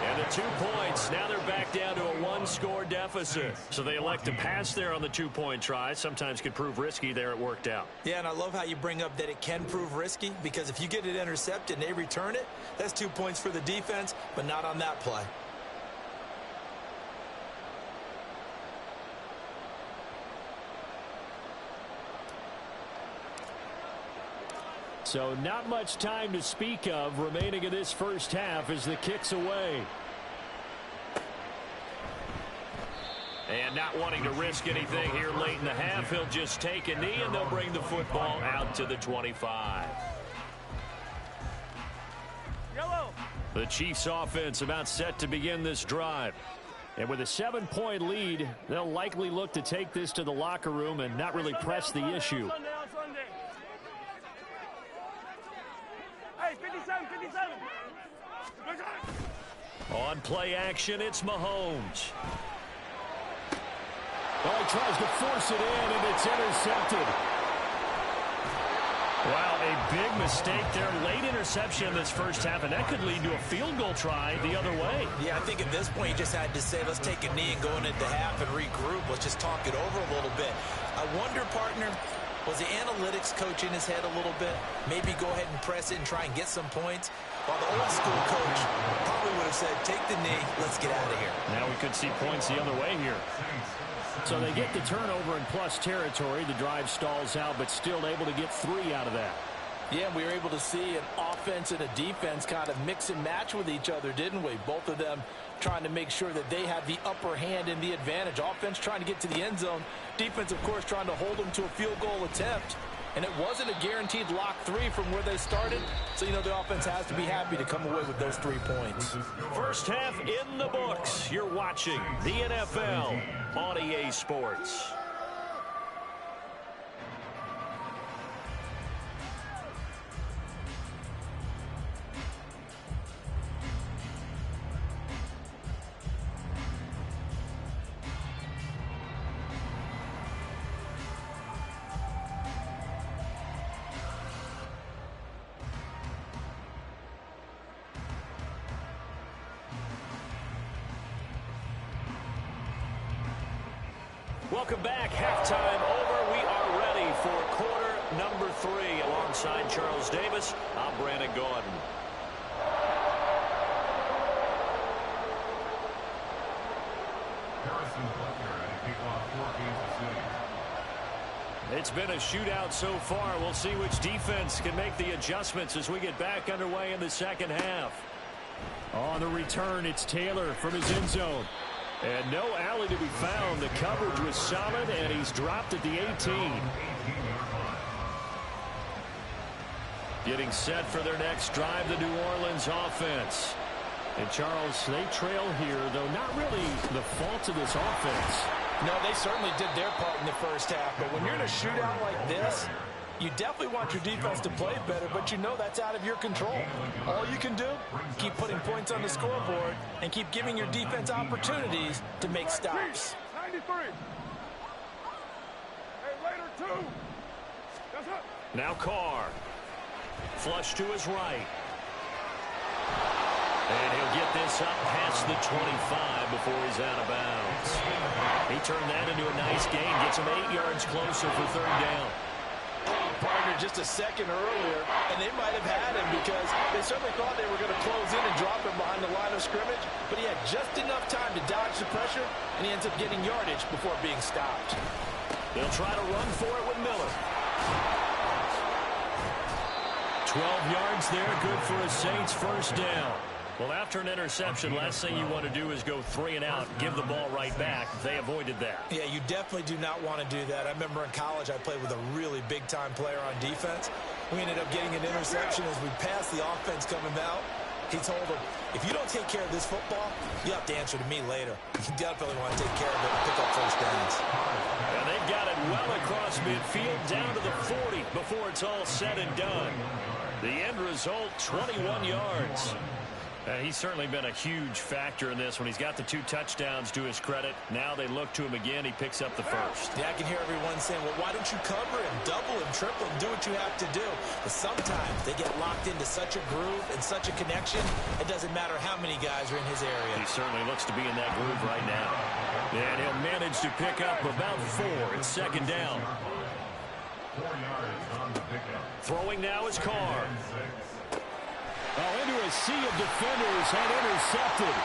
And the 2 points, now they're back down to a 1-score deficit. So they elect to pass there on the 2-point try. Sometimes could prove risky there. It worked out. Yeah, and I love how you bring up that it can prove risky, because if you get it intercepted and they return it, that's 2 points for the defense, but not on that play. So not much time to speak of remaining in this first half as the kick's away. And not wanting to risk anything here late in the half, he'll just take a knee and they'll bring the football out to the 25. Yellow. The Chiefs offense about set to begin this drive. And with a 7-point lead, they'll likely look to take this to the locker room and not really press the issue. Sunday. Hey, 57. On play action, it's Mahomes. Well, he tries to force it in, and it's intercepted. Wow, a big mistake there. Late interception in this first half, and that could lead to a field goal try the other way. Yeah, I think at this point you just had to say, let's take a knee and go into the half and regroup. Let's just talk it over a little bit. I wonder, partner, was the analytics coach in his head a little bit? Maybe go ahead and press it and try and get some points? While the old school coach probably would have said, take the knee, let's get out of here. Now we could see points the other way here. So they get the turnover in plus territory. The drive stalls out, but still able to get 3 out of that. Yeah, we were able to see an offense and a defense kind of mix and match with each other, didn't we? Both of them trying to make sure that they have the upper hand and the advantage. Offense trying to get to the end zone. Defense, of course, trying to hold them to a field goal attempt. And it wasn't a guaranteed lock 3 from where they started. So, you know, the offense has to be happy to come away with those 3 points. First half in the books. You're watching the NFL on EA Sports. Welcome back. Halftime over. We are ready for quarter number 3. Alongside Charles Davis, I'm Brandon Gordon. It's been a shootout so far. We'll see which defense can make the adjustments as we get back underway in the second half. On the return, it's Taylor from his end zone. And no alley to be found. The coverage was solid, and he's dropped at the 18. Getting set for their next drive, the New Orleans offense. And, Charles, they trail here, though not really the fault of this offense. No, they certainly did their part in the first half. But when you're in a shootout like this, you definitely want your defense to play better, but you know that's out of your control. All you can do, keep putting points on the scoreboard and keep giving your defense opportunities to make stops. 93. Hey, later, 2. That's it. Now Carr. Flush to his right. And he'll get this up past the 25 before he's out of bounds. He turned that into a nice gain. Gets him 8 yards closer for third down. Partner just a second earlier, and they might have had him because they certainly thought they were going to close in and drop him behind the line of scrimmage, but he had just enough time to dodge the pressure, and he ends up getting yardage before being stopped. They'll try to run for it with Miller. 12 yards there, good for a Saints first down. Well, after an interception, last thing you want to do is go 3 and out, give the ball right back. They avoided that. Yeah, you definitely do not want to do that. I remember in college I played with a really big-time player on defense. We ended up getting an interception as we passed the offense coming out. He told him, if you don't take care of this football, you have to answer to me later. You definitely want to take care of it and pick up first downs. And they've got it well across midfield down to the 40 before it's all said and done. The end result, 21 yards. He's certainly been a huge factor in this when he's got the 2 touchdowns to his credit. Now they look to him again. He picks up the first. Yeah, I can hear everyone saying, well, why don't you cover him, double him, triple him, do what you have to do. But sometimes they get locked into such a groove and such a connection, it doesn't matter how many guys are in his area. He certainly looks to be in that groove right now. And he'll manage to pick up about 4. It's second down. 4 yards on the pickup. Throwing now is Carr. Into a sea of defenders and intercepted.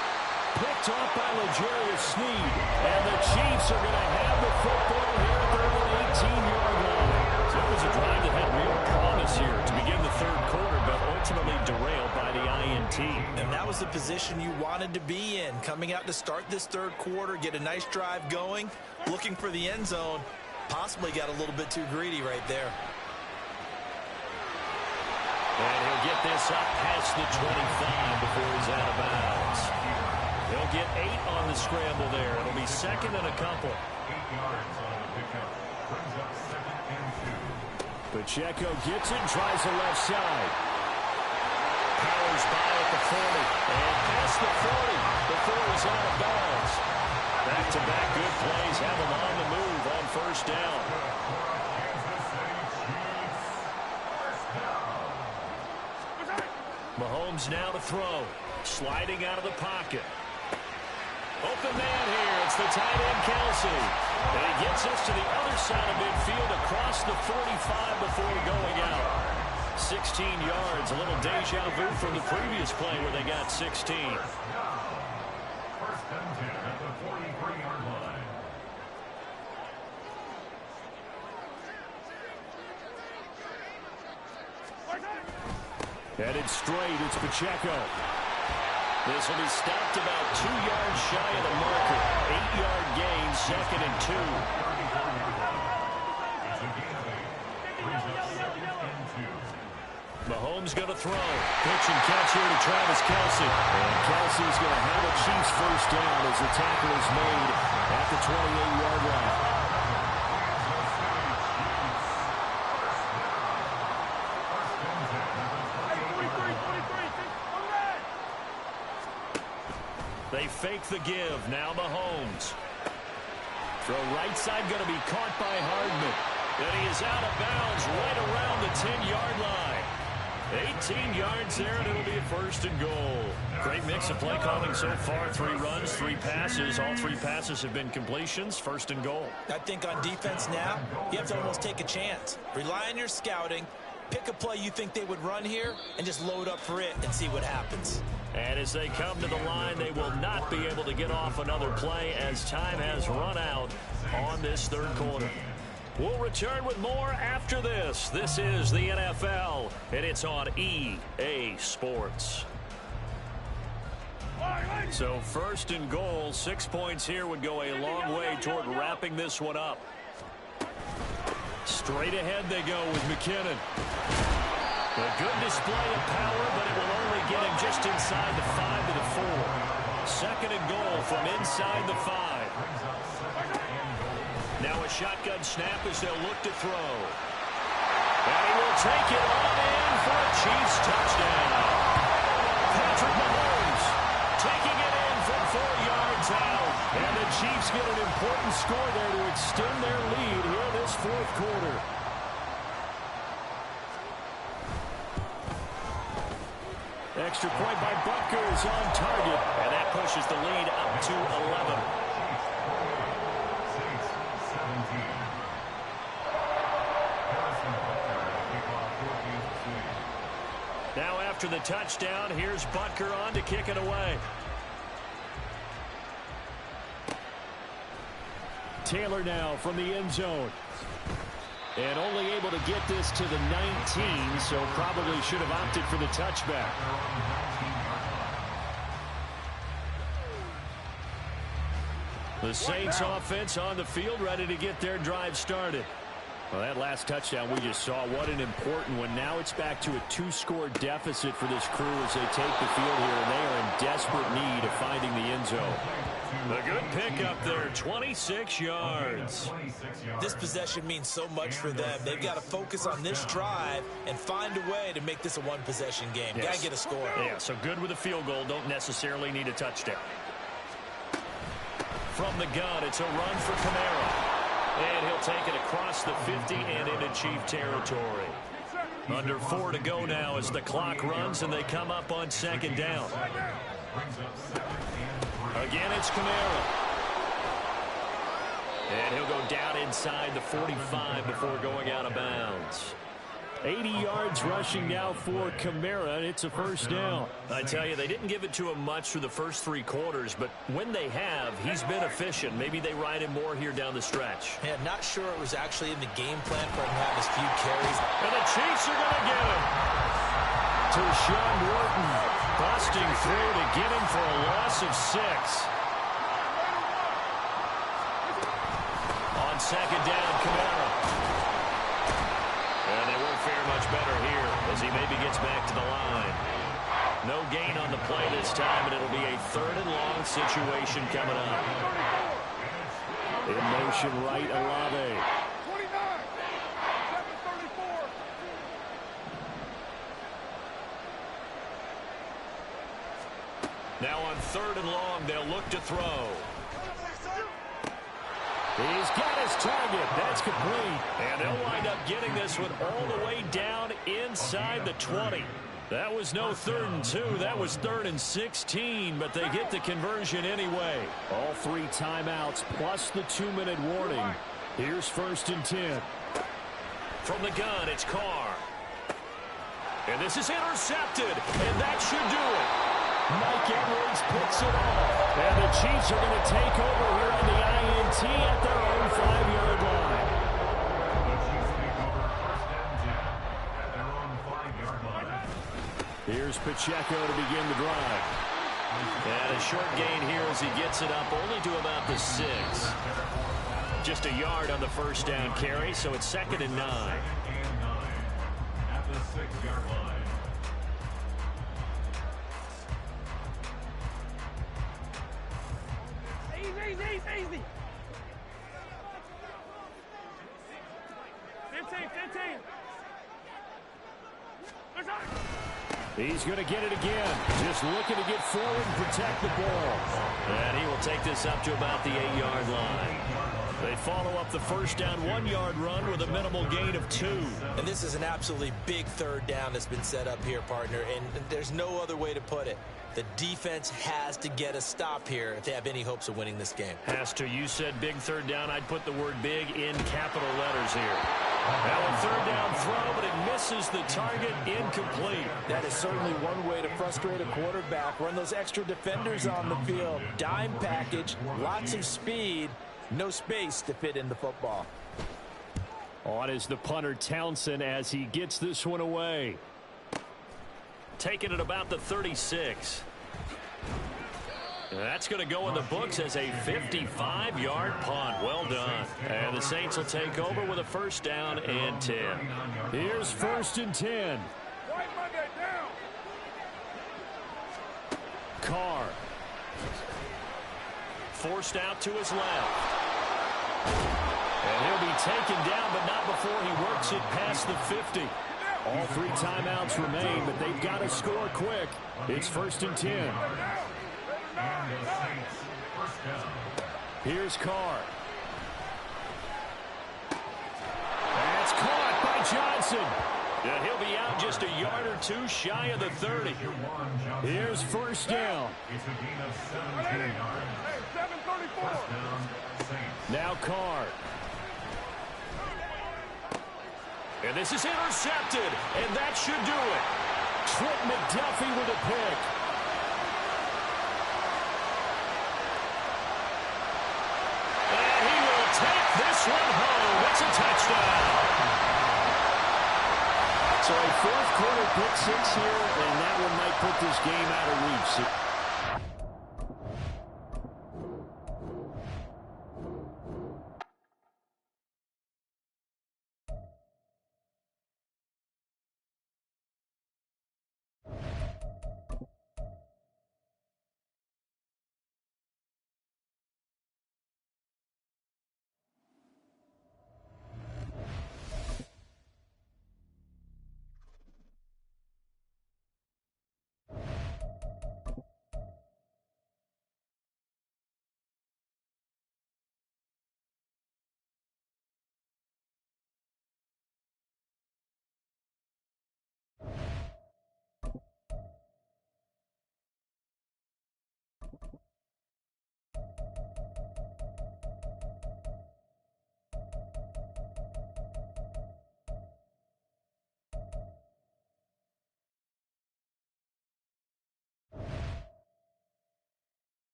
Picked off by L'Jarius Sneed. And the Chiefs are going to have the football here at their own 18-yard line. So it was a drive that had real promise here to begin the third quarter, but ultimately derailed by the INT. And that was the position you wanted to be in. Coming out to start this third quarter, get a nice drive going, looking for the end zone. Possibly got a little bit too greedy right there. And he'll get this up past the 25 before he's out of bounds. He'll get 8 on the scramble there. It'll be second and a couple. 8 yards on the pickup. Brings up 2nd and 2. Pacheco gets it, tries the left side. Powers by at the 40. And past the 40 before he's out of bounds. Back-to-back good plays have him on the move on first down. Mahomes now to throw. Sliding out of the pocket. Open man here. It's the tight end, Kelsey. And he gets us to the other side of midfield across the 45 before going out. 16 yards. A little deja vu from the previous play where they got 16. First and 10 at the 43-yard line. Headed straight, it's Pacheco. This will be stopped about 2 yards shy of the marker. 8-yard gain, second and 2. Mahomes going to throw. Pitch and catch here to Travis Kelce. And Kelsey's going to have a Chiefs first down as the tackle is made at the 28-yard line. They fake the give. Now Mahomes. Throw right side going to be caught by Hardman. And he is out of bounds right around the 10-yard line. 18 yards there, and it'll be a first and goal. Great mix of play calling so far. 3 runs, 3 passes. All 3 passes have been completions. First and goal. I think on defense now, you have to almost take a chance. Rely on your scouting. Pick a play you think they would run here and just load up for it and see what happens. And as they come to the line, they will not be able to get off another play as time has run out on this third quarter. We'll return with more after this. This is the NFL, and it's on EA Sports. So first and goal, 6 points here would go a long way toward wrapping this one up. Straight ahead they go with McKinnon. A good display of power, but it will only get him just inside the 5 to the 4. Second and goal from inside the 5. Now a shotgun snap as they'll look to throw. And he will take it on in for a Chiefs touchdown. Patrick Mahomes taking it in from 4 yards out. And the Chiefs get an important score there to extend their lead here this fourth quarter. Extra point by Butker is on target, and that pushes the lead up to 11. Now after the touchdown, here's Butker on to kick it away. Taylor now from the end zone. And only able to get this to the 19, so probably should have opted for the touchback. The Saints offense on the field, ready to get their drive started. Well, that last touchdown we just saw, what an important one. Now it's back to a 2-score deficit for this crew as they take the field here, and they are in desperate need of finding the end zone. A good pickup there, 26 yards. This possession means so much for them. They've got to focus on this drive and find a way to make this a one-possession game. Yes. Got to get a score. Yeah, so good with a field goal. Don't necessarily need a touchdown. From the gun, it's a run for Kamara. And he'll take it across the 50 and into Chief territory. Under 4 to go now as the clock runs and they come up on second down. Again, it's Kamara. And he'll go down inside the 45 before going out of bounds. 80 yards rushing now for Kamara, and it's a first down. I tell you, they didn't give it to him much through the first 3 quarters, but when they have, he's been efficient. Maybe they ride him more here down the stretch. Yeah, not sure it was actually in the game plan for him to have his few carries. And the Chiefs are going to get him. To Sean Wharton, busting through to get him for a loss of 6. On second down, Kamara. And they won't fare much better here as he maybe gets back to the line. No gain on the play this time, and it'll be a 3rd and long situation coming up. In motion right, Olave. 29, 734. Now on 3rd and long, they'll look to throw. He's got his target. That's complete. And they'll wind up getting this one all the way down inside the 20. That was no 3rd and 2. That was 3rd and 16, but they get the conversion anyway. All 3 timeouts plus the 2-minute warning. Here's 1st and 10. From the gun, it's Carr. And this is intercepted, and that should do it. Mike Edwards picks it off. And the Chiefs are going to take over here on the INT at their own 5-yard line. The Chiefs take over 1st and 10 at their own 5-yard line. Here's Pacheco to begin the drive. And a short gain here as he gets it up only to about the 6. Just a yard on the first down carry, so it's 2nd and 9. 2nd and 9 at the 6-yard line. Easy. 15. He's going to get it again. Just looking to get forward and protect the ball. And he will take this up to about the 8-yard line. They follow up the first down 1-yard run with a minimal gain of 2. And this is an absolutely big 3rd down that's been set up here, partner, and there's no other way to put it. The defense has to get a stop here if they have any hopes of winning this game. Has to. You said big 3rd down. I'd put the word big in capital letters here. Now a 3rd down throw, but it misses the target, incomplete. That is certainly one way to frustrate a quarterback. Run those extra defenders on the field. Dime package, lots of speed, no space to fit in the football. On is the punter Townsend as he gets this one away. Taking it about the 36. That's going to go in the books as a 55-yard punt. Well done. And the Saints will take over with a 1st down and 10. Here's 1st and 10. White Monday down. Carr. Forced out to his left. And he'll be taken down, but not before he works it past the 50. All 3 timeouts remain, but they've got to score quick. It's 1st and 10. And the Saints, 1st down. Here's Carr. That's caught by Johnson. And he'll be out just a yard or 2 shy of the 30. Here's 1st down. It's a gain of 17 yards. 734. 1st down, Saints. Now Carr. And this is intercepted, and that should do it. Trent McDuffie with a pick. And he will take this one home. It's a touchdown. So a 4th quarter pick 6 here, and that one might put this game out of reach.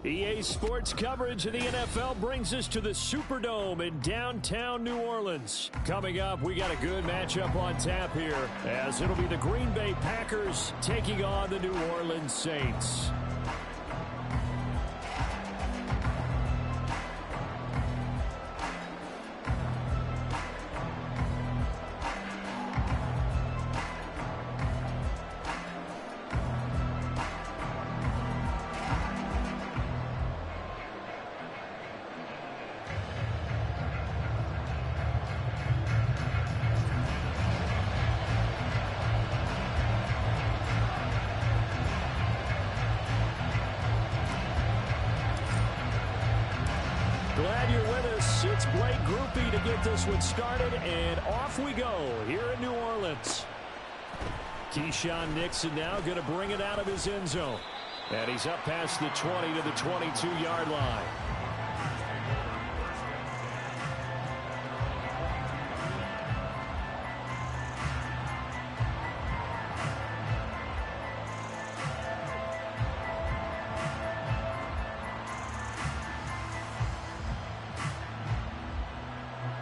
EA Sports coverage of the NFL brings us to the Superdome in downtown New Orleans. Coming up, we got a good matchup on tap here, as it'll be the Green Bay Packers taking on the New Orleans Saints. Glad you're with us. It's Blake Groupie to get this one started, and off we go here in New Orleans. Keyshawn Nixon now going to bring it out of his end zone. And he's up past the 20 to the 22-yard line.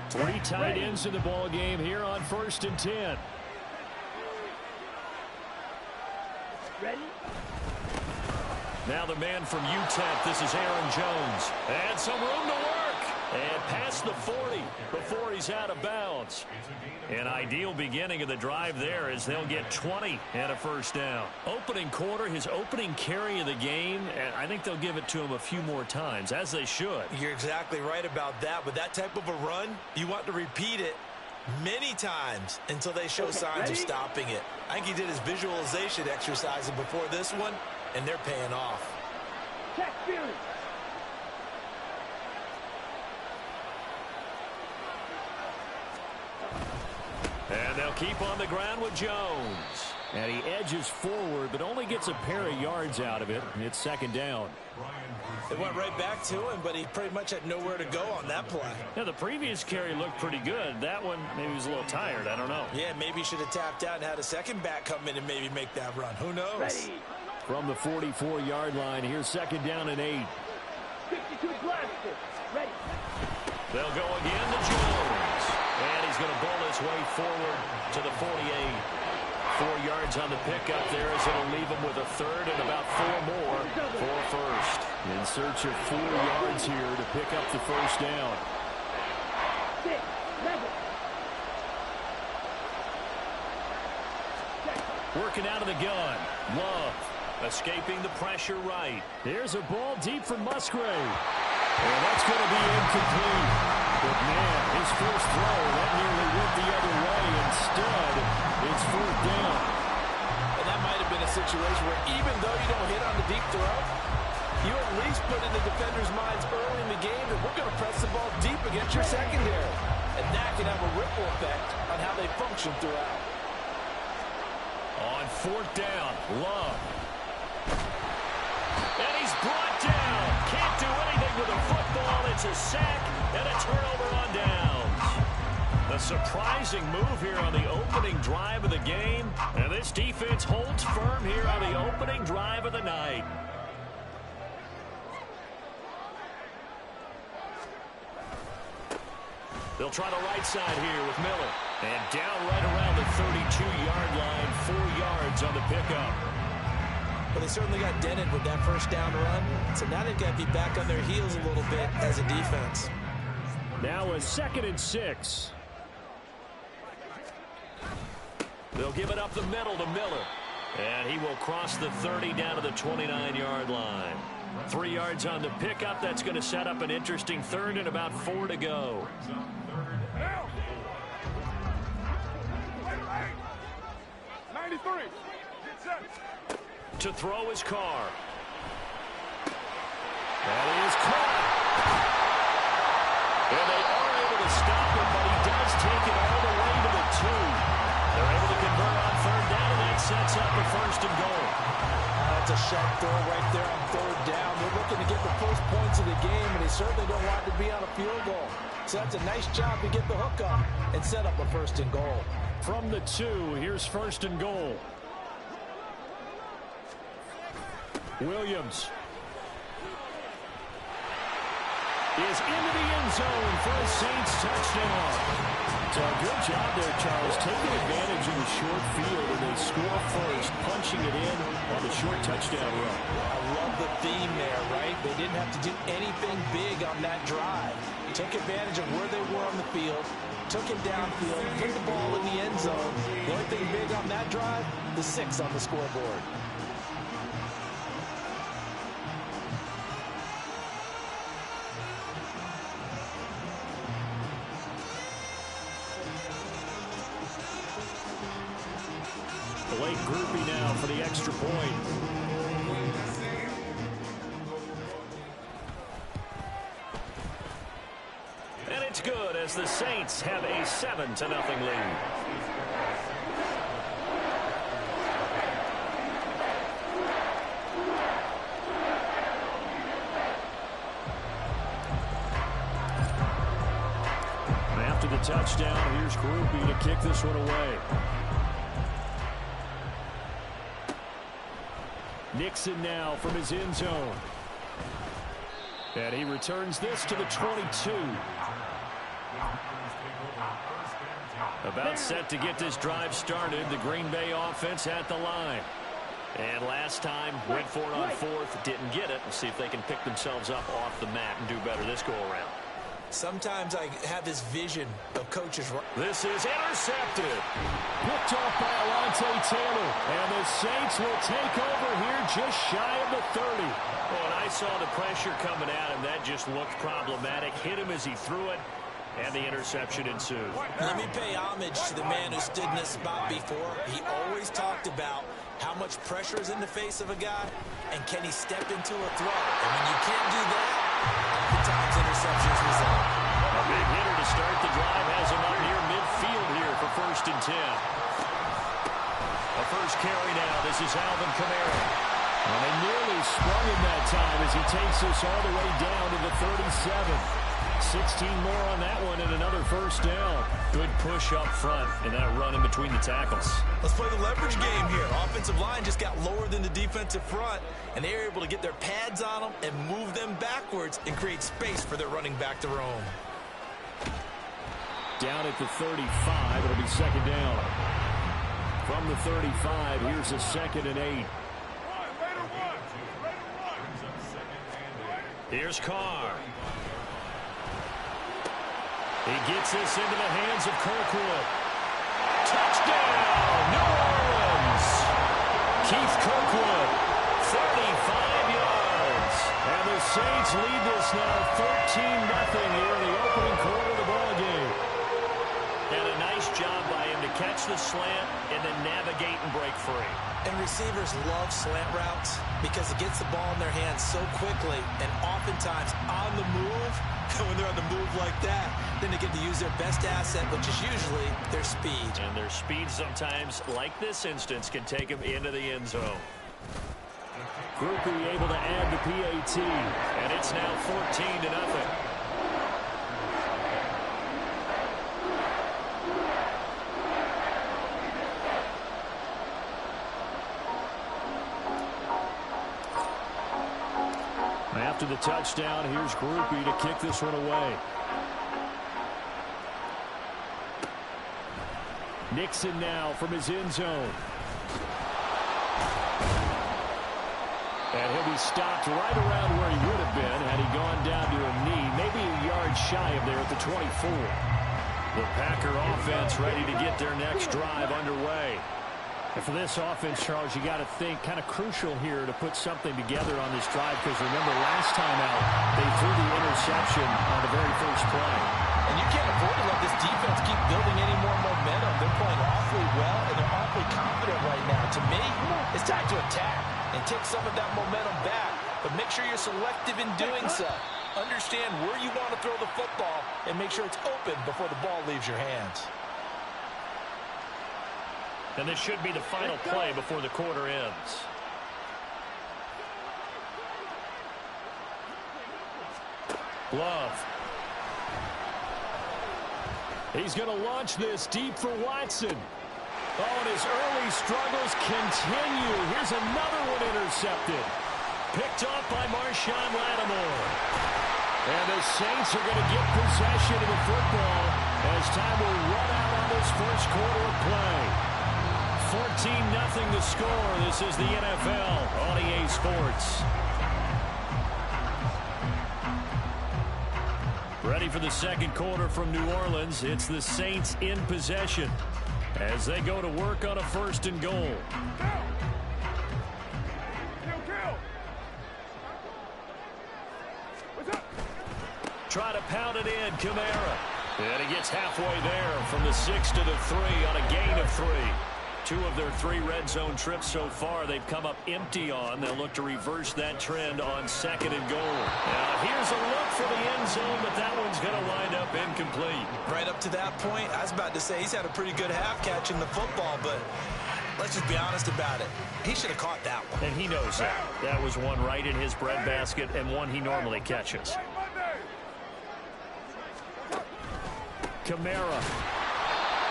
Three tight ends in the ball game here on 1st and 10. Ready? Now the man from UTEP, this is Aaron Jones. And some room to work. And past the 40 before he's out of bounds. An ideal beginning of the drive there as they'll get 20 and a first down. Opening quarter, his opening carry of the game, and I think they'll give it to him a few more times, as they should. You're exactly right about that. With that type of a run, you want to repeat it many times until they show signs of stopping it. I think he did his visualization exercises before this one, and they're paying off. Check feeling. And they'll keep on the ground with Jones. And he edges forward, but only gets a pair of yards out of it, and it's 2nd down. It went right back to him, but he pretty much had nowhere to go on that play. Yeah, the previous carry looked pretty good. That one, maybe he was a little tired. I don't know. Yeah, maybe he should have tapped out and had a second back come in and maybe make that run. Who knows? Ready. From the 44-yard line, here's 2nd down and 8. 52 blaster. Ready. They'll go again to Jones. And he's going to bowl his way forward to the 48. 4 yards on the pickup there as it'll leave him with a third and about 4 more for first. In search of 4 yards here to pick up the first down. 6, 11. Working out of the gun. Love escaping the pressure right. Here's a ball deep from Musgrave. And that's going to be incomplete. But, man, his first throw, that nearly went the other way. Instead, it's 4th down. And that might have been a situation where even though you don't hit on the deep throw, you at least put in the defenders' minds early in the game that we're going to press the ball deep against your secondary. And that can have a ripple effect on how they function throughout. On 4th down, Love. And he's brought down. Can't do anything with a football. It's a sack and a turnover on downs. A surprising move here on the opening drive of the game. And this defense holds firm here on the opening drive of the night. They'll try the right side here with Miller. And down right around the 32-yard line, 4 yards on the pickup. Well, they certainly got dented with that first down run. So now they've got to be back on their heels a little bit as a defense. Now a 2nd and 6. They'll give it up the middle to Miller. And he will cross the 30 down to the 29-yard line. 3 yards on the pickup. That's going to set up an interesting third and about 4 to go. 93. Get set. To throw his car. That is caught. And they are able to stop him, but he does take it all the way to the 2. They're able to convert on 3rd down, and that sets up a 1st and goal. That's a sharp throw right there on 3rd down. They're looking to get the first points of the game, and they certainly don't want to be on a field goal. So that's a nice job to get the hook up and set up a 1st and goal. From the 2, here's 1st and goal. Williams. is into the end zone for a Saints touchdown. So good job there, Charles, taking advantage of the short field, and they score first, punching it in on the short touchdown run. I love the theme there, right? They didn't have to do anything big on that drive. Took advantage of where they were on the field, took it downfield, put the ball in the end zone. The only thing big on that drive, the 6 on the scoreboard. Late groupie now for the extra point. And it's good as the Saints have a 7-0 lead. After the touchdown, here's Groupie to kick this one away. Nixon now from his end zone. And he returns this to the 22. About set to get this drive started. The Green Bay offense at the line. And last time, went for it on 4th, didn't get it. We'll see if they can pick themselves up off the mat and do better this go-around. Sometimes I have this vision of coaches. This is intercepted. Picked off by Alontae Taylor. And the Saints will take over here just shy of the 30. Oh, and I saw the pressure coming at him. That just looked problematic. Hit him as he threw it. And the interception ensued. Let me pay homage to the man who stood in this spot before. He always talked about how much pressure is in the face of a guy, and can he step into a throw. And when you can't do that, oftentimes interceptions result. A big hitter to start the drive has him up near midfield here for 1st and 10. A first carry now. This is Alvin Kamara. And they nearly sprung him that time as he takes this all the way down to the 37. 16 more on that one and another first down. Good push up front and that run in between the tackles. Let's play the leverage game here. Offensive line just got lower than the defensive front, and they were able to get their pads on them and move them backwards and create space for their running back to roam. Down at the 35, it'll be 2nd down. From the 35, here's a 2nd and 8. Here's Carr. He gets this into the hands of Kirkwood. Touchdown, New Orleans. Keith Kirkwood, 35 yards. And the Saints lead this now 14-0 here in the opening quarter of the ballgame. And a nice job by him to catch the slant and then navigate and break free. And receivers love slant routes because it gets the ball in their hands so quickly and oftentimes on the move. When they're on the move like that, then they get to use their best asset, which is usually their speed. And their speed sometimes, like this instance, can take them into the end zone. Groupie able to add the PAT, and it's now 14-0. After the touchdown, here's Groupie to kick this one away. Nixon now from his end zone. And he'll be stopped right around where he would have been had he gone down to a knee, maybe a yard shy of there at the 24. The Packer offense ready to get their next drive underway. And for this offense, Charles, you got to think kind of crucial here to put something together on this drive because remember last time out they threw the interception on the very first play. And you can't afford to let this defense keep building any more momentum. They're playing awfully well and they're awfully confident right now. To me, it's time to attack and take some of that momentum back. But make sure you're selective in doing so. Understand where you want to throw the football and make sure it's open before the ball leaves your hands. And this should be the final play before the quarter ends. Love. He's going to launch this deep for Watson. Oh, and his early struggles continue. Here's another one intercepted. Picked off by Marshawn Lattimore. And the Saints are going to get possession of the football as time will run out on this first quarter of play. 14-0 the score. This is the NFL on EA Sports. Ready for the second quarter from New Orleans. It's the Saints in possession as they go to work on a first and goal. Try to pound it in, Kamara. And he gets halfway there from the 6 to the 3 on a gain of 3. 2 of their 3 red zone trips so far they've come up empty on. They'll look to reverse that trend on second and goal. Now here's a look for the end zone, but that one's going to wind up incomplete. Right up to that point, I was about to say he's had a pretty good half catching the football, but let's just be honest about it. He should have caught that one. And he knows that. That was one right in his breadbasket and one he normally catches. Kamara.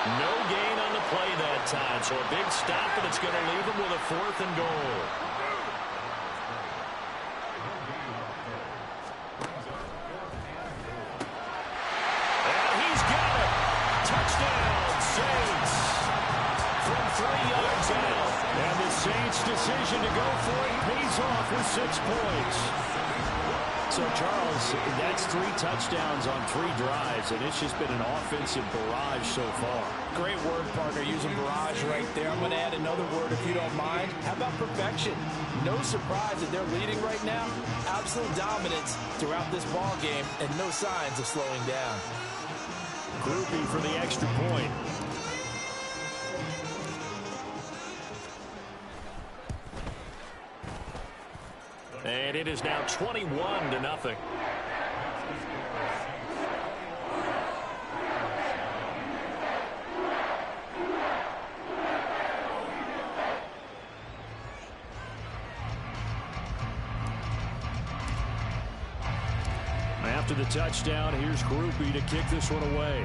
No gain on the play that time, so a big stop, and it's going to leave him with a 4th and goal. And he's got it. Touchdown, Saints. From 3 yards out. And the Saints' decision to go for it pays off with 6 points. So, Charles, that's 3 touchdowns on 3 drives, and it's just been an offensive barrage so far. Great word, partner, using barrage right there. I'm going to add another word if you don't mind. How about perfection? No surprise that they're leading right now. Absolute dominance throughout this ball game, and no signs of slowing down. Groupie for the extra point. And it is now 21-0. After the touchdown, here's Groupie to kick this one away.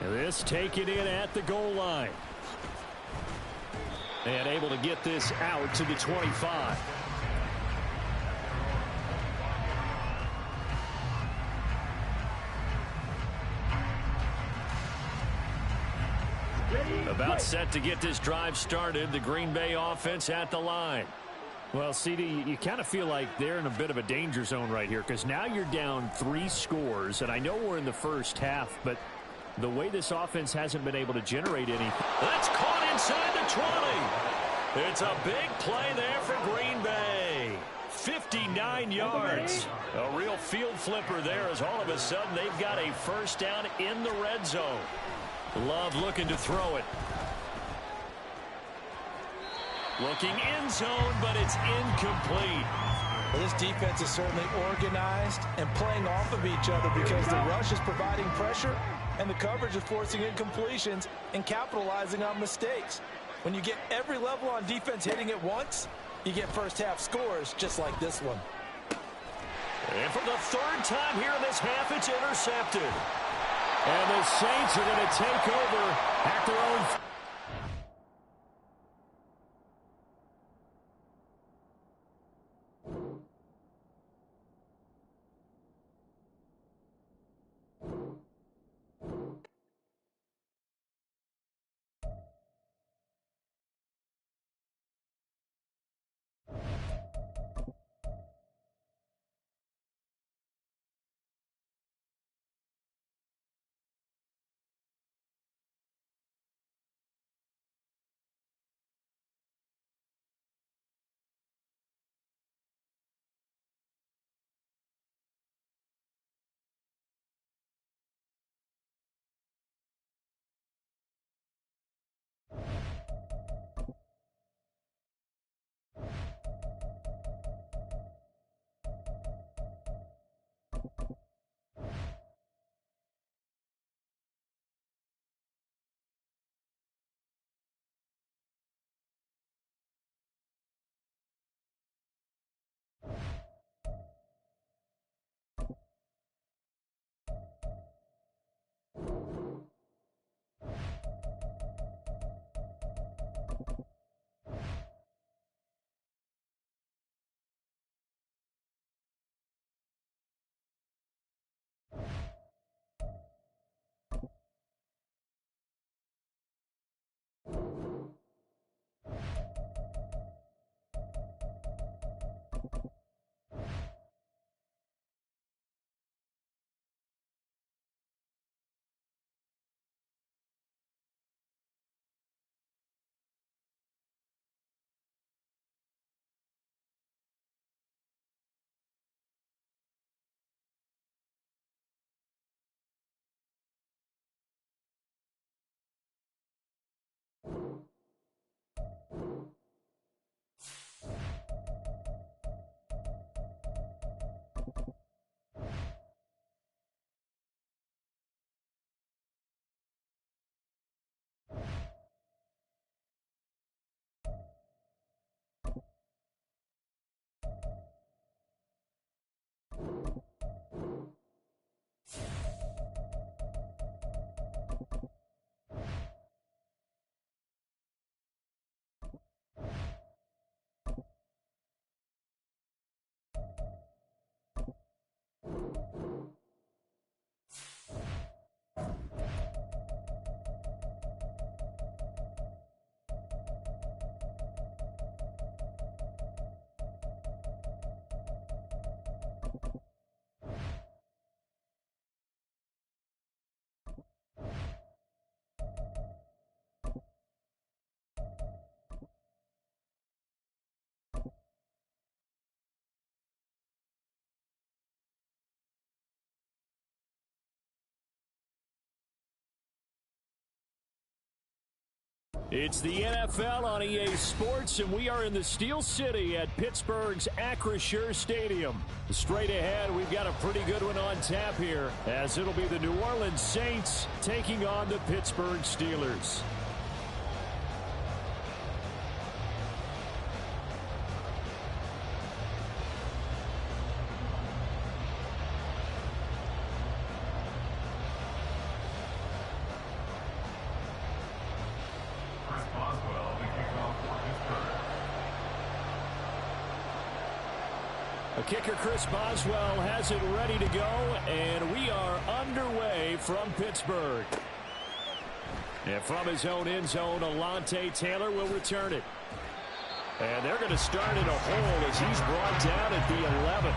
And this taken in at the goal line. And able to get this out to the 25. About set to get this drive started. The Green Bay offense at the line. Well, CD, you kind of feel like they're in a bit of a danger zone right here because now you're down 3 scores. And I know we're in the first half, but the way this offense hasn't been able to generate any. That's caught inside the 20. It's a big play there for Green Bay. 59 yards. A real field flipper there as all of a sudden they've got a first down in the red zone. Love looking to throw it. Looking end zone, but it's incomplete. Well, this defense is certainly organized and playing off of each other because the rush is providing pressure and the coverage is forcing incompletions and capitalizing on mistakes. When you get every level on defense hitting at once, you get first half scores just like this one. And for the 3rd time here in this half, it's intercepted. And the Saints are going to take over at their own It's the NFL on EA Sports, and we are in the Steel City at Pittsburgh's Acrisure Stadium. Straight ahead, we've got a pretty good one on tap here, as it'll be the New Orleans Saints taking on the Pittsburgh Steelers. Kicker Chris Boswell has it ready to go, and we are underway from Pittsburgh. And from his own end zone, Alontae Taylor will return it. And they're going to start in a hole as he's brought down at the 11.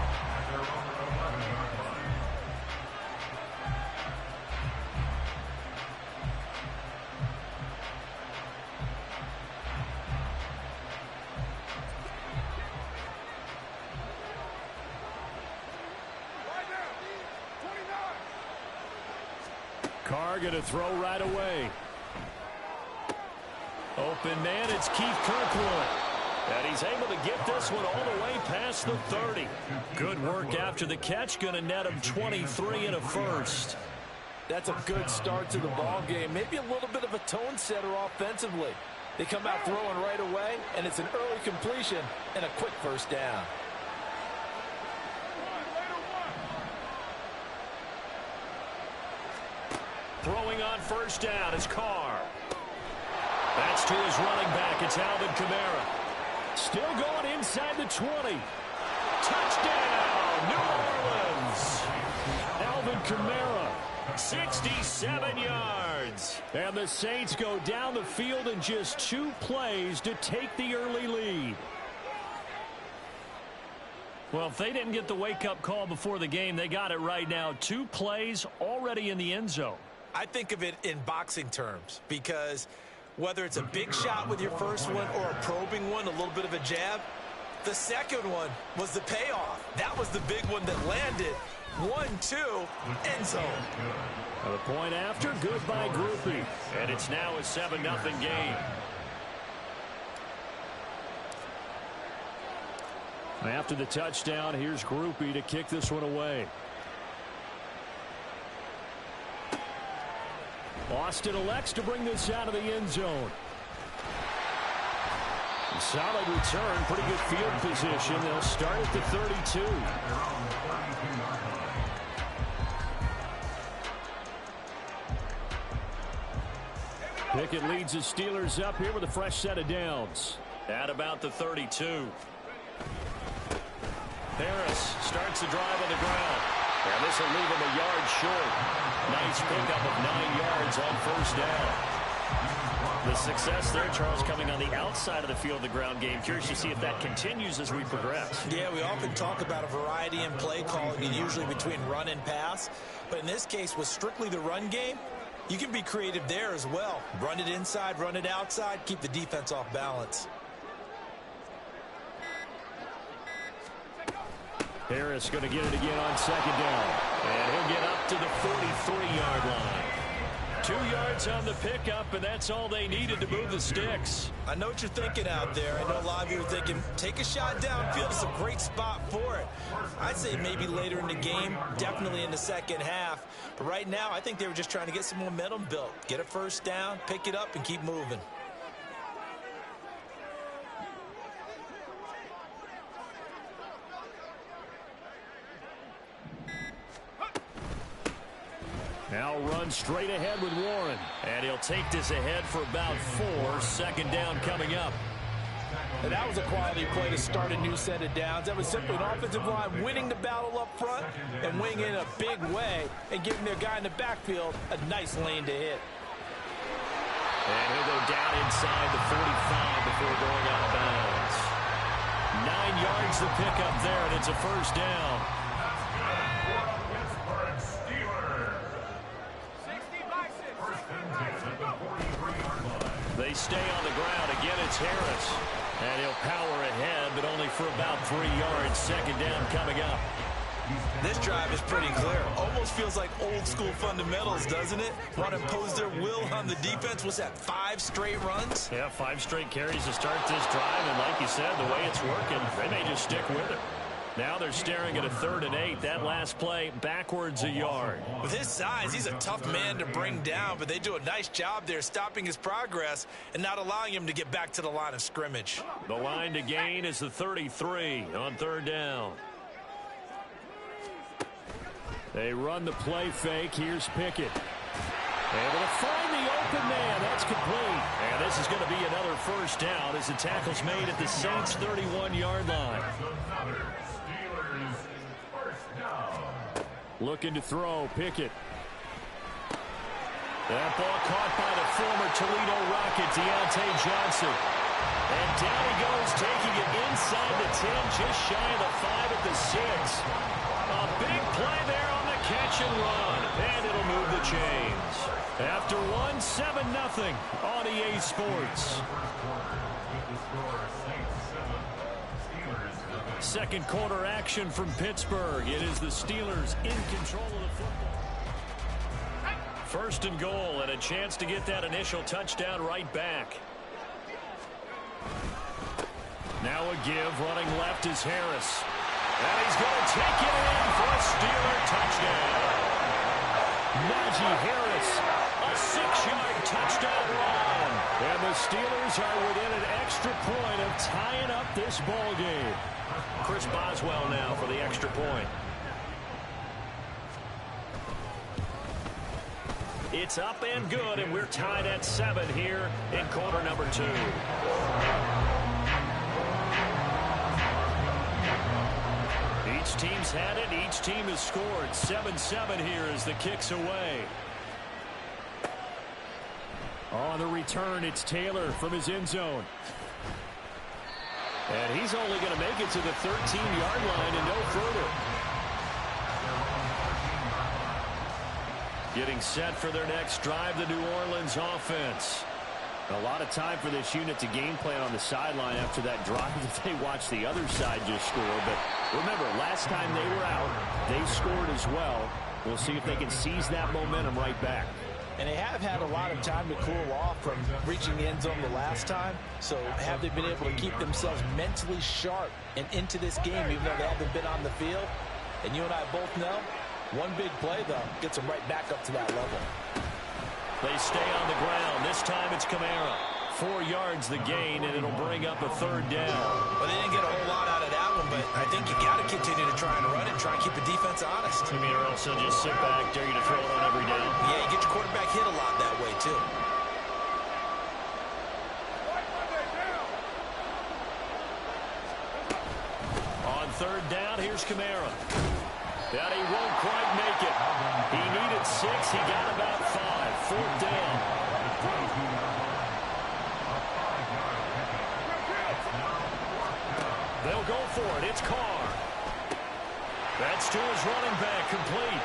Carr going to throw right away. Open man, it's Keith Kirkwood. And he's able to get this one all the way past the 30. Good work after the catch. Going to net him 23 and a first. That's a good start to the ball game. Maybe a little bit of a tone setter offensively. They come out throwing right away, and it's an early completion and a quick first down. Throwing on first down is Carr. That's to his running back. It's Alvin Kamara. Still going inside the 20. Touchdown, New Orleans. Alvin Kamara, 67 yards. And the Saints go down the field in just 2 plays to take the early lead. Well, if they didn't get the wake-up call before the game, they got it right now. 2 plays already in the end zone. I think of it in boxing terms, because whether it's a big shot with your first one or a probing one, a little bit of a jab, the second one was the payoff. That was the big one that landed. 1-2, end zone. The point after, good by Groupie. And it's now a 7-0 game. After the touchdown, here's Groupie to kick this one away. Austin elects to bring this out of the end zone. Solid return, pretty good field position. They'll start at the 32. Pickett leads the Steelers up here with a fresh set of downs. At about the 32. Harris starts the drive on the ground. And this will leave him a yard short. Nice pickup of 9 yards on first down. The success there, Charles, coming on the outside of the field, the ground game. Curious to see if that continues as we progress. Yeah, we often talk about a variety in play calling, usually between run and pass. But in this case, with strictly the run game, you can be creative there as well. Run it inside, run it outside, keep the defense off balance. Harris going to get it again on second down. And he'll get up to the 43-yard line. 2 yards on the pickup, and that's all they needed to move the sticks. I know what you're thinking out there. I know a lot of you are thinking, take a shot downfield. It's a great spot for it. I'd say maybe later in the game, definitely in the second half. But right now, I think they were just trying to get some momentum built. Get a first down, pick it up, and keep moving. Now run straight ahead with Warren. And he'll take this ahead for about 4. Second down coming up. And that was a quality play to start a new set of downs. That was simply an offensive line winning the battle up front and winning in a big way and giving their guy in the backfield a nice lane to hit. And he'll go down inside the 45 before going out of bounds. 9 yards to pick up there, and it's a first down. They stay on the ground. Again, it's Harris. And he'll power ahead, but only for about 3 yards. Second down coming up. This drive is pretty clear. Almost feels like old school fundamentals, doesn't it? Want to impose their will on the defense. Was that 5 straight runs? Yeah, 5 straight carries to start this drive, and like you said, the way it's working, they may just stick with it. Now they're staring at a 3rd and 8. That last play, backwards a yard. With his size, he's a tough man to bring down, but they do a nice job there stopping his progress and not allowing him to get back to the line of scrimmage. The line to gain is the 33 on 3rd down. They run the play fake. Here's Pickett. Able to find the open man. That's complete. And this is going to be another 1st down as the tackle's made at the Saints' 31-yard line. Looking to throw, Pickett. That ball caught by the former Toledo Rocket, Deontay Johnson. And down he goes, taking it inside the 10, just shy of the 5 at the 6. A big play there on the catch and run, and it'll move the chains. After 7-0 on EA Sports. Second quarter action from Pittsburgh. It is the Steelers in control of the football. 1st and goal, and a chance to get that initial touchdown right back. Now a give, running left is Harris. And he's going to take it in for a Steeler touchdown. Najee Harris, a 6-yard touchdown run. And the Steelers are within an extra point of tying up this ball game. Chris Boswell now for the extra point. It's up and good, and we're tied at 7 here in quarter number 2. Each team's had it. Each team has scored. 7-7 here as the kick's away. On the return, it's Taylor from his end zone. And he's only going to make it to the 13-yard line and no further. Getting set for their next drive, the New Orleans offense. A lot of time for this unit to game plan on the sideline after that drive that they watched the other side just score. But remember, last time they were out, they scored as well. We'll see if they can seize that momentum right back. And they have had a lot of time to cool off from reaching the end zone the last time. So have they been able to keep themselves mentally sharp and into this game, even though they haven't been on the field? And you and I both know, one big play, though, gets them right back up to that level. They stay on the ground. This time it's Kamara. 4 yards the gain, and it'll bring up a 3rd down. Well, they didn't get a whole lot out of that one, but I think you got to continue to try and run it, try and keep the defense honest. I mean, or else they'll just sit back, dare you to throw it on every down. Yeah, you get your quarterback hit a lot that way, too. On 3rd down, here's Kamara. And he won't quite make it. He needed 6. He got about 5. 4th down. They'll go for it. It's Carr. That's to his running back, complete.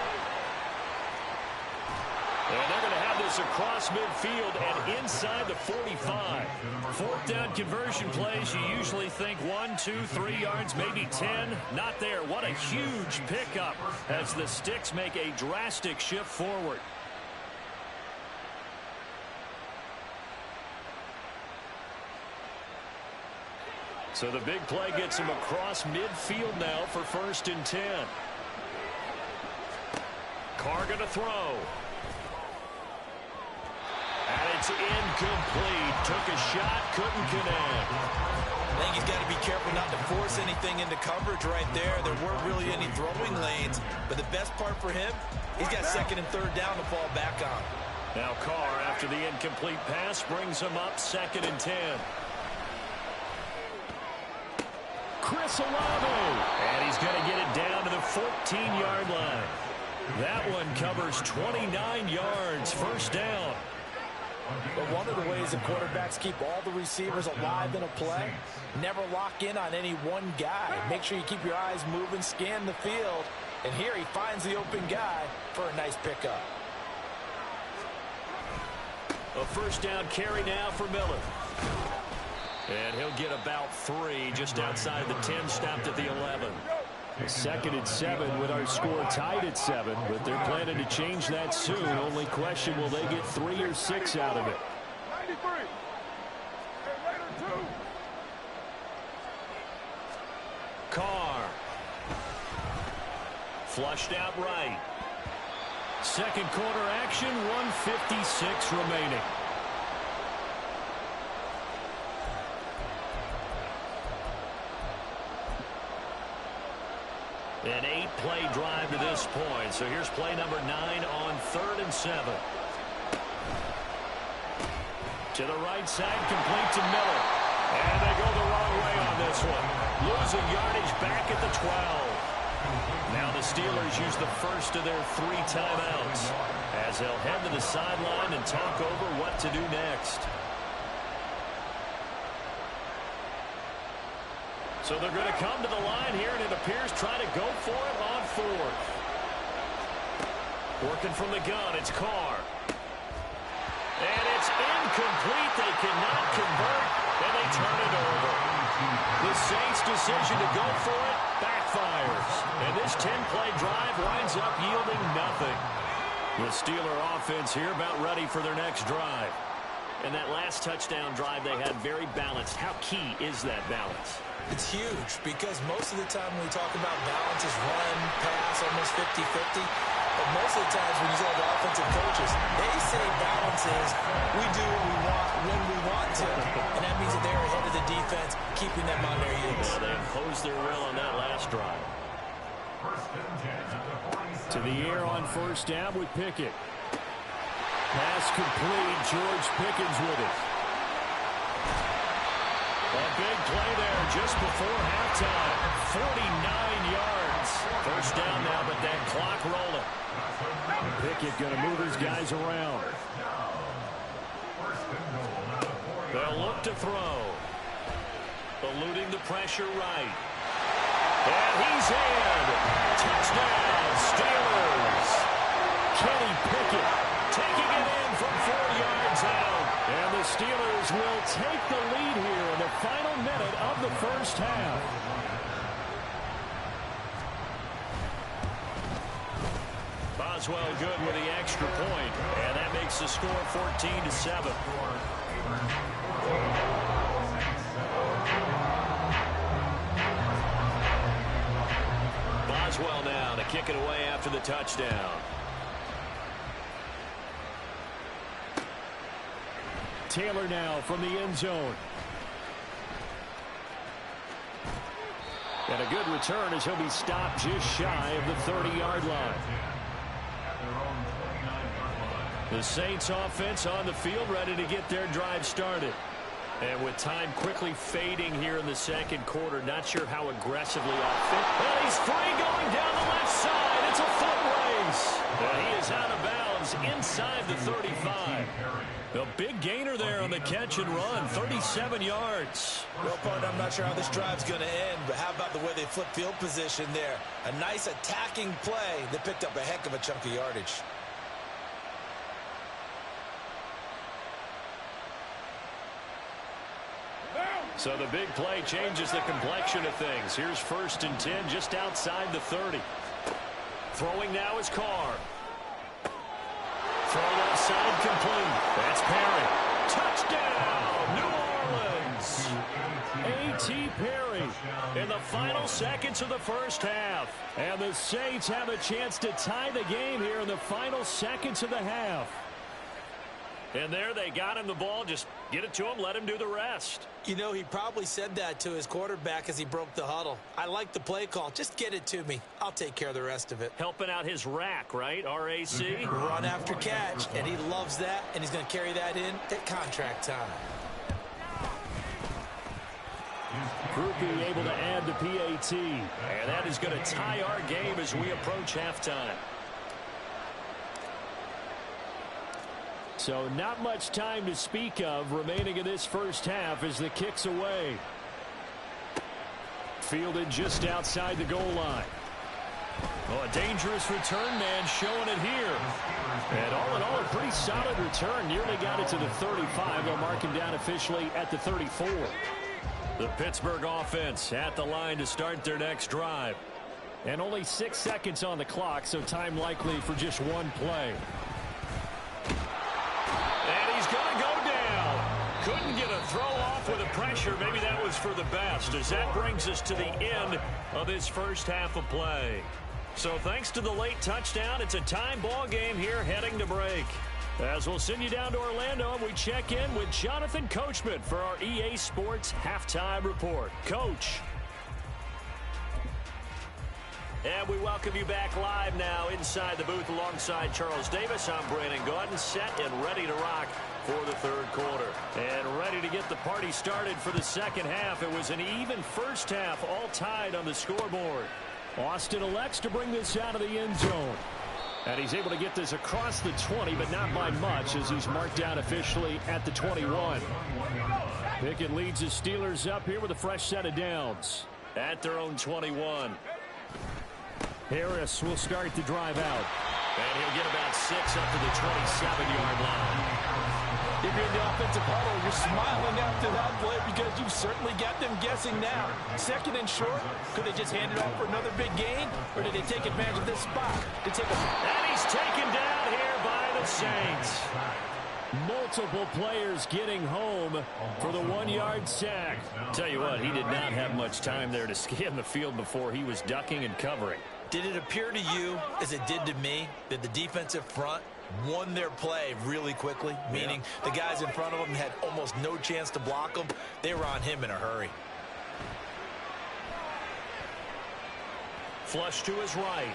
And they're going to have this across midfield and inside the 45. 4th down conversion plays, you usually think 1, 2, 3 yards, maybe 10. Not there. What a huge pickup as the Sticks make a drastic shift forward. So the big play gets him across midfield now for 1st and 10. Carr going to throw. And it's incomplete. Took a shot, couldn't connect. I think he's got to be careful not to force anything into coverage right there. There weren't really any throwing lanes. But the best part for him, he's got 2nd and 3rd down to fall back on. Now Carr, after the incomplete pass, brings him up 2nd and 10. Chris Olave. And he's going to get it down to the 14-yard line. That one covers 29 yards. 1st down. But one of the ways that quarterbacks keep all the receivers alive in a play, never lock in on any one guy. Make sure you keep your eyes moving, scan the field. And here he finds the open guy for a nice pickup. A 1st down carry now for Miller. And he'll get about 3 just outside the 10, stopped at the 11. Second and 7 with our score tied at 7, but they're planning to change that soon. Only question, will they get 3 or 6 out of it? 93. Hey, Raider 2. Carr. Flushed out right. Second quarter action, 1:56 remaining. An 8-play drive to this point. So here's play number 9 on 3rd and 7. To the right side, complete to Miller. And they go the wrong way on this one. Losing yardage back at the 12. Now the Steelers use the first of their 3 timeouts as they'll head to the sideline and talk over what to do next. So they're going to come to the line here, and it appears try to go for it on 4th. Working from the gun, it's Carr. And it's incomplete. They cannot convert, and they turn it over. The Saints' decision to go for it backfires. And this 10-play drive winds up yielding nothing. The Steeler offense here about ready for their next drive. And that last touchdown drive they had very balanced. How key is that balance? It's huge because most of the time when we talk about balance is run, pass, almost 50-50. But most of the times when you talk to offensive coaches, they say balance is we do what we want when we want to. And that means that they're ahead of the defense, keeping them on their heels. Well, they imposed their will on that last drive. To the air on first down with Pickett. Pass complete. George Pickens with it. A big play there just before halftime. 49 yards. First down now, but that clock rolling. Pickett going to move his guys around. They'll look to throw. Eluding the pressure right. And he's in. Touchdown, Steelers. Kenny Pickett taking it in from 4 yards out. And the Steelers will take the lead here in the final minute of the first half. Boswell good with the extra point, and that makes the score 14-7. Boswell now to kick it away after the touchdown. Taylor now from the end zone. And a good return as he'll be stopped just shy of the 30-yard line. The Saints offense on the field ready to get their drive started. And with time quickly fading here in the second quarter, not sure how aggressively offensive. And he's free going down the left side. It's a foot race. And he is out of bounds inside the 35. A big gainer there on the catch and run, 37 yards. Well, partner, I'm not sure how this drive's going to end, but how about the way they flip field position there? A nice attacking play that picked up a heck of a chunk of yardage. So the big play changes the complexion of things. Here's 1st and 10 just outside the 30. Throwing now is Carr. Throw left side complete. That's Perry. Touchdown, New Orleans. A.T. Perry in the final seconds of the first half. And the Saints have a chance to tie the game here in the final seconds of the half. And there they got him the ball. Just get it to him, let him do the rest. You know, he probably said that to his quarterback as he broke the huddle. I like the play call. Just get it to me. I'll take care of the rest of it. Helping out his rack, right? R-A-C? Run after catch, and he loves that, and he's going to carry that in at contract time. Groupie able to add the PAT. And that is going to tie our game as we approach halftime. So not much time to speak of remaining in this first half as the kick's away. Fielded just outside the goal line. Oh, a dangerous return man showing it here. And all in all, a pretty solid return. Nearly got it to the 35. They'll mark him down officially at the 34. The Pittsburgh offense at the line to start their next drive. And only 6 seconds on the clock, so time likely for just one play. And he's going to go down. Couldn't get a throw off with the pressure. Maybe that was for the best, as that brings us to the end of this first half of play. So thanks to the late touchdown, it's a time ball game here heading to break. As we'll send you down to Orlando, and we check in with Jonathan Coachman for our EA Sports Halftime Report. Coach. And we welcome you back live now inside the booth alongside Charles Davis. I'm Brandon Gaudin, set and ready to rock for the third quarter. And ready to get the party started for the second half. It was an even first half, all tied on the scoreboard. Austin elects to bring this out of the end zone. And he's able to get this across the 20, but not by much, as he's marked down officially at the 21. Pickett leads his Steelers up here with a fresh set of downs at their own 21. Harris will start the drive out. And he'll get about 6 up to the 27-yard line. If you're in the offensive huddle, you're smiling after that play because you've certainly got them guessing now. Second and short, could they just hand it off for another big gain? Or did they take advantage of this spot to take a... And he's taken down here by the Saints. Multiple players getting home for the 1-yard sack. Tell you what, he did not have much time there to scan the field before he was ducking and covering. Did it appear to you, as it did to me, that the defensive front won their play really quickly? Meaning the guys in front of them had almost no chance to block them. They were on him in a hurry. Flush to his right.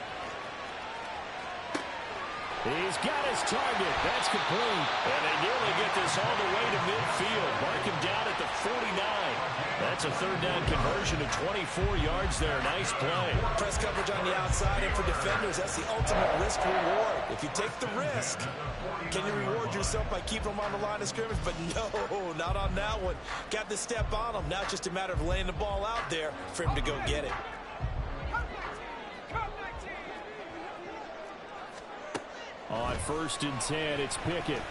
He's got his target. That's complete. And they nearly get this all the way to midfield. Mark him down at the 49. That's a third down conversion of 24 yards there. Nice play. Press coverage on the outside, and for defenders, that's the ultimate risk reward. If you take the risk, can you reward yourself by keeping them on the line of scrimmage? But no, not on that one. Got to step on them. Now it's just a matter of laying the ball out there for him to go get it. On 1st and 10, it's Pickett.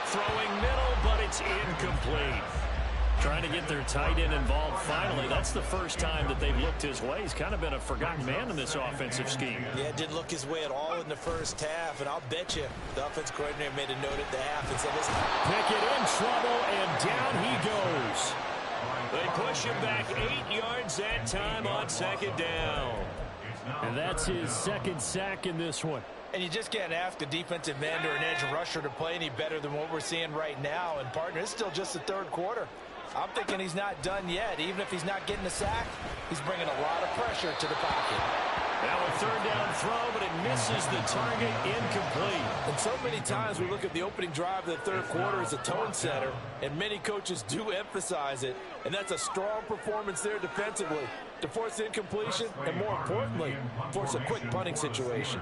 Throwing middle, but it's incomplete. Trying to get their tight end involved finally. That's the first time that they've looked his way. He's kind of been a forgotten man in this offensive scheme. Yeah, didn't look his way at all in the first half, and I'll bet you the offense coordinator made a note at the half and said, listen. Pickett in trouble, and down he goes. They push him back 8 yards that time on second down. And that's his second sack in this one. And you just can't ask a defensive end or an edge rusher to play any better than what we're seeing right now. And, partner, it's still just the third quarter. I'm thinking he's not done yet. Even if he's not getting a sack, he's bringing a lot of pressure to the pocket. Now a third down throw, but it misses the target, incomplete. And so many times we look at the opening drive of the third quarter as a tone setter, and many coaches do emphasize it. And that's a strong performance there defensively to force incompletion and, more importantly, force a quick punting situation.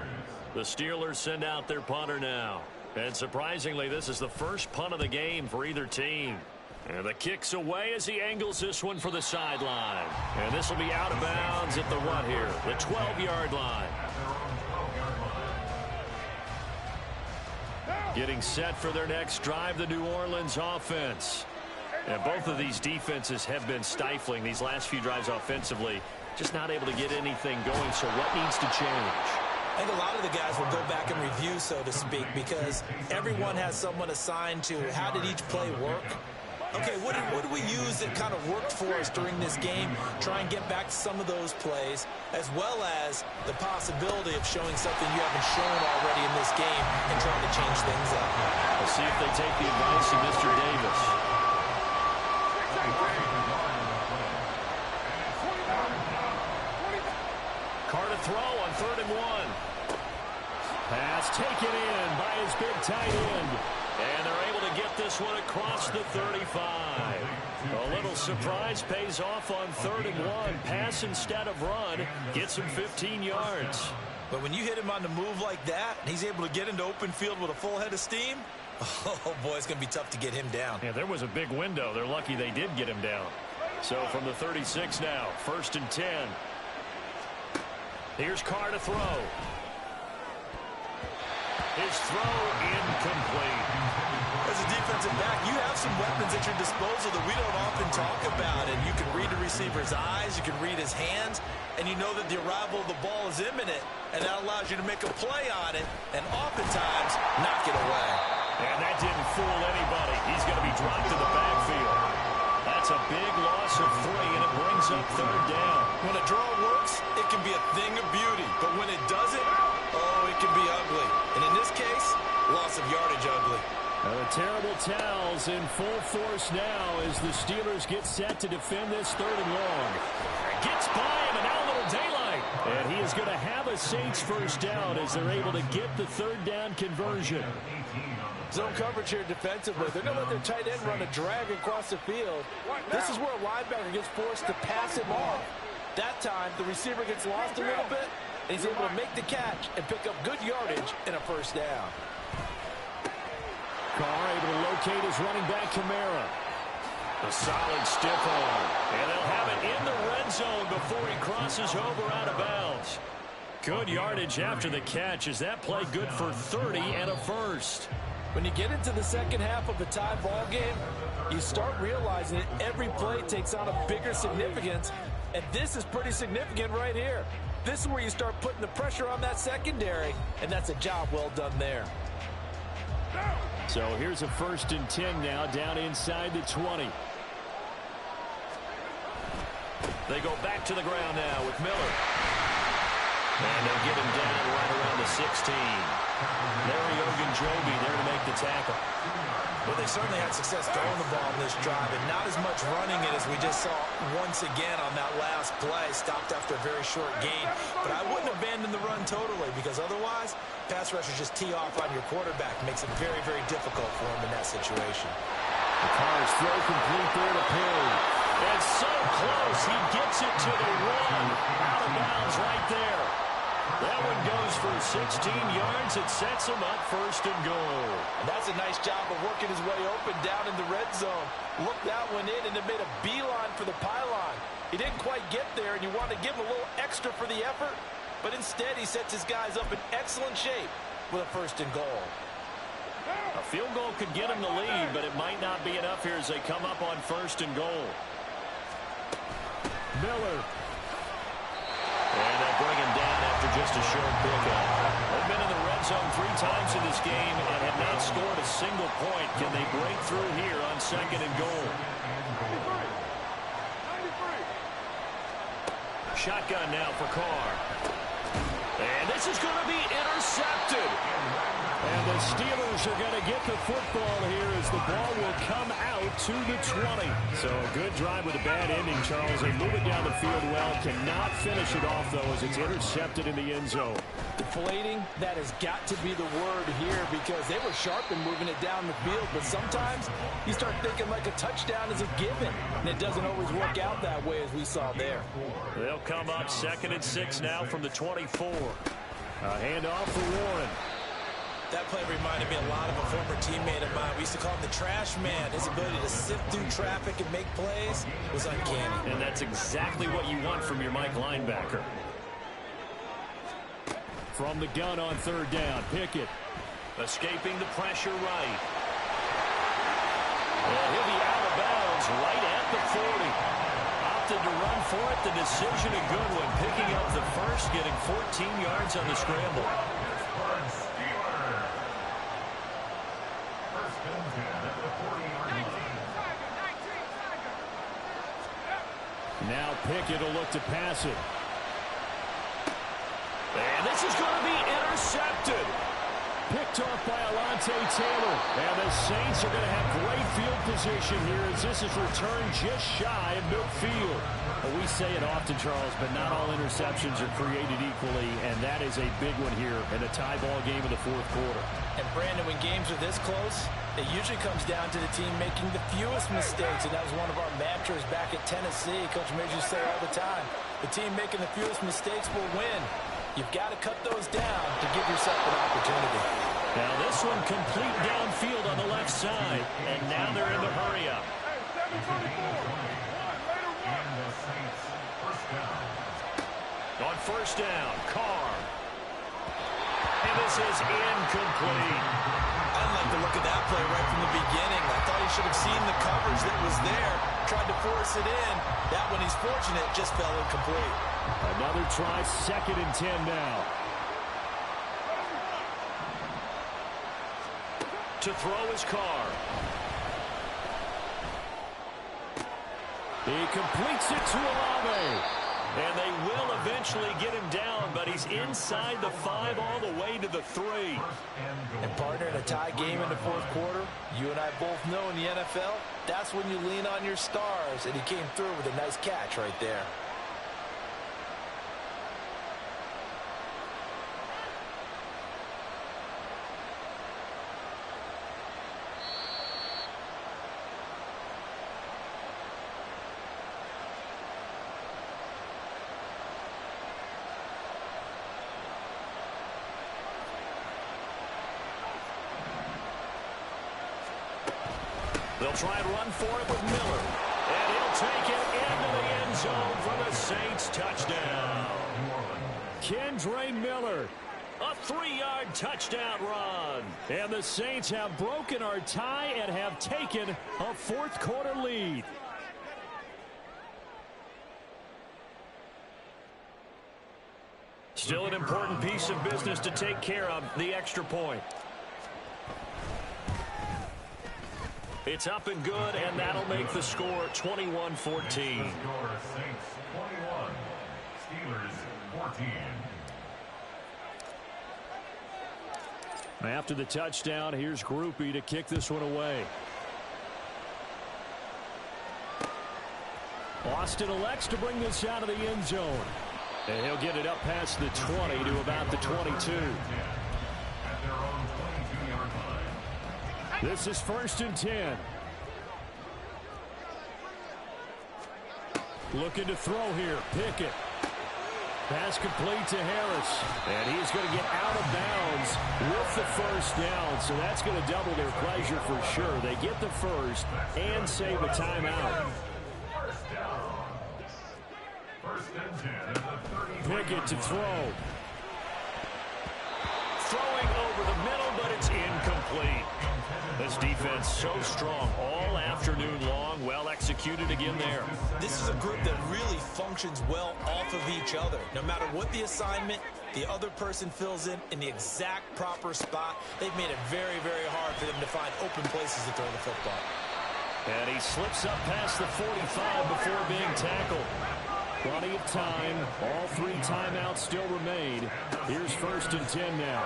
The Steelers send out their punter now. And surprisingly, this is the first punt of the game for either team. And the kick's away as he angles this one for the sideline. And this will be out of bounds at the what here? The 12-yard line. Getting set for their next drive, the New Orleans offense. And both of these defenses have been stifling these last few drives offensively. Just not able to get anything going, so what needs to change? I think a lot of the guys will go back and review, so to speak, because everyone has someone assigned to how did each play work. Okay, what do we use that kind of worked for us during this game? Try and get back to some of those plays, as well as the possibility of showing something you haven't shown already in this game and trying to change things up. We'll see if they take the advice of Mr. Davis. Carter throw on 3rd and 1. Pass taken in by his big tight end. And they're able to get this one across the 35. A little surprise pays off on 3rd and 1. Pass instead of run. Gets him 15 yards. But when you hit him on the move like that, and he's able to get into open field with a full head of steam, oh, boy, it's going to be tough to get him down. Yeah, there was a big window. They're lucky they did get him down. So from the 36 now, 1st and 10. Here's Carr to throw. His throw incomplete. As a defensive back, you have some weapons at your disposal that we don't often talk about, and you can read the receiver. receiver's eyes, you can read his hands, and you know that the arrival of the ball is imminent, and that allows you to make a play on it, and oftentimes knock it away. And that didn't fool anybody. He's going to be dropped to the backfield. That's a big loss of 3, and it brings up 3rd down. When a draw works, it can be a thing of beauty, but when it doesn't, oh, it can be ugly. And in this case, loss of yardage ugly. Now the terrible towels in full force now as the Steelers get set to defend this 3rd and long. Gets by him, and now a little daylight. And he is going to have a Saints first down as they're able to get the 3rd down conversion. Zone coverage here defensively. They're going to let their tight end run a drag across the field. This is where a linebacker gets forced to pass him off. That time, the receiver gets lost a little bit, and he's able to make the catch and pick up good yardage in a first down. Carr able to locate his running back, Kamara. A solid stiff arm. And they'll have it in the red zone before he crosses over out of bounds. Good yardage after the catch. Is that play good for 30 and a first? When you get into the second half of a tie ball game, you start realizing that every play takes on a bigger significance, and this is pretty significant right here. This is where you start putting the pressure on that secondary, and that's a job well done there. So here's a 1st and 10 now, down inside the 20. They go back to the ground now with Miller. And they'll get him down right around the 16. Larry Ogunjobi there to make the tackle. Well, they certainly had success throwing the ball in this drive, and not as much running it as we just saw once again on that last play. Stopped after a very short gain. But I wouldn't abandon the run totally, because otherwise, pass rushers just tee off on your quarterback. Makes it very, very difficult for him in that situation. The Carr's throw complete there to Perry. And so close, he gets it to the 1. Out of bounds right there. That one goes for 16 yards. It sets him up 1st and goal. And that's a nice job of working his way open down in the red zone. Looked that one in and it made a beeline for the pylon. He didn't quite get there, and you want to give him a little extra for the effort. But instead, he sets his guys up in excellent shape with a 1st and goal. A field goal could get him the lead, but it might not be enough here as they come up on 1st and goal. Miller. And they'll bring him down after just a short pickup. They've been in the red zone 3 times in this game and have not scored a single point. Can they break through here on 2nd and goal? Shotgun now for Carr. And this is going to be intercepted. And the Steelers are going to get the football here as the ball will come out to the 20. So a good drive with a bad ending, Charles. They move it down the field well. Cannot finish it off, though, as it's intercepted in the end zone. Deflating, that has got to be the word here, because they were sharp in moving it down the field. But sometimes you start thinking like a touchdown is a given, and it doesn't always work out that way as we saw there. They'll come up 2nd and 6 now from the 24. A handoff for Warren. That play reminded me a lot of a former teammate of mine. We used to call him the trash man. His ability to sift through traffic and make plays was uncanny. And that's exactly what you want from your Mike linebacker. From the gun on 3rd down, Pickett. Escaping the pressure right. Well, he'll be out of bounds right at the 40. Opted to run for it. The decision a good one. Picking up the first, getting 14 yards on the scramble. Now Pickett will look to pass it. And this is going to be intercepted. Picked off by Alontae Taylor. And the Saints are going to have great field position here as this is returned just shy of midfield. Well, we say it often, Charles, but not all interceptions are created equally, and that is a big one here in a tie ball game in the 4th quarter. And Brandon, when games are this close, it usually comes down to the team making the fewest mistakes, and that was one of our mantras back at Tennessee. Coach Midge used to say all the time, the team making the fewest mistakes will win. You've got to cut those down to give yourself an opportunity. Now this one complete downfield on the left side, and now they're in the hurry-up. On 1st down, Carr. And this is incomplete. I didn't like the look of that play right from the beginning. I thought he should have seen the coverage that was there. Tried to force it in. That one he's unfortunate, just fell incomplete. Another try, 2nd and 10 now. To throw his car. He completes it to Olave. And they will eventually get him down, but he's inside the 5 all the way to the 3. And partner, in a tie game in the 4th quarter, you and I both know in the NFL, that's when you lean on your stars, and he came through with a nice catch right there. They'll try and run for it with Miller. And he'll take it into the end zone for the Saints touchdown. Kendre Miller, a 3-yard touchdown run. And the Saints have broken our tie and have taken a 4th quarter lead. Still an important piece of business to take care of, the extra point. It's up and good, and that'll make the score 21-14. Saints 21, Steelers 14. After the touchdown, here's Groupie to kick this one away. Austin elects to bring this out of the end zone. And he'll get it up past the 20 to about the 22. At their own 22-yard line. This is 1st and 10. Looking to throw here. Pickett. Pass complete to Harris. And he's going to get out of bounds with the 1st down. So that's going to double their pleasure for sure. They get the 1st and save a timeout. First down. 1st and 10 at the 30. Pickett to throw. Throwing over the middle, but it's incomplete. This defense so strong all afternoon long. Well executed again there. This is a group that really functions well off of each other. No matter what the assignment, the other person fills in the exact proper spot. They've made it very, very hard for them to find open places to throw the football. And he slips up past the 45 before being tackled. Plenty of time. All 3 timeouts still remain. Here's 1st and 10 now.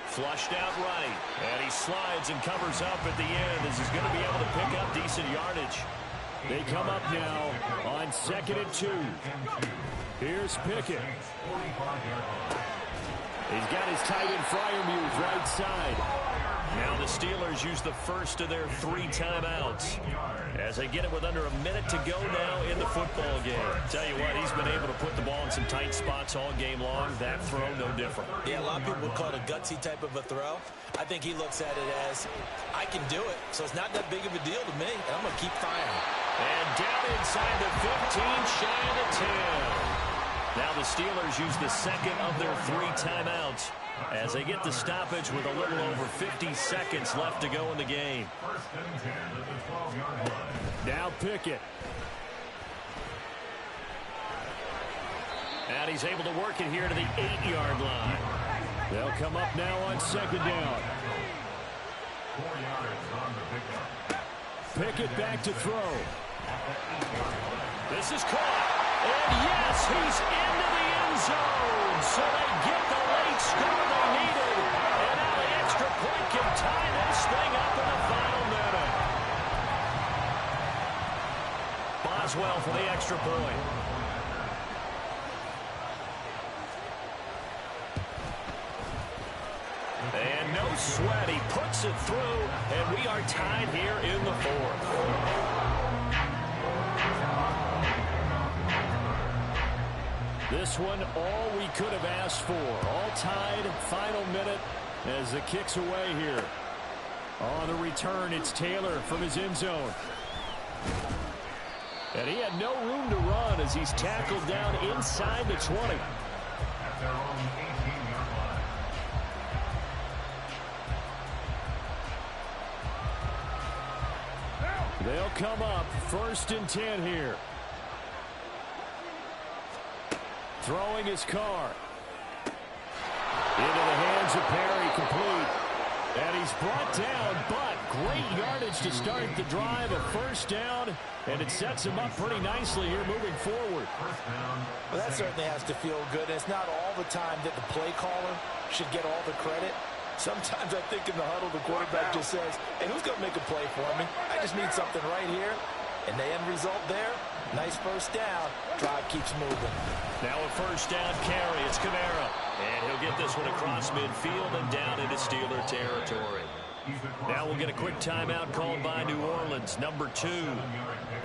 Flushed out right. And he slides and covers up at the end as he's going to be able to pick up decent yardage. They come up now on 2nd and 2. Here's Pickett. He's got his tight end Freiermuth right side. Now the Steelers use the first of their 3 timeouts as they get it with under a minute to go now in the football game. Tell you what, he's been able to put the ball in some tight spots all game long. That throw, no different. Yeah, a lot of people would call it a gutsy type of a throw. I think he looks at it as, I can do it, so it's not that big of a deal to me, and I'm going to keep firing. And down inside the 15, shy of the 10. Now the Steelers use the second of their 3 timeouts as they get the stoppage with a little over 50 seconds left to go in the game. 1st and 10 at the 12-yard line. Now Pickett. And he's able to work it here to the 8-yard line. They'll come up now on 2nd down. 4 yards on the pickup. Pickett back to throw. This is caught. And yes, he's into the end zone. So they get the late score they needed. And now the extra point can tie this thing up in the final minute. Boswell for the extra point. And no sweat. He puts it through. And we are tied here in the 4th. This one, all we could have asked for. All tied, final minute as the kick's away here. On the return, it's Taylor from his end zone. And he had no room to run as he's tackled down inside the 20. At their own 18-yard line. They'll come up 1st and 10 here. Throwing his car. Into the hands of Perry, complete. And he's brought down, but great yardage to start the drive, a 1st down, and it sets him up pretty nicely here moving forward. Well, that certainly has to feel good. And it's not all the time that the play caller should get all the credit. Sometimes I think in the huddle, the quarterback just says, hey, who's going to make a play for me? I just need something right here. And the end result there, nice 1st down. Drive keeps moving. Now a 1st down carry. It's Kamara. And he'll get this one across midfield and down into Steeler territory. Now we'll get a quick timeout called by New Orleans, number 2,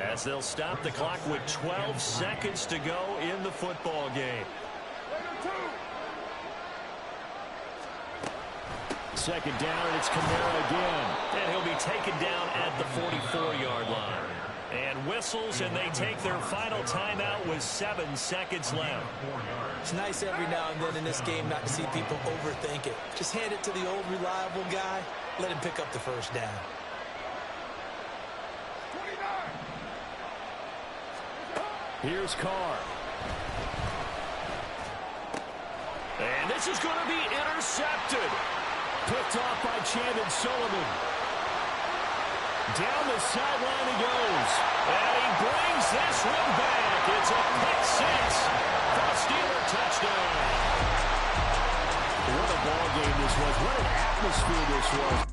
as they'll stop the clock with 12 seconds to go in the football game. 2nd down, and it's Kamara again. And he'll be taken down at the 44-yard line. And whistles, and they take their final timeout with 7 seconds left. It's nice every now and then in this game not to see people overthink it. Just hand it to the old reliable guy. Let him pick up the 1st down. 29. Here's Carr. And this is going to be intercepted. Picked off by Chandon Sullivan. Down the sideline he goes. And he brings this one back. It's a pick 6 for a Steeler touchdown. What a ball game this was. What an atmosphere this was.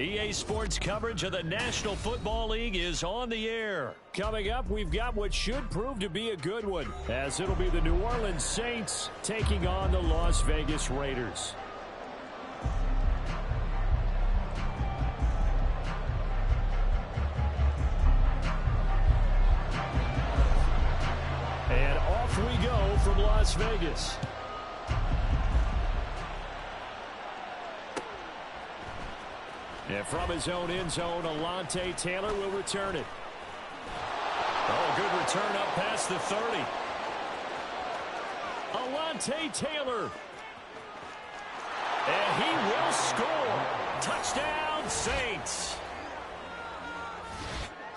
EA Sports coverage of the National Football League is on the air. Coming up, we've got what should prove to be a good one, as it'll be the New Orleans Saints taking on the Las Vegas Raiders. And off we go from Las Vegas. And from his own end zone, Alontae Taylor will return it. Oh, good return up past the 30. Alontae Taylor. And he will score. Touchdown, Saints.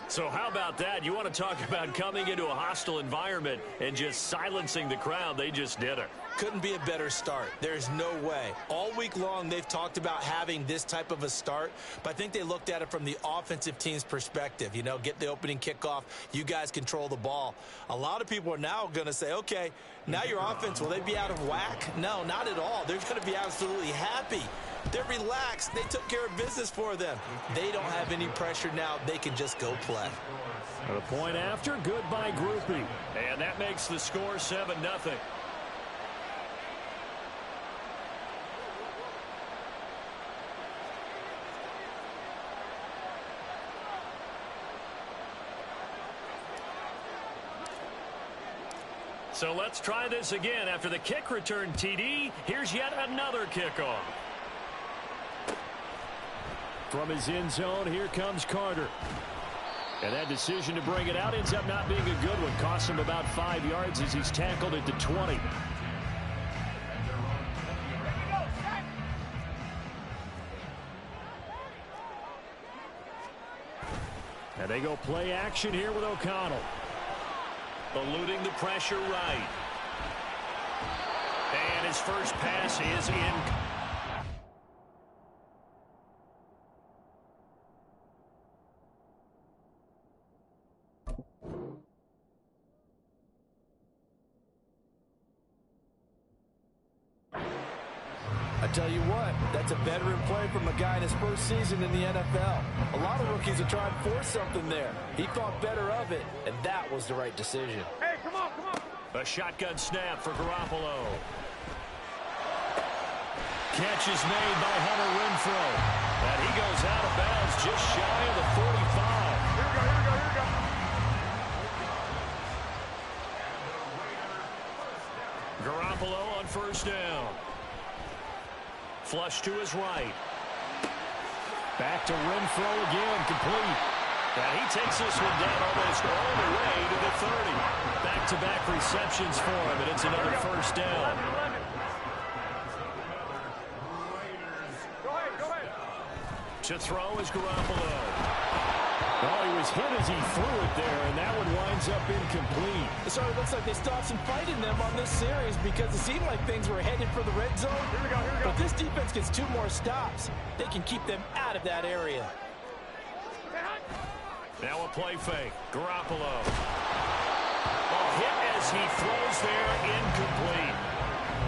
So how about that? You want to talk about coming into a hostile environment and just silencing the crowd. They just did it. Couldn't be a better start. There's no way. All week long, they've talked about having this type of a start, but I think they looked at it from the offensive team's perspective. You know, get the opening kickoff. You guys control the ball. A lot of people are now going to say, okay, now your offense, will they be out of whack? No, not at all. They're going to be absolutely happy. They're relaxed. They took care of business for them. They don't have any pressure now. They can just go play. A point after, good by Groupie. And that makes the score 7-0. So let's try this again. After the kick return TD, here's yet another kickoff. From his end zone, here comes Carter. And that decision to bring it out ends up not being a good one. Costs him about 5 yards as he's tackled at the 20. And they go play action here with O'Connell. Eluding the pressure right. And his first pass is in. I tell you what, that's a veteran play from a guy in his first season in the NFL. A lot of rookies are trying to force something there. He thought better of it, and that was the right decision. Hey, come on, come on. A shotgun snap for Garoppolo. Catch is made by Hunter Renfrow. And he goes out of bounds just shy of the 45. Here we go, here we go, here we go. Garoppolo on first down. Flush to his right. Back to Renfrow again, complete. And he takes this one down almost all the way to the 30. Back-to-back receptions for him, and it's another first down. Go ahead. To throw is Garoppolo. Oh, he was hit as he threw it there, and that one winds up incomplete. So it looks like they stopped some fight in them on this series because it seemed like things were headed for the red zone. Here we go, here we go. But this defense gets 2 more stops. They can keep them out of that area. Now a play fake. Garoppolo. Hit as he throws there, incomplete.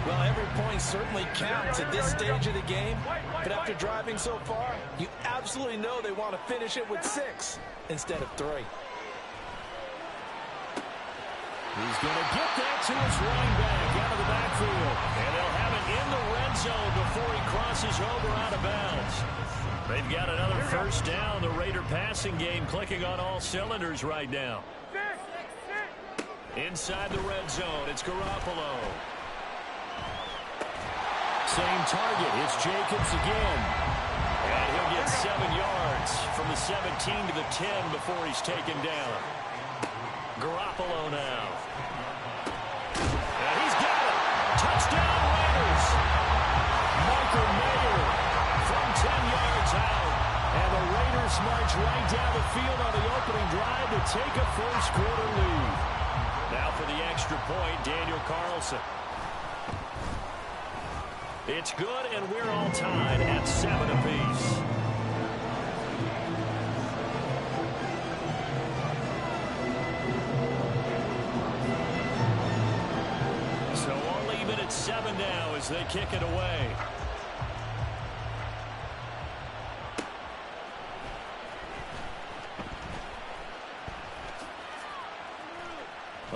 Well, every point certainly counts at this stage of the game. But after driving so far, you absolutely know they want to finish it with 6 instead of 3. He's going to get that to his running back out of the backfield. And they'll have it in the red zone before he crosses over out of bounds. They've got another first down. The Raider passing game clicking on all cylinders right now. Inside the red zone, it's Garoppolo. Same target. It's Jacobs again. And he'll get 7 yards from the 17 to the 10 before he's taken down. Garoppolo now. And he's got it. Touchdown Raiders. Michael Mayer from 10 yards out. And the Raiders march right down the field on the opening drive to take a first quarter lead. Now for the extra point, Daniel Carlson. It's good, and we're all tied at 7 apiece. So all even at 7 now as they kick it away.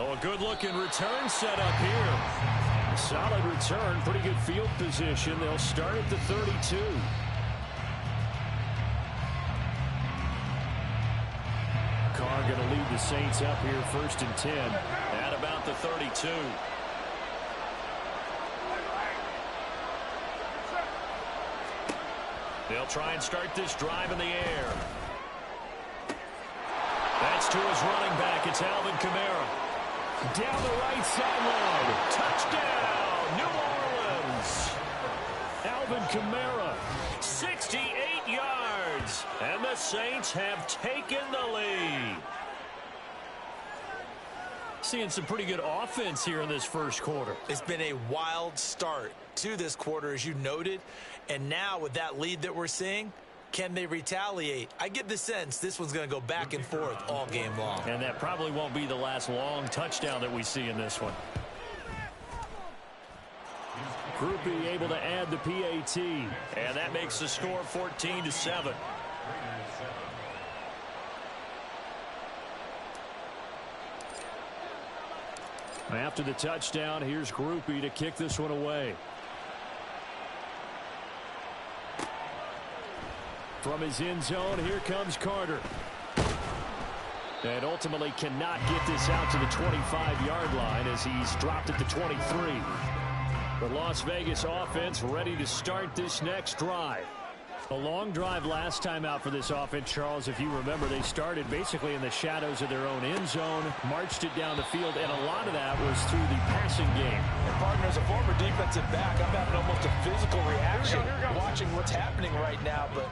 Oh, a good-looking return set up here. Solid return, pretty good field position. They'll start at the 32. Carr going to lead the Saints up here first and 10 at about the 32. They'll try and start this drive in the air. That's to his running back. It's Alvin Kamara. Down the right sideline. Touchdown, New Orleans. Alvin Kamara, 68 yards. And the Saints have taken the lead. Seeing some pretty good offense here in this first quarter. It's been a wild start to this quarter, as you noted. And now with that lead that we're seeing, can they retaliate? I get the sense this one's going to go back and forth all game long. And that probably won't be the last long touchdown that we see in this one. Groupie able to add the PAT. And that makes the score 14-7. After the touchdown, here's Groupie to kick this one away. From his end zone, here comes Carter. And ultimately cannot get this out to the 25-yard line as he's dropped at the 23. The Las Vegas offense ready to start this next drive. A long drive last time out for this offense, Charles. If you remember, they started basically in the shadows of their own end zone, marched it down the field, and a lot of that was through the passing game. And partner, as a former defensive back, I'm having almost a physical reaction watching what's happening right now. But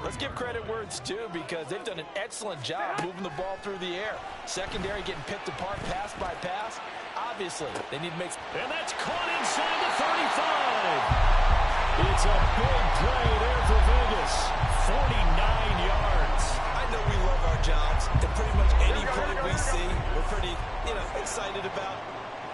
let's give credit where it's due because they've done an excellent job moving the ball through the air. Secondary getting picked apart pass by pass. Obviously, they need to make... And that's caught inside the 35. It's a big play there for Vegas. 49 yards. I know we love our jobs, and pretty much any play we see, we're pretty, excited about.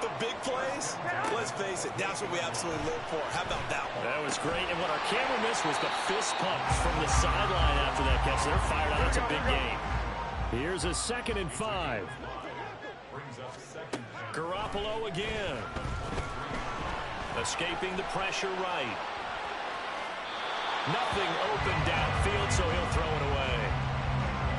the big plays, let's face it, that's what we absolutely live for. How about that one? That was great. And what our camera missed was the fist pump from the sideline after that catch. They're fired out. It's a big game. Here's a 2nd and 5. Garoppolo again. Escaping the pressure right. Nothing open downfield, so he'll throw it away.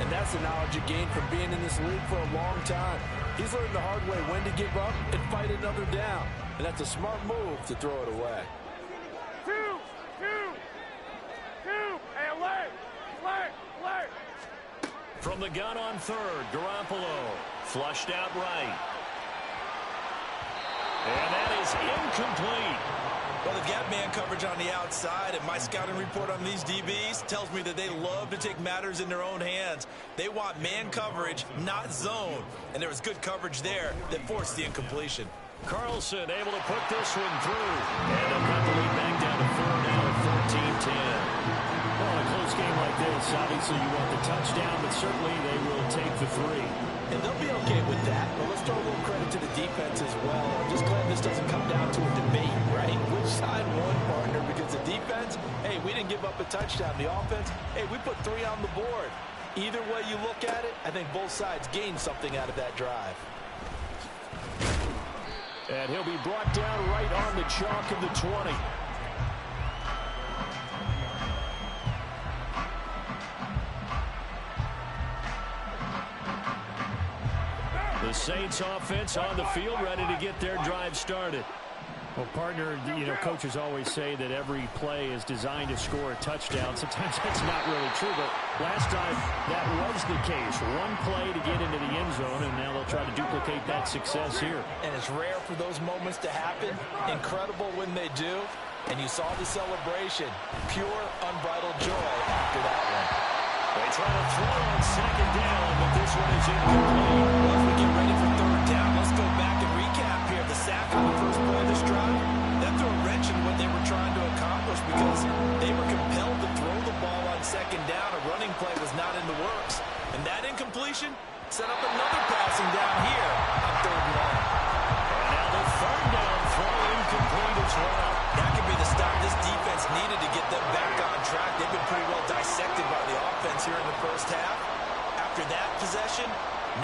And that's the knowledge you gain from being in this league for a long time. He's learned the hard way when to give up and fight another down. And that's a smart move to throw it away. Two. Hey, alert. From the gun on 3rd, Garoppolo. Flushed out right. And that is incomplete. Well, they've got man coverage on the outside, and my scouting report on these DBs tells me that they love to take matters in their own hands. They want man coverage, not zone. And there was good coverage there that forced the incompletion. Carlson able to put this one through. And they'll cut the lead back down to 4 now at 14-10. Well, in a close game like this, obviously you want the touchdown, but certainly they will take the 3. And they'll be okay with that. But let's throw a little credit to the defense as well. I'm just glad this doesn't come down to a debate, right? Which side won, partner? Because the defense, hey, we didn't give up a touchdown. The offense, hey, we put 3 on the board. Either way you look at it, I think both sides gained something out of that drive. And he'll be brought down right on the chalk of the 20. The Saints offense on the field, ready to get their drive started. Well, partner, coaches always say that every play is designed to score a touchdown. Sometimes that's not really true, but last time that was the case. One play to get into the end zone, and now they'll try to duplicate that success here. And it's rare for those moments to happen. Incredible when they do. And you saw the celebration. Pure, unbridled joy after that one. They try to throw on 2nd down, but this one is incomplete. Well, as we get ready for 3rd down, let's go back and recap here. The sack on the first play of this drive, that threw a wrench in what they were trying to accomplish because they were compelled to throw the ball on 2nd down. A running play was not in the works. And that incompletion set up another passing down here on 3rd and 1. And now the 3rd down throw incomplete as well. That could be the stop this defense needed to get them back on track. They've been pretty well dissected by the offense here in the first half. After that possession,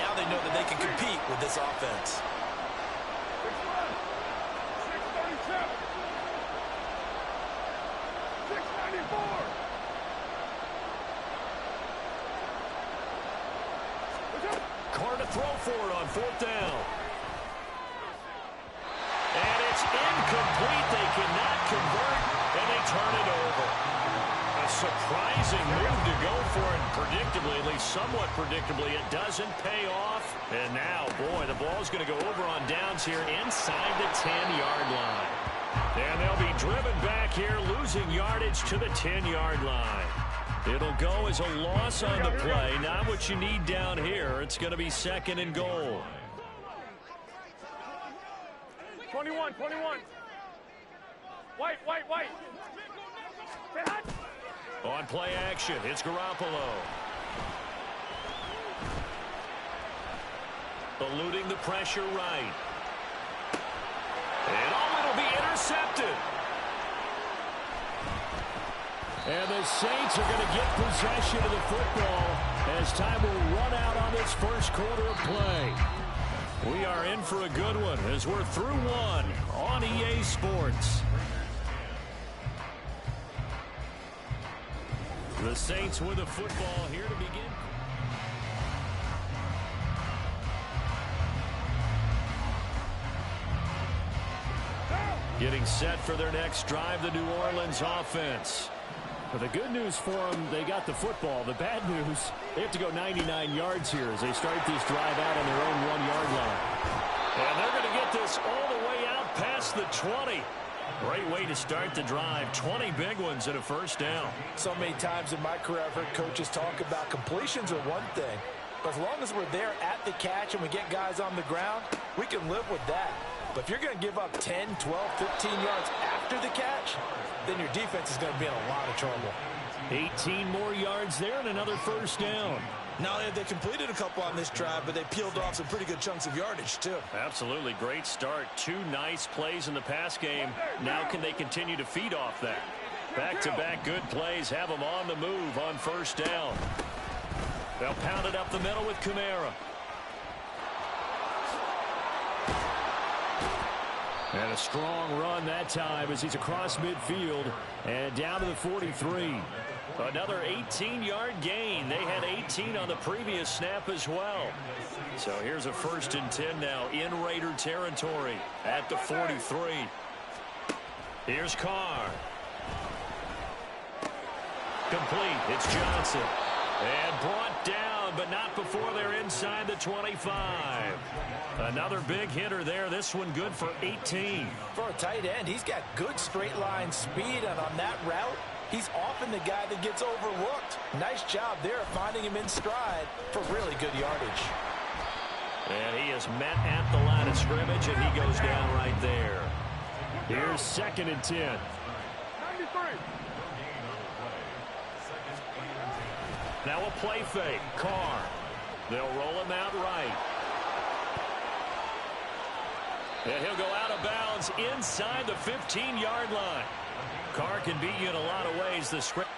now they know that they can compete with this offense. 694. Carr to throw for it on 4th down. And it's incomplete. They cannot convert, and they turn it over. A surprising move to go for it. Predictably, at least somewhat predictably, it doesn't pay off. And now, boy, the ball's going to go over on downs here inside the 10-yard line. And they'll be driven back here, losing yardage to the 10-yard line. It'll go as a loss on the play. Not what you need down here. It's going to be 2nd and goal. 21. White. On play action, it's Garoppolo. Eluding the pressure right. And it'll be intercepted. And the Saints are going to get possession of the football as time will run out on this first quarter of play. We are in for a good one as we're through one on EA Sports. The Saints with the football here to begin. Getting set for their next drive, the New Orleans offense. But the good news for them, they got the football. The bad news, they have to go 99 yards here as they start this drive out on their own 1-yard line. And they're going to get this all the way out past the 20. Great way to start the drive. 20 big ones and a first down. So many times in my career, I've heard coaches talk about completions are one thing. But as long as we're there at the catch and we get guys on the ground, we can live with that. But if you're going to give up 10, 12, 15 yards after the catch, then your defense is going to be in a lot of trouble. 18 more yards there and another first down. Not only have they completed a couple on this drive, but they peeled off some pretty good chunks of yardage, too. Absolutely great start. 2 nice plays in the pass game. Now can they continue to feed off that? Back-to-back good plays have them on the move on first down. They'll pound it up the middle with Kamara. And a strong run that time as he's across midfield and down to the 43. Another 18-yard gain. They had 18 on the previous snap as well. So here's a 1st and 10 now in Raider territory at the 43. Here's Carr. Complete. It's Johnson. And brought down, but not before they're inside the 25. Another big hitter there. This one good for 18. For a tight end, he's got good straight line speed, and on that route, he's often the guy that gets overlooked. Nice job there finding him in stride for really good yardage. And he is met at the line of scrimmage, and he goes down right there. Here's 2nd and 10. 93. Now a play fake. Carr. They'll roll him out right. And he'll go out of bounds inside the 15-yard line. Carr can beat you in a lot of ways. The script.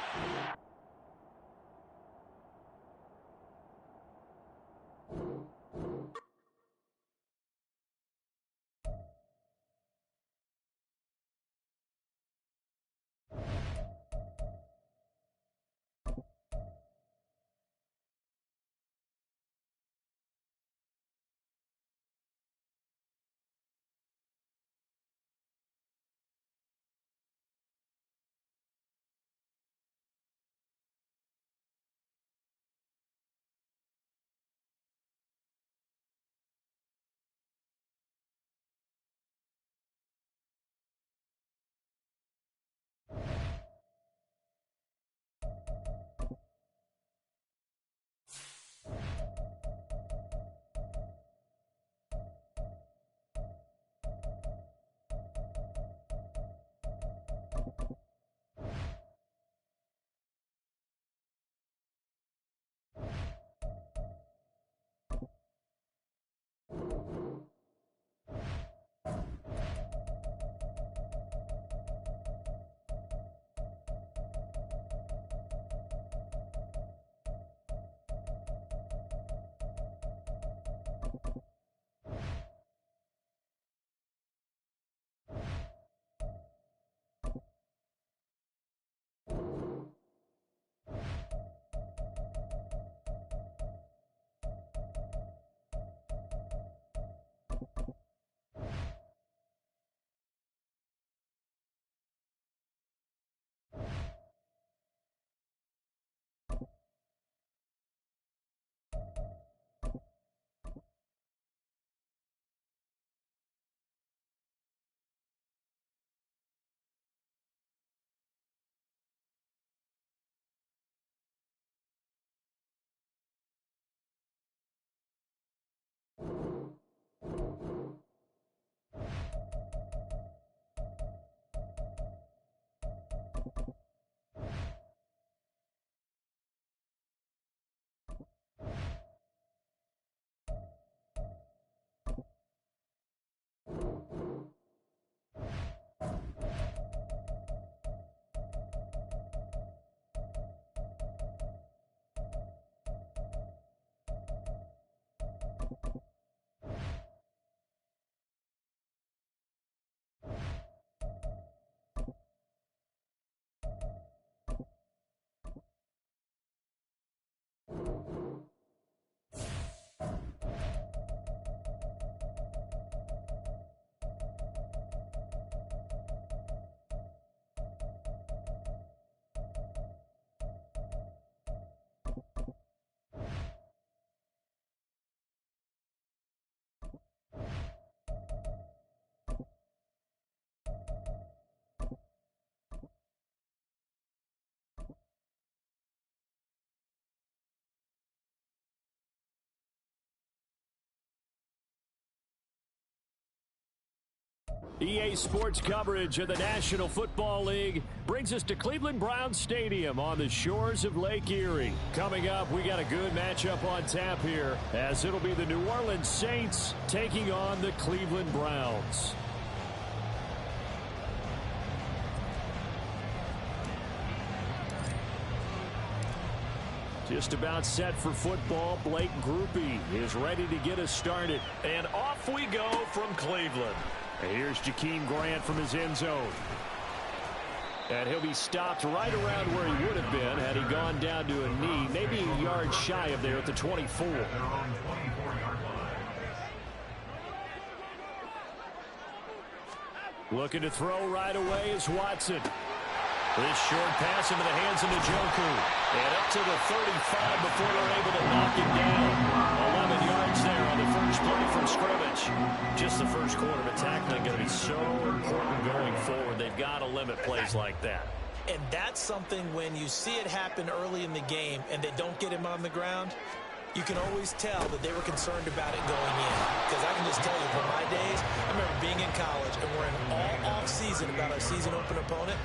EA Sports coverage of the National Football League brings us to Cleveland Browns Stadium on the shores of Lake Erie. Coming up, we got a good matchup on tap here, as it'll be the New Orleans Saints taking on the Cleveland Browns. Just about set for football. Blake Groupie is ready to get us started. And off we go from Cleveland. Here's Jakeem Grant from his end zone. And he'll be stopped right around where he would have been had he gone down to a knee, maybe a yard shy of there at the 24. Looking to throw right away is Watson. This short pass into the hands of Njoku. And up to the 35 before they're able to knock him down. 11 yards there on the first play from scrimmage. Just the first quarter, but tackling going to be so important going forward. They've got to limit plays like that. And that's something when you see it happen early in the game and they don't get him on the ground, you can always tell that they were concerned about it going in. Because I can just tell you from my days, I remember being in college and worrying all off season about our season open opponent.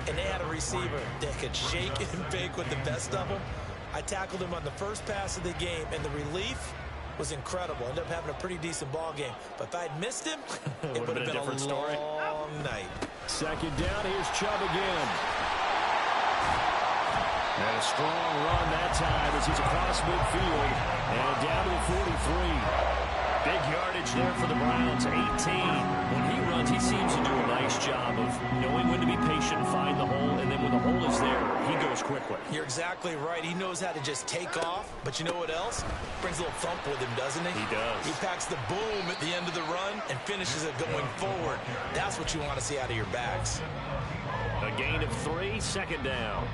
And they had a receiver that could shake and bake with the best of them. I tackled him on the first pass of the game, and the relief was incredible. Ended up having a pretty decent ball game. But if I'd missed him, it would have been a different story. Long night. Second down, here's Chubb again. And a strong run that time as he's across midfield and down to the 43. Big yardage there for the Browns, 18. When he runs, he seems to do a nice job of knowing when to be patient and find the hole, and then when the hole is there, he goes quickly. You're exactly right. He knows how to just take off, but you know what else? Brings a little thump with him, doesn't he? He does. He packs the boom at the end of the run and finishes it going forward. That's what you want to see out of your backs. A gain of 3, second down.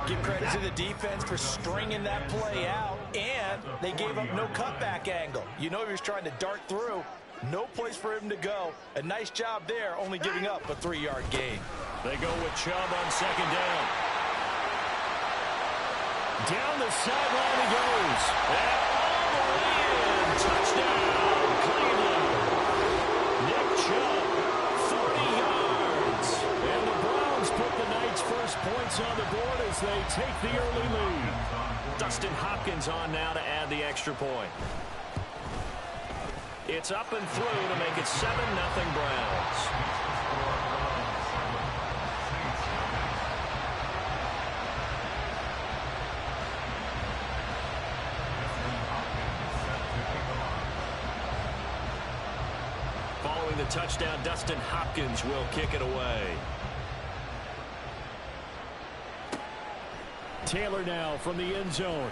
Give credit to the defense for stringing that play out, and they gave up no cutback angle. You know he was trying to dart through. No place for him to go. A nice job there, only giving up a 3-yard gain. They go with Chubb on second down. Down the sideline he goes. And all the way in. Touchdown, Cleveland. Nick Chubb, 30 yards. And the Browns put the night's first points on the board as they take the early lead. Dustin Hopkins on now to add the extra point. It's up and through to make it 7-0 Browns. Following the touchdown, Dustin Hopkins will kick it away. Taylor now from the end zone.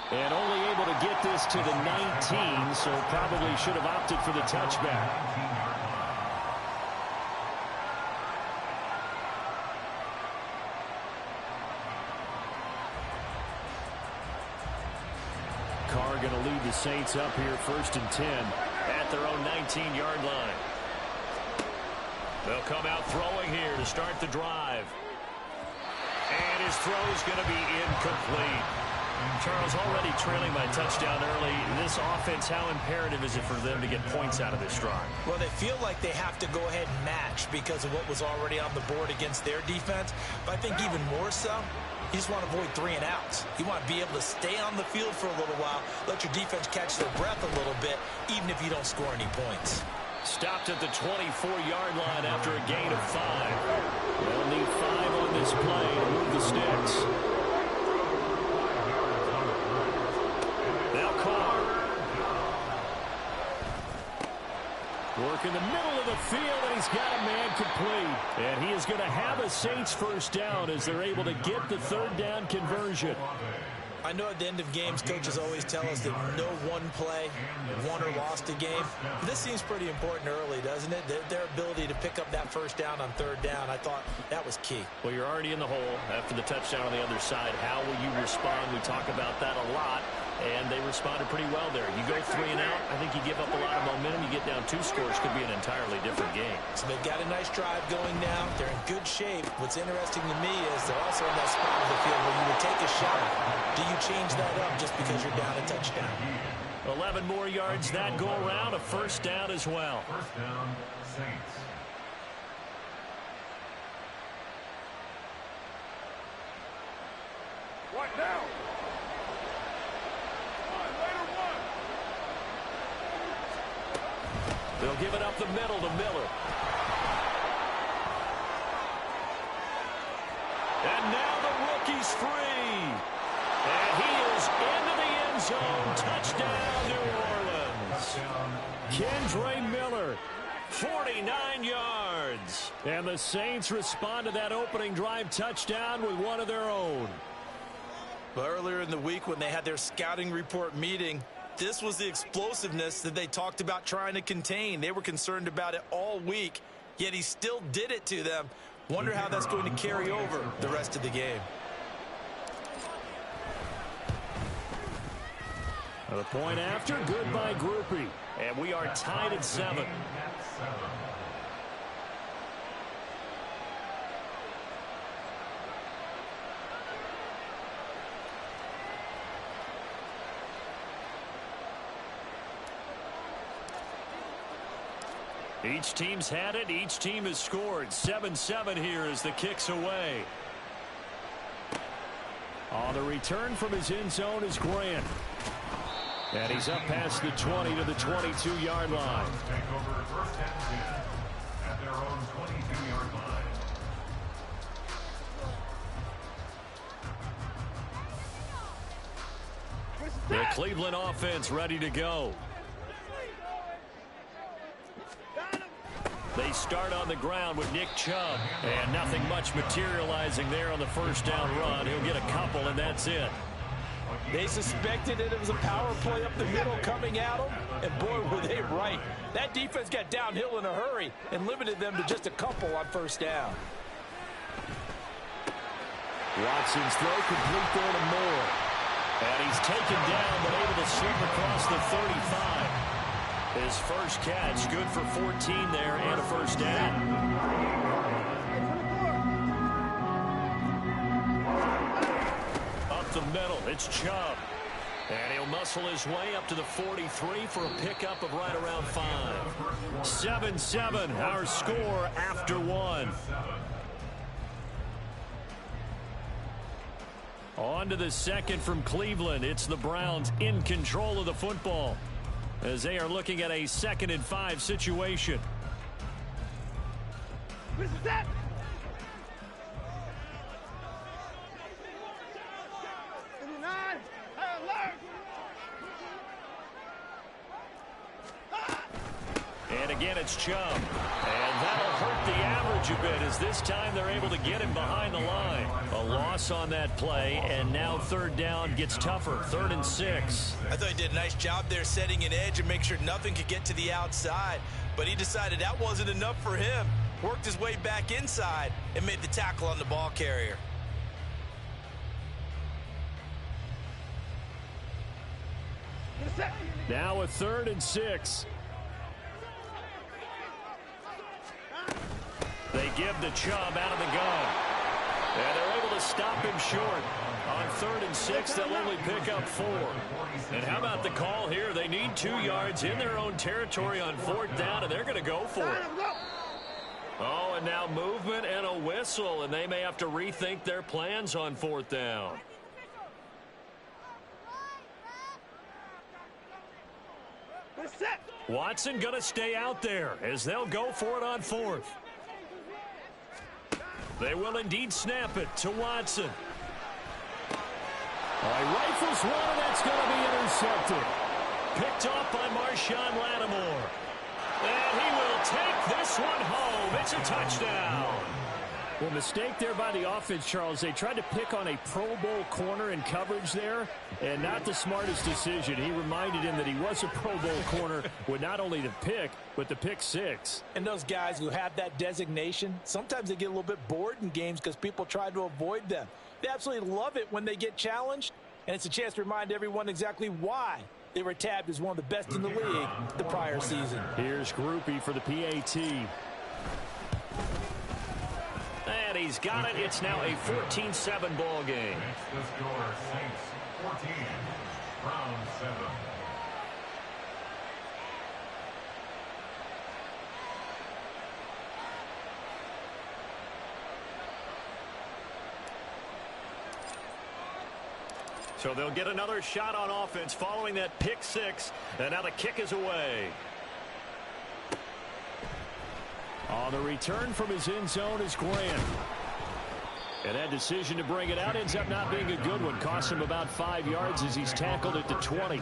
And only able to get this to the 19, so probably should have opted for the touchback. Carr going to lead the Saints up here 1st and 10 at their own 19-yard line. They'll come out throwing here to start the drive. And his throw is going to be incomplete. Charles, already trailing by touchdown early. This offense, how imperative is it for them to get points out of this drive? Well, they feel like they have to go ahead and match because of what was already on the board against their defense. But I think even more so, you just want to avoid 3 and outs. You want to be able to stay on the field for a little while, let your defense catch their breath a little bit, even if you don't score any points. Stopped at the 24-yard line after a gain of 5. They'll need 5 on this play to move the sticks. Now Carr. Work in the middle of the field, and he's got a man complete. And he is going to have a Saints first down as they're able to get the 3rd down conversion. I know at the end of games, coaches always tell us that no one play won or lost a game. This seems pretty important early, doesn't it? Their ability to pick up that first down on 3rd down, I thought that was key. Well, you're already in the hole after the touchdown on the other side. How will you respond? We talk about that a lot, and they responded pretty well there. You go 3 and out, I think you give up a lot of momentum. You get down 2 scores, could be an entirely different game. So they've got a nice drive going now. They're in good shape. What's interesting to me is they're also in that spot of the field where you would take a shot Do you change that up just because you're down a touchdown? 11 more yards that go around, a first down as well. First down, Saints. Right now. They'll give it up the middle to Miller. And now the rookie's free. And he is into the end zone. Touchdown, New Orleans. Kendre Miller, 49 yards. And the Saints respond to that opening drive touchdown with one of their own. But earlier in the week when they had their scouting report meeting, this was the explosiveness that they talked about trying to contain. They were concerned about it all week, yet he still did it to them. Wonder how that's going to carry over the rest of the game. The point after, good by Groupie. And we are tied at 7. Each team's had it. Each team has scored. 7-7 here as the kick's away. On the return from his end zone is Grant. And he's up past the 20 to the 22-yard line. Take over first and 10 at their own 22-yard line. The Cleveland offense ready to go. They start on the ground with Nick Chubb. And nothing much materializing there on the first down run. He'll get a couple, and that's it. They suspected that it was a power play up the middle coming at them, and boy, were they right. That defense got downhill in a hurry and limited them to just a couple on first down. Watson's throw complete there to Moore. And he's taken down but able to slip across the 35. His first catch, good for 14 there and a first down. The middle, it's Chubb. And he'll muscle his way up to the 43 for a pickup of right around 5. 7-7, our score after 1. On to the second from Cleveland. It's the Browns in control of the football as they are looking at a 2nd and 5 situation. What is that? And again, it's Chubb. And that'll hurt the average a bit as this time they're able to get him behind the line. A loss on that play, and now third down gets tougher. 3rd and 6. I thought he did a nice job there setting an edge and make sure nothing could get to the outside. But he decided that wasn't enough for him. Worked his way back inside and made the tackle on the ball carrier. Now a 3rd and 6. They give the Chubb out of the gun. And they're able to stop him short. On 3rd and 6, they'll only pick up 4. And how about the call here? They need 2 yards in their own territory on 4th down, and they're going to go for it. Oh, and now movement and a whistle, and they may have to rethink their plans on 4th down. Watson going to stay out there as they'll go for it on 4th. They will indeed snap it to Watson. He rifles one, and that's going to be intercepted. Picked off by Marshawn Lattimore. And he will take this one home. It's a touchdown. Well, mistake there by the offense, Charles. They tried to pick on a Pro Bowl corner in coverage there, and not the smartest decision. He reminded him that he was a Pro Bowl corner with not only the pick, but the pick 6. And those guys who have that designation, sometimes they get a little bit bored in games because people try to avoid them. They absolutely love it when they get challenged, and it's a chance to remind everyone exactly why they were tabbed as one of the best in the league the prior season. Here's Groupie for the PAT. And And he's got it. It's now a 14-7 ball game. Makes the score Saints 14, Browns 7. So they'll get another shot on offense following that pick six. And now the kick is away. On the return from his end zone is Grant. And that decision to bring it out ends up not being a good one. Costs him about 5 yards as he's tackled at the 20. At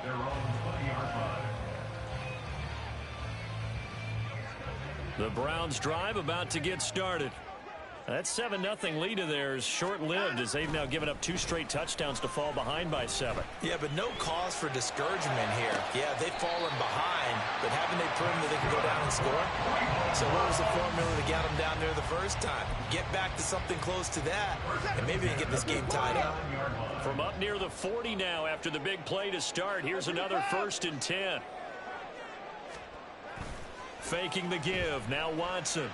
their own 20-yard line. The Browns drive about to get started. That 7-0 lead of theirs short-lived as they've now given up 2 straight touchdowns to fall behind by 7. Yeah, but no cause for discouragement here. Yeah, they've fallen behind, but haven't they proven that they can go down and score? So what was the formula to get them down there the first time? Get back to something close to that, and maybe they get this game tied up. From up near the 40 now after the big play to start, here's another 1st and 10. Faking the give, now Watson.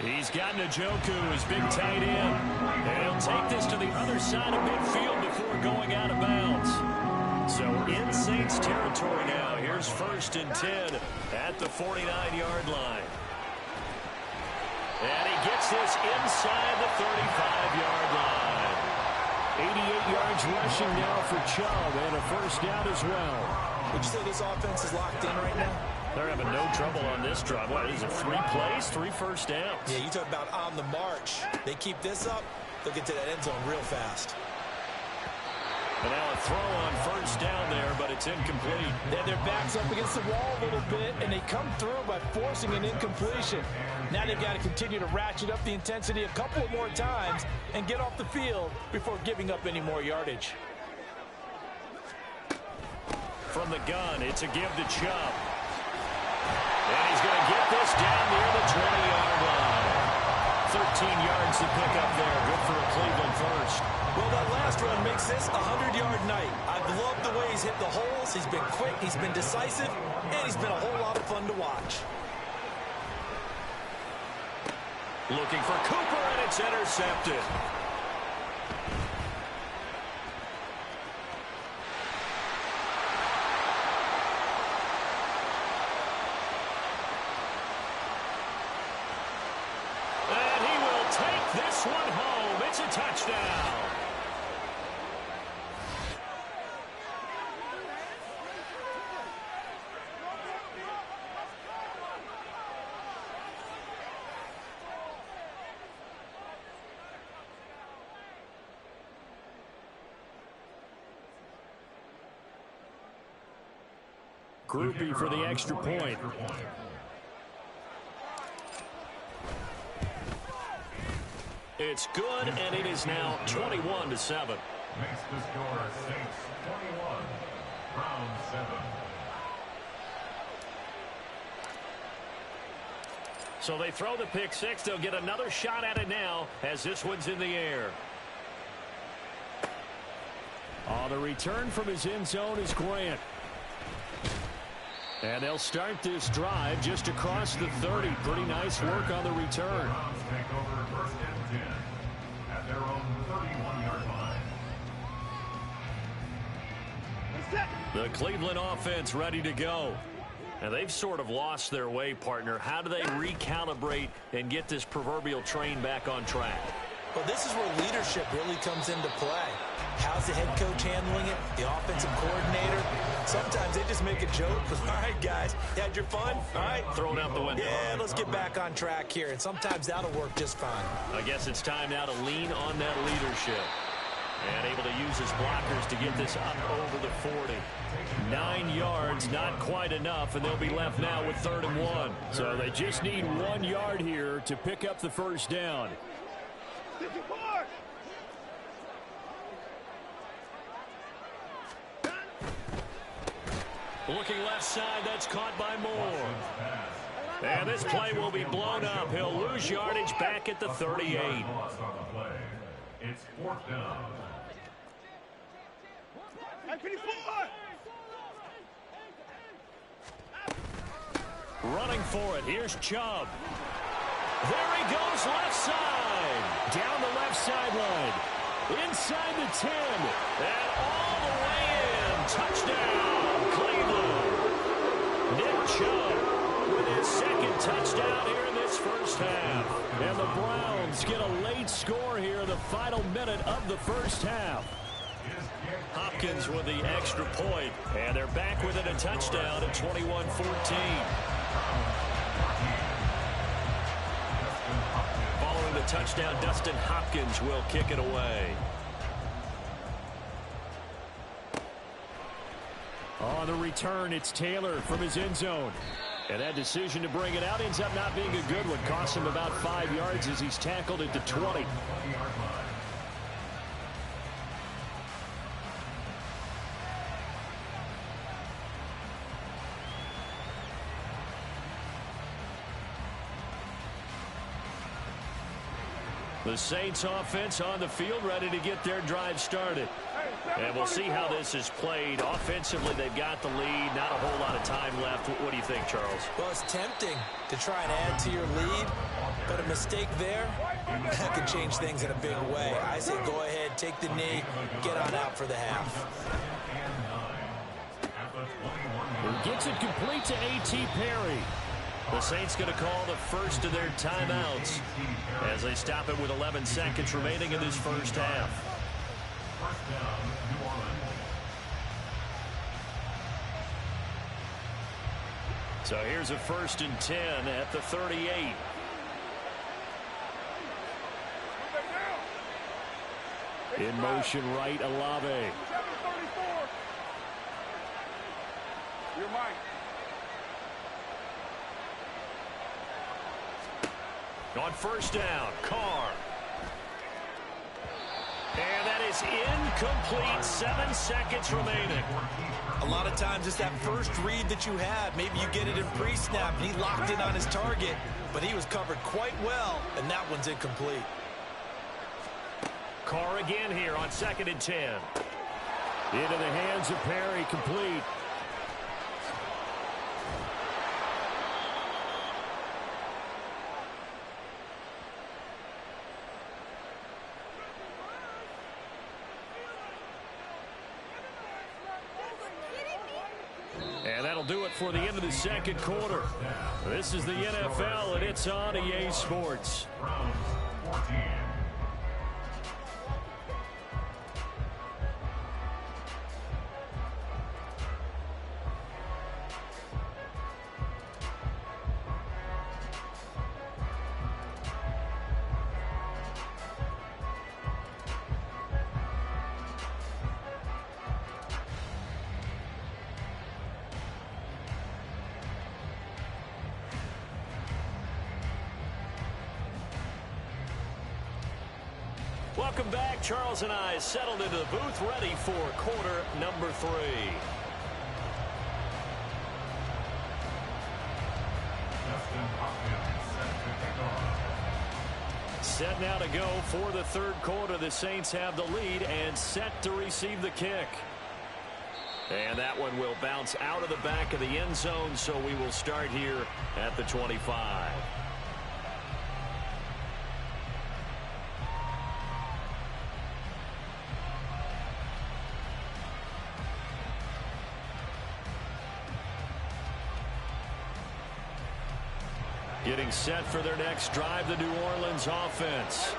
He's got Njoku, his big tight end. And he'll take this to the other side of midfield before going out of bounds. So in Saints territory now. Here's 1st and 10 at the 49-yard line. And he gets this inside the 35-yard line. 88 yards rushing now for Chubb and a 1st down as well. Would you say this offense is locked in right now? They're having no trouble on this drive. What is it, 3 plays, 3 first downs? Yeah, you talk about on the march. They keep this up, they'll get to that end zone real fast. And now a throw on 1st down there, but it's incomplete. Yeah, their back's up against the wall a little bit, and they come through by forcing an incompletion. Now they've got to continue to ratchet up the intensity a couple of more times and get off the field before giving up any more yardage. From the gun, it's a give to Chubb. And he's going to get this down near the 20-yard line. 13 yards to pick up there. Good for a Cleveland first. Well, that last run makes this a 100-yard night. I've loved the way he's hit the holes. He's been quick, he's been decisive, and he's been a whole lot of fun to watch. Looking for Cooper, and it's intercepted. This one home. It's a touchdown. Groupie for the extra point. It's good, and it is now 21-7. Makes the score Saints 21, Browns 7. So they throw the pick six. They'll get another shot at it now as this one's in the air. On the return from his end zone is Grant. And they'll start this drive just across the 30. Pretty nice work on the return. Browns take over 1st and 10 at their own 31-yard line. The Cleveland offense ready to go. And they've sort of lost their way, partner. How do they recalibrate and get this proverbial train back on track? Well, this is where leadership really comes into play. How's the head coach handling it? The offensive coordinator? Sometimes they just make a joke. All right, guys, you had your fun? All right. Throw it out the window. Yeah, let's get back on track here. And sometimes that'll work just fine. I guess it's time now to lean on that leadership. And able to use his blockers to get this up over the 40. 9 yards, not quite enough, and they'll be left now with 3rd and 1. So they just need 1 yard here to pick up the 1st down. Looking left side, that's caught by Moore. And this play will be blown up. He'll lose yardage back at the 38. It's 4th down. Running for it. Here's Chubb. There he goes, left side. Down the left sideline. Inside the 10. And all the way in. Touchdown, Cleveland. Nick Chubb with his second touchdown here in this first half. And the Browns get a late score here in the final minute of the first half. Hopkins with the extra point. And they're back within a touchdown at 21-14. Following the touchdown, Dustin Hopkins will kick it away. On the return, it's Taylor from his end zone. And that decision to bring it out ends up not being a good one. Cost him about 5 yards as he's tackled at the 20. The Saints offense on the field ready to get their drive started. And we'll see how this is played. Offensively, they've got the lead. Not a whole lot of time left. What do you think, Charles? Well, it's tempting to try and add to your lead, but a mistake there can change things in a big way. I say go ahead, take the knee, get on out for the half. He gets it complete to A.T. Perry. The Saints going to call the first of their timeouts as they stop it with 11 seconds remaining in this first half. First down, New Orleans. So here's a 1st and 10 at the 38. In motion right, Olave. You're mine. On first down, Carr. And that is incomplete. 7 seconds remaining. A lot of times it's that first read that you have. Maybe you get it in pre-snap. He locked in on his target, but he was covered quite well, and that one's incomplete. Carr again here on 2nd and 10. Into the hands of Perry, complete. And that'll do it for the end of the second quarter. This is the NFL, and it's on EA Sports. Browns 14. Welcome back. Charles and I settled into the booth, ready for quarter number 3. Dustin Hopkins set to kick off. Set now to go for the third quarter. The Saints have the lead and set to receive the kick. And that one will bounce out of the back of the end zone, so we will start here at the 25. Getting set for their next drive, the New Orleans offense.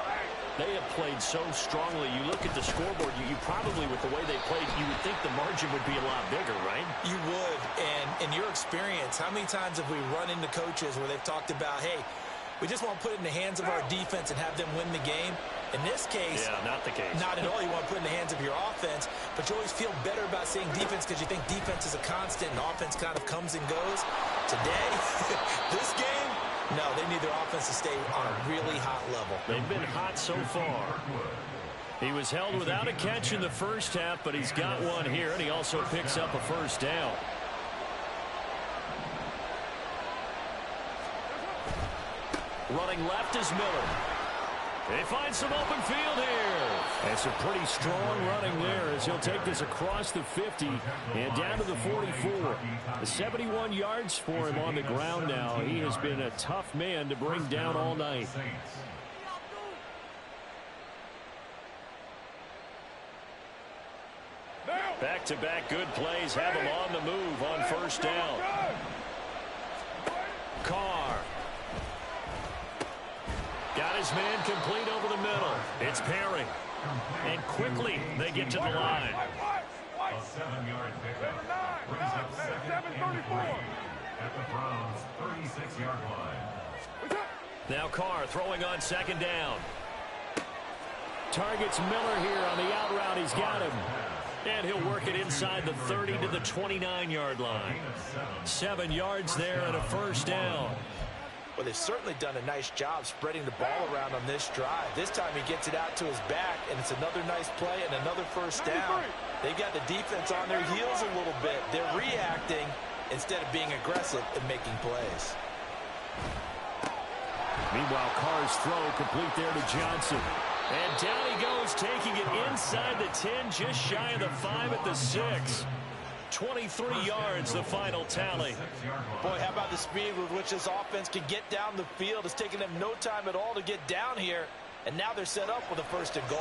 They have played so strongly. You look at the scoreboard, you probably, with the way they played, you would think the margin would be a lot bigger, right? You would. And in your experience, how many times have we run into coaches where they've talked about, hey, we just want to put it in the hands of our defense and have them win the game? In this case, Yeah, not the case. not at all. You want to put it in the hands of your offense, but you always feel better about saying defense because you think defense is a constant and offense kind of comes and goes. Today, this game, no, they need their offense to stay on a really hot level. They've been hot so far. He was held without a catch in the first half, but he's got one here, and he also picks up a first down. Running left is Miller. They find some open field here. And some pretty strong running there as he'll take this across the 50 and down to the 44. 71 yards for him on the ground now. He has been a tough man to bring down all night. Back-to-back good plays have him on the move on first down. Carr. Got his man complete over the middle. It's Perry. And quickly they get to the line. A 7-yard pickup brings up second and 3 at the Browns' 36-yard line. Now Carr throwing on second down. Targets Miller here on the out route. He's got him. And he'll work it inside the 30 to the 29-yard line. 7 yards there and a first down. Well, they've certainly done a nice job spreading the ball around on this drive. This time he gets it out to his back, and it's another nice play and another first down. They've got the defense on their heels a little bit. They're reacting instead of being aggressive and making plays. Meanwhile, Carr's throw complete there to Johnson. And down he goes, taking it inside the 10, just shy of the 5 at the 6. 23 yards, the final tally. Boy, how about the speed with which this offense can get down the field? It's taken them no time at all to get down here, and now they're set up with a first and goal.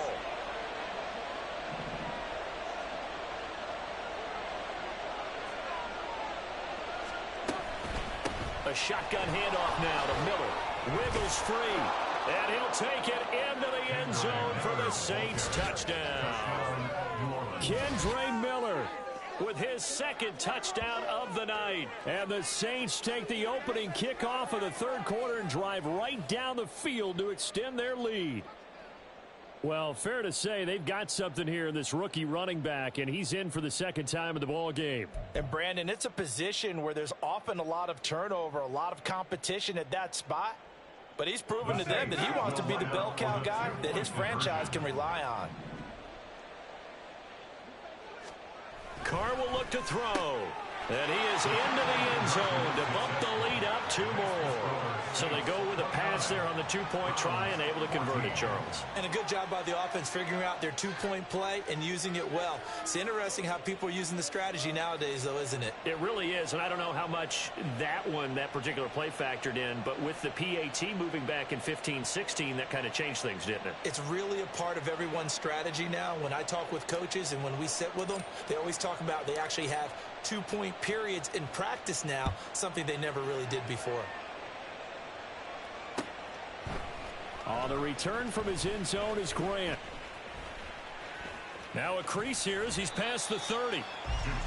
A shotgun handoff now to Miller. Wiggles free, and he'll take it into the end zone for the Saints touchdown. Kendre Miller with his second touchdown of the night. And the Saints take the opening kickoff of the third quarter and drive right down the field to extend their lead. Well, fair to say they've got something here in this rookie running back, and he's in for the second time in the ball game. And Brandon, it's a position where there's often a lot of turnover, a lot of competition at that spot. But he's proven to them that he wants to be the bell cow guy that his franchise can rely on. Carr will look to throw. And he is into the end zone to bump the lead up 2 more. So they go with a pass there on the 2-point try and able to convert it, Charles. And a good job by the offense figuring out their 2-point play and using it well. It's interesting how people are using the strategy nowadays, though, isn't it? It really is, and I don't know how much that particular play factored in, but with the PAT moving back in 15-16, that kind of changed things, didn't it? It's really a part of everyone's strategy now. When I talk with coaches and when we sit with them, they always talk about they actually have 2-point periods in practice now, something they never really did before. On the return from his end zone is Grant. Now a crease here as he's past the 30.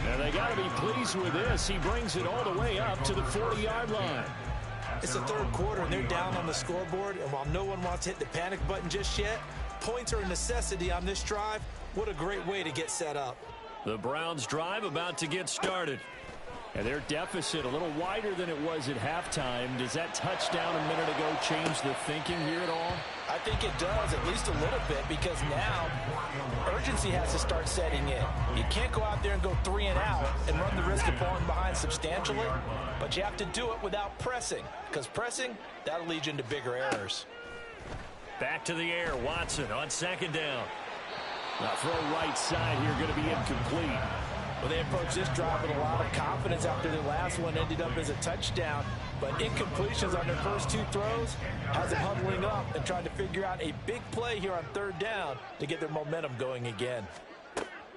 And they got to be pleased with this. He brings it all the way up to the 40-yard line. It's the third quarter, and they're down on the scoreboard. And while no one wants to hit the panic button just yet, points are a necessity on this drive. What a great way to get set up. The Browns drive about to get started. And their deficit a little wider than it was at halftime. Does that touchdown a minute ago change the thinking here at all? I think it does, at least a little bit, because now urgency has to start setting in. You can't go out there and go 3 and out and run the risk of falling behind substantially, but you have to do it without pressing, because pressing, that'll lead you into bigger errors. Back to the air, Watson on second down. Now throw right side here, going to be incomplete. Well, they approached this drive with a lot of confidence after their last one ended up as a touchdown. But incompletions on their first 2 throws has them huddling up and trying to figure out a big play here on third down to get their momentum going again.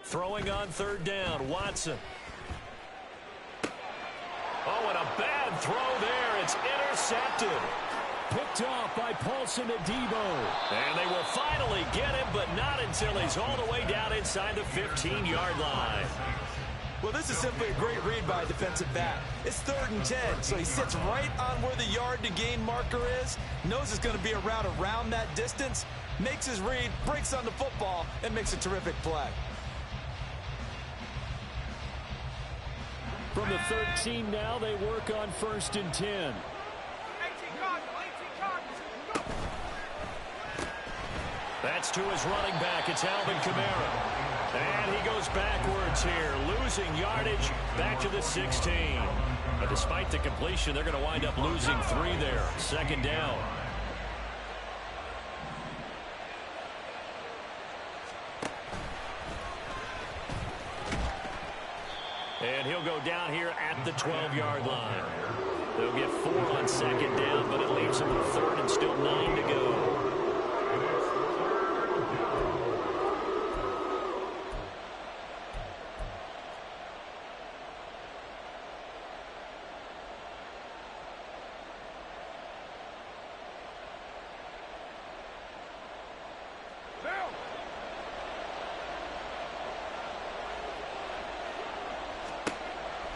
Throwing on third down, Watson. Oh, and a bad throw there. It's intercepted. Picked off by Paulson Adebo. And they will finally get him, but not until he's all the way down inside the 15-yard line. Well, this is simply a great read by a defensive back. It's 3rd and 10, so he sits right on where the yard-to-gain marker is, knows it's going to be a route around that distance, makes his read, breaks on the football, and makes a terrific play. From the 13 now, they work on 1st and 10. That's to his running back. It's Alvin Kamara. And he goes backwards here, losing yardage back to the 16. But despite the completion, they're going to wind up losing 3 there. 2nd down. And he'll go down here at the 12-yard line. They'll get 4 on second down, but it leaves them with third and still 9 to go.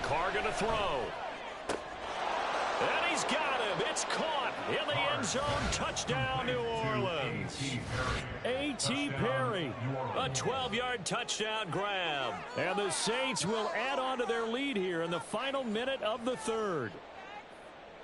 Carr going to throw. And he's got him. It's caught in the end zone. Touchdown, New Orleans. A.T. Perry, a 12-yard touchdown grab. And the Saints will add on to their lead here in the final minute of the third.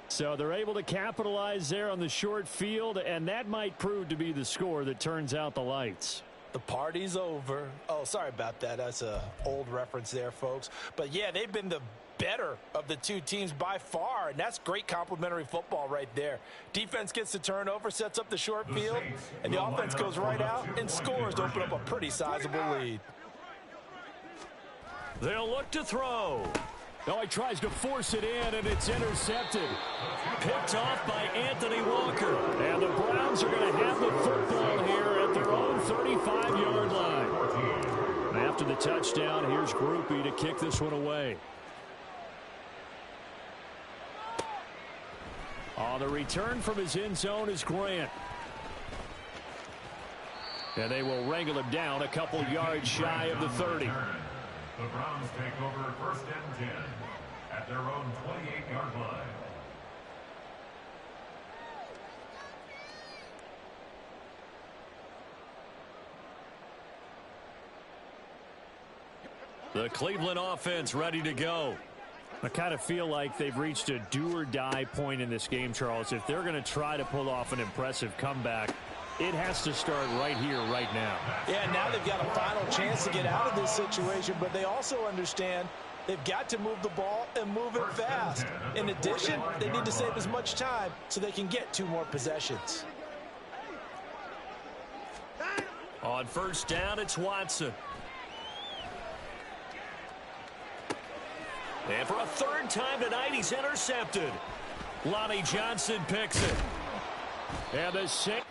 So they're able to capitalize there on the short field, and that might prove to be the score that turns out the lights. The party's over. Oh, sorry about that. That's an old reference there, folks. But, yeah, they've been the better of the two teams by far, and that's great complimentary football right there. Defense gets the turnover, sets up the short field, and the offense goes right out and scores to open up a pretty sizable lead. They'll look to throw. Oh, he tries to force it in, and it's intercepted. Picked off by Anthony Walker. And the Browns are going to have the football here at their own 35-yard line. And after the touchdown, here's Groupie to kick this one away. The return from his end zone is Grant. And they will wrangle him down a couple yards shy of the 30. The Browns take over first and 10 at their own 28-yard line. The Cleveland offense ready to go. I kind of feel like they've reached a do-or-die point in this game, Charles. If they're going to try to pull off an impressive comeback, it has to start right here, right now. Yeah, now they've got a final chance to get out of this situation, but they also understand they've got to move the ball and move it fast. In addition, they need to save as much time so they can get 2 more possessions. On first down, it's Watson. And for a third time tonight, he's intercepted. Lonnie Johnson picks it. And the Saints.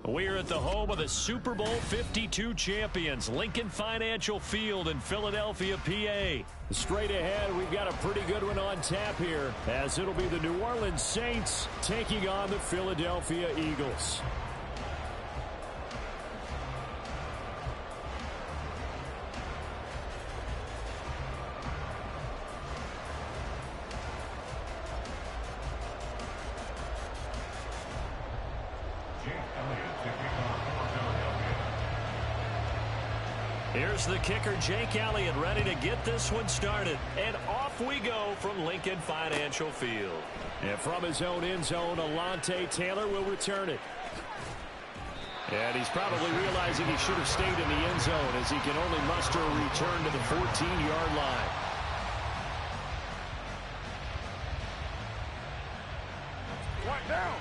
We're at the home of the Super Bowl 52 champions, Lincoln Financial Field in Philadelphia, PA. Straight ahead, we've got a pretty good one on tap here, as it'll be the New Orleans Saints taking on the Philadelphia Eagles. Here's the kicker, Jake Elliott, ready to get this one started. And off we go from Lincoln Financial Field. And from his own end zone, Alontae Taylor will return it. And he's probably realizing he should have stayed in the end zone, as he can only muster a return to the 14-yard line. Right down.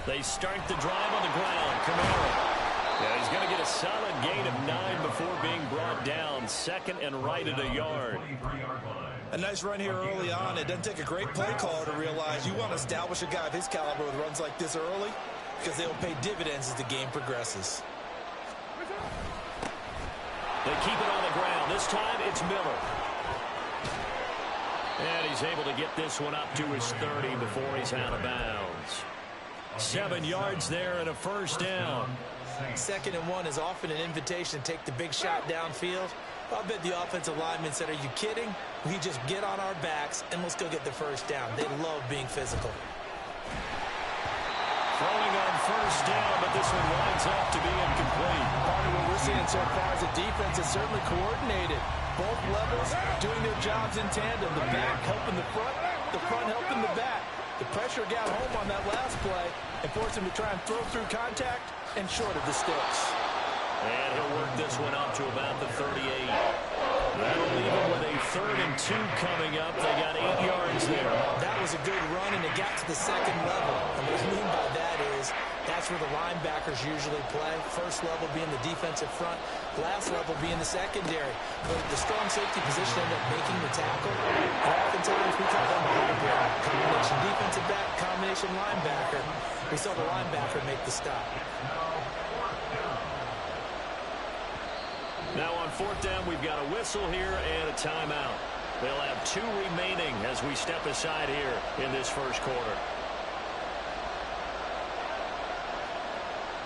They start the drive on the ground. Kamara. Yeah, he's going to get a solid gain of 9 before being brought down. Second and right at a yard. A nice run here early on. It doesn't take a great play caller to realize you want to establish a guy of his caliber with runs like this early, because they'll pay dividends as the game progresses. They keep it on the ground. This time it's Miller. And he's able to get this one up to his 30 before he's out of bounds. 7 yards there and a first down. 2nd and 1 is often an invitation to take the big shot downfield. I'll bet the offensive lineman said, "Are you kidding? We just get on our backs and let's go get the first down." They love being physical. Throwing on first down, but this one winds up to be incomplete. Part of what we're seeing so far is the defense is certainly coordinated. Both levels doing their jobs in tandem. The back helping the front helping the back. The pressure got home on that last play and forced him to try and throw through contact and short of the sticks. And he'll work this one up to about the 38. That'll leave him with a 3rd and 2 coming up. They got 8 yards there. That was a good run, and it got to the 2nd level. And what I mean by that is that's where the linebackers usually play. First level being the defensive front, last level being the secondary. But the strong safety position ended up making the tackle. And oftentimes we call them a hybrid. Combination defensive back, combination linebacker. We saw the linebacker make the stop. Now on 4th down, we've got a whistle here and a timeout. They'll have 2 remaining as we step aside here in this first quarter.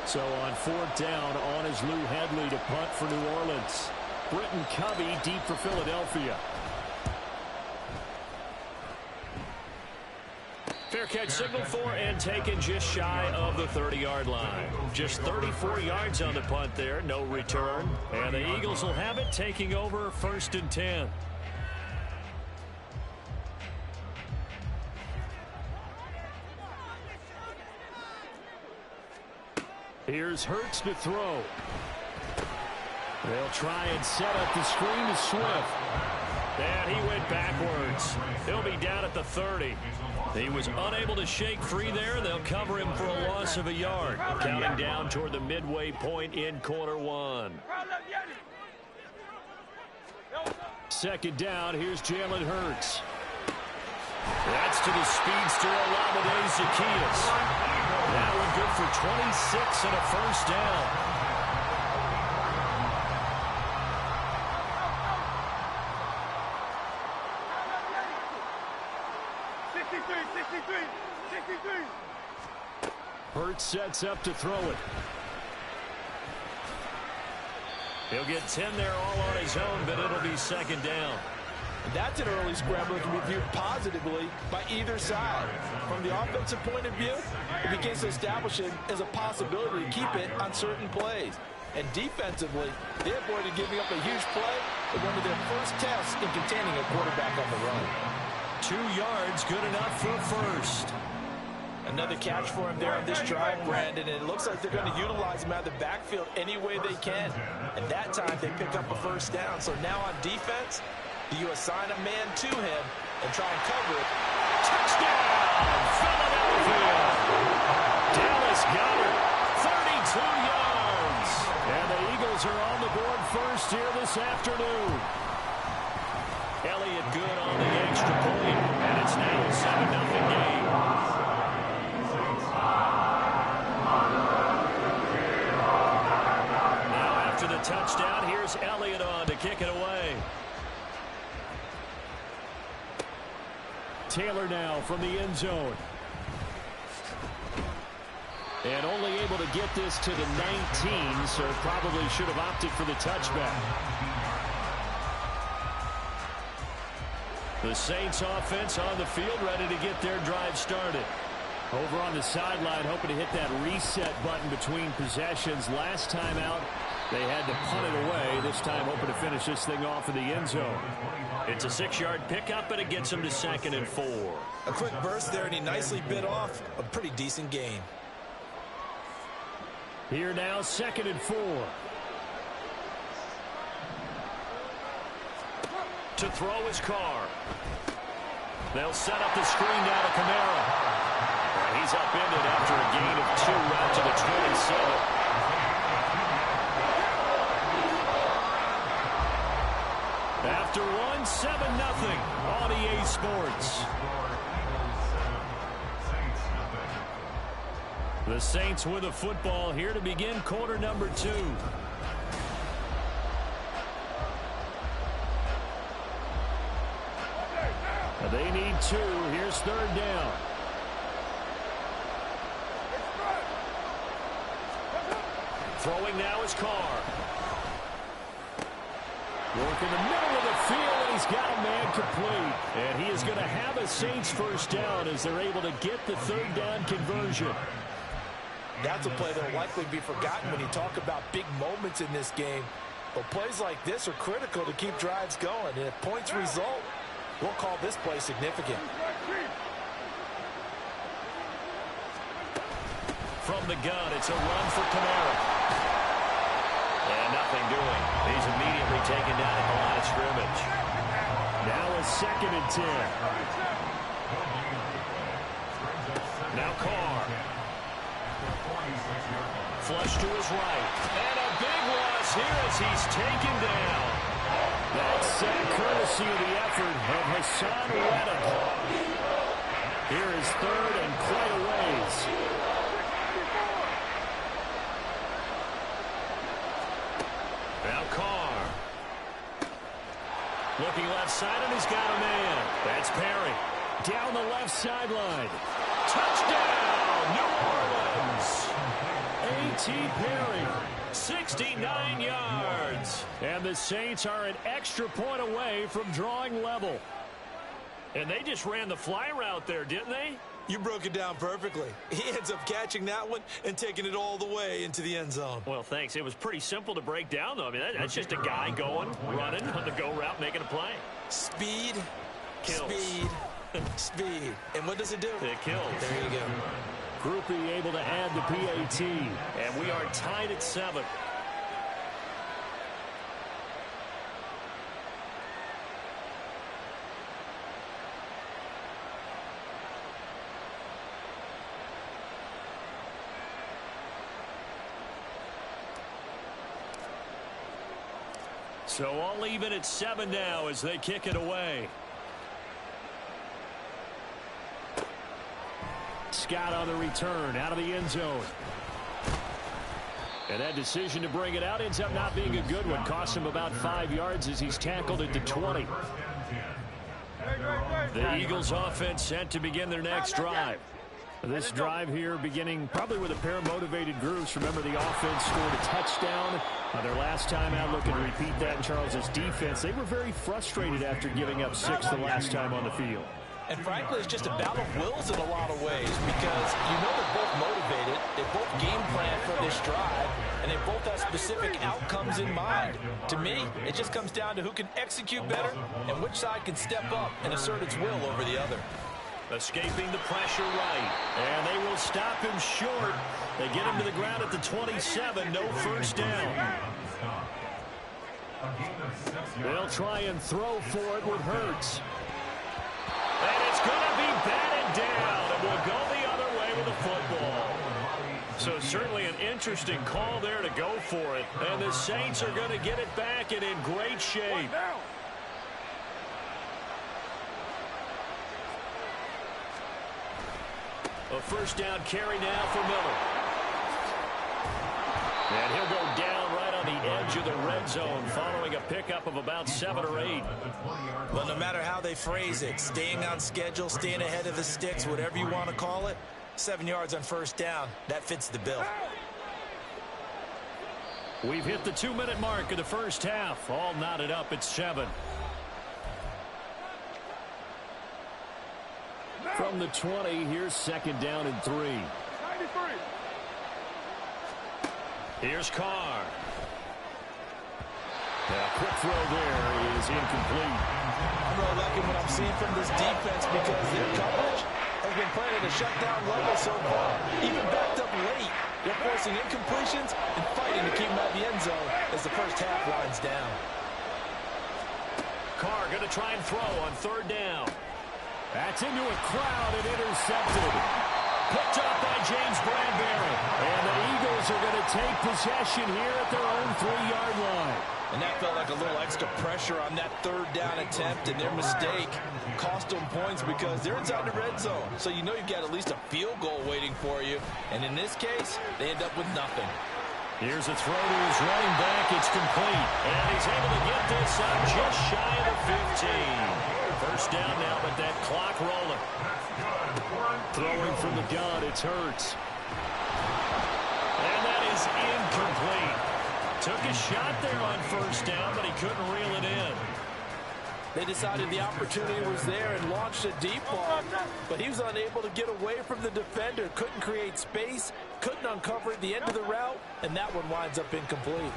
So on 4th down, on is Lou Hedley to punt for New Orleans. Britton Covey deep for Philadelphia. Fair catch signaled for and taken just shy of the 30-yard line. Just 34 yards on the punt there, no return. And the Eagles will have it, taking over 1st and 10. Here's Hurts to throw. They'll try and set up the screen to Swift. And he went backwards. He'll be down at the 30. He was unable to shake free there. They'll cover him for a loss of a yard. Counting down toward the midway point in quarter 1. 2nd down. Here's Jalen Hurts. That's to the speedster Olamide Zaccheaus. That one good for 26 and a first down. Hurts sets up to throw it. He'll get 10 there all on his own, but it'll be 2nd down. That's an early scramble that can be viewed positively by either side. From the offensive point of view, it begins to establish it as a possibility to keep it on certain plays. And defensively, they avoided giving up a huge play in one of their first tests in containing a quarterback on the run. 2 yards, good enough for first. Another catch for him there on this drive, Brandon, and it looks like they're going to utilize him out of the backfield any way they can. And that time, they pick up a first down. So now on defense, you assign a man to him and try and cover it. Touchdown, Philadelphia! Dallas Goedert, 32 yards. And the Eagles are on the board first here this afternoon. Elliott good on the extra point, and it's now a 7-0 game. Now after the touchdown, here's Elliott on to kick it away. Taylor now from the end zone. And only able to get this to the 19, so probably should have opted for the touchback. The Saints offense on the field ready to get their drive started. Over on the sideline hoping to hit that reset button between possessions. Last time out they had to punt it away. This time hoping to finish this thing off in the end zone. It's a 6-yard pickup, and it gets them to 2nd and 4. A quick burst there, and he nicely bit off a pretty decent gain. Here now, 2nd and 4. To throw his Carr. They'll set up the screen now to Kamara. And he's upended after a gain of 2 out to the 27. After one, 7-0 on EA Sports. The Saints with a football here to begin quarter number 2. They need 2. Here's 3rd down. Throwing now is Carr. Work in the middle of the field, and he's got a man complete. And he is going to have a Saints first down as they're able to get the 3rd down conversion. That's a play that will likely be forgotten when you talk about big moments in this game. But plays like this are critical to keep drives going. And if points result, we'll call this play significant. From the gun, it's a run for Kamara. And nothing doing. He's immediately taken down at the line of scrimmage. Now a 2nd and 10. Now Carr. Flush to his right. And a big loss here as he's taken down. That sack courtesy of the effort of Hassan Reddick. Here is 3rd and quite a ways. Now Carr. Looking left side, and he's got a man. That's Perry. Down the left sideline. Touchdown, New Orleans. A.T. Perry, 69 yards. And the Saints are an extra point away from drawing level. And they just ran the fly route there, didn't they? You broke it down perfectly. He ends up catching that one and taking it all the way into the end zone. Well, thanks. It was pretty simple to break down, though. I mean, that's just a guy going, running on the go route, making a play. Speed, kills. Speed, speed. And what does it do? It kills. There you go. Groupie able to add the PAT, and we are tied at 7. So all even at 7 now as they kick it away. Scott on the return out of the end zone. And that decision to bring it out ends up not being a good one. Costs him about 5 yards as he's tackled at the 20. The Eagles offense set to begin their next drive. This drive here beginning probably with a pair of motivated groups. Remember, the offense scored a touchdown their last time out. Looking to repeat that in Charles's defense. They were very frustrated after giving up 6 the last time on the field. And frankly, it's just a battle of wills in a lot of ways because you know they're both motivated, they both game plan for this drive, and they both have specific outcomes in mind. To me, it just comes down to who can execute better and which side can step up and assert its will over the other. Escaping the pressure right, and they will stop him short. They get him to the ground at the 27, no first down. They'll try and throw for it with Hurts. And it's going to be batted down, and will go the other way with the football. So certainly an interesting call there to go for it. And the Saints are going to get it back and in great shape. A first down carry now for Miller. And he'll go down right on the edge of the red zone following a pickup of about 7 or 8. Well, no matter how they phrase it, staying on schedule, staying ahead of the sticks, whatever you want to call it, 7 yards on first down, that fits the bill. We've hit the 2-minute mark of the first half. All knotted up at 7. From the 20, here's second down and 3. 93. Here's Carr. A quick throw there is incomplete. I'm really liking what I'm seeing from this defense because their coverage has been playing at a shutdown level so far. Even backed up late, they're forcing incompletions and fighting to keep them out of the end zone as the first half winds down. Carr going to try and throw on third down. That's into a crowd and intercepted. Picked up by James Bradbury. And the Eagles are going to take possession here at their own 3-yard line. And that felt like a little extra pressure on that third down attempt, and their mistake cost them points because they're inside the red zone. So you know you've got at least a field goal waiting for you. And in this case, they end up with nothing. Here's a throw to his running back. It's complete. And he's able to get this up just shy of the 15. First down now, but that clock rolling. Throwing from the gun, it's Hurts. And that is incomplete. Took a shot there on first down, but he couldn't reel it in. They decided the opportunity was there and launched a deep ball, but he was unable to get away from the defender. Couldn't create space, couldn't uncover at the end of the route, and that one winds up incomplete.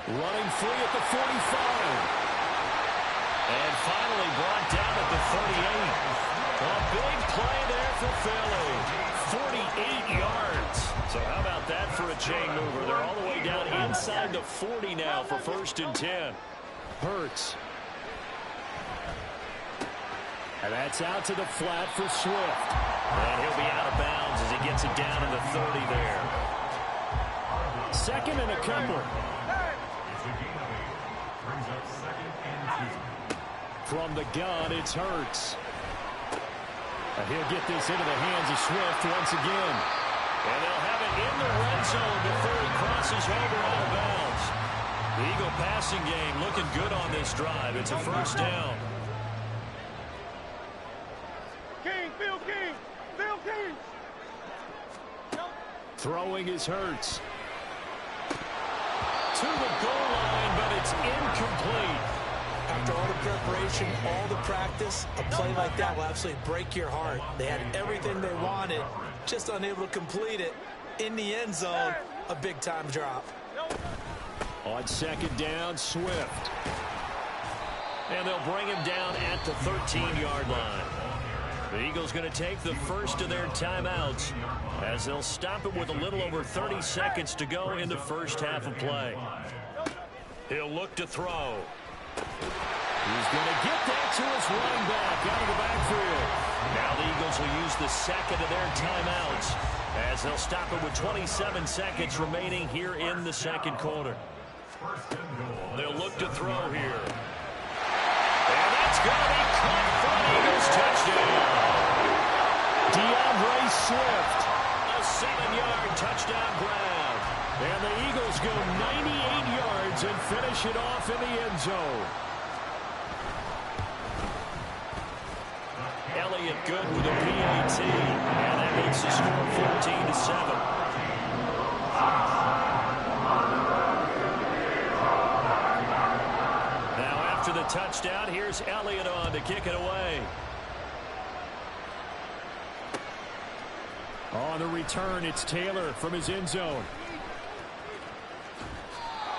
Running free at the 45. And finally brought down at the 38. A big play there for Philly. 48 yards. So how about that for a chain mover? They're all the way down inside the 40 now for first and 10. Hurts. And that's out to the flat for Swift. And he'll be out of bounds as he gets it down to the 30 there. Second and a couple. From the gun, it's Hurts. And he'll get this into the hands of Swift once again. And they'll have it in the red zone before he crosses over out of bounds. The Eagle passing game looking good on this drive. It's a first down. King, Phil King, Phil King. Throwing is Hurts. To the goal line, but it's incomplete. After all the preparation, all the practice, a play like that will absolutely break your heart. They had everything they wanted, just unable to complete it. In the end zone, a big-time drop. On second down, Swift. And they'll bring him down at the 13-yard line. The Eagles going to take the first of their timeouts as they'll stop it with a little over 30 seconds to go in the first half of play. He'll look to throw. He's going to get that to his running back out of the backfield. Now the Eagles will use the second of their timeouts as they'll stop it with 27 seconds remaining here in the second quarter. They'll look to throw here. And that's going to be caught for an Eagles touchdown. DeAndre Swift, a 7-yard touchdown grab. And the Eagles go 98 yards and finish it off in the end zone. Elliott good with a PAT. And that makes the score 14-7. Now after the touchdown, here's Elliott on to kick it away. On the return, it's Taylor from his end zone.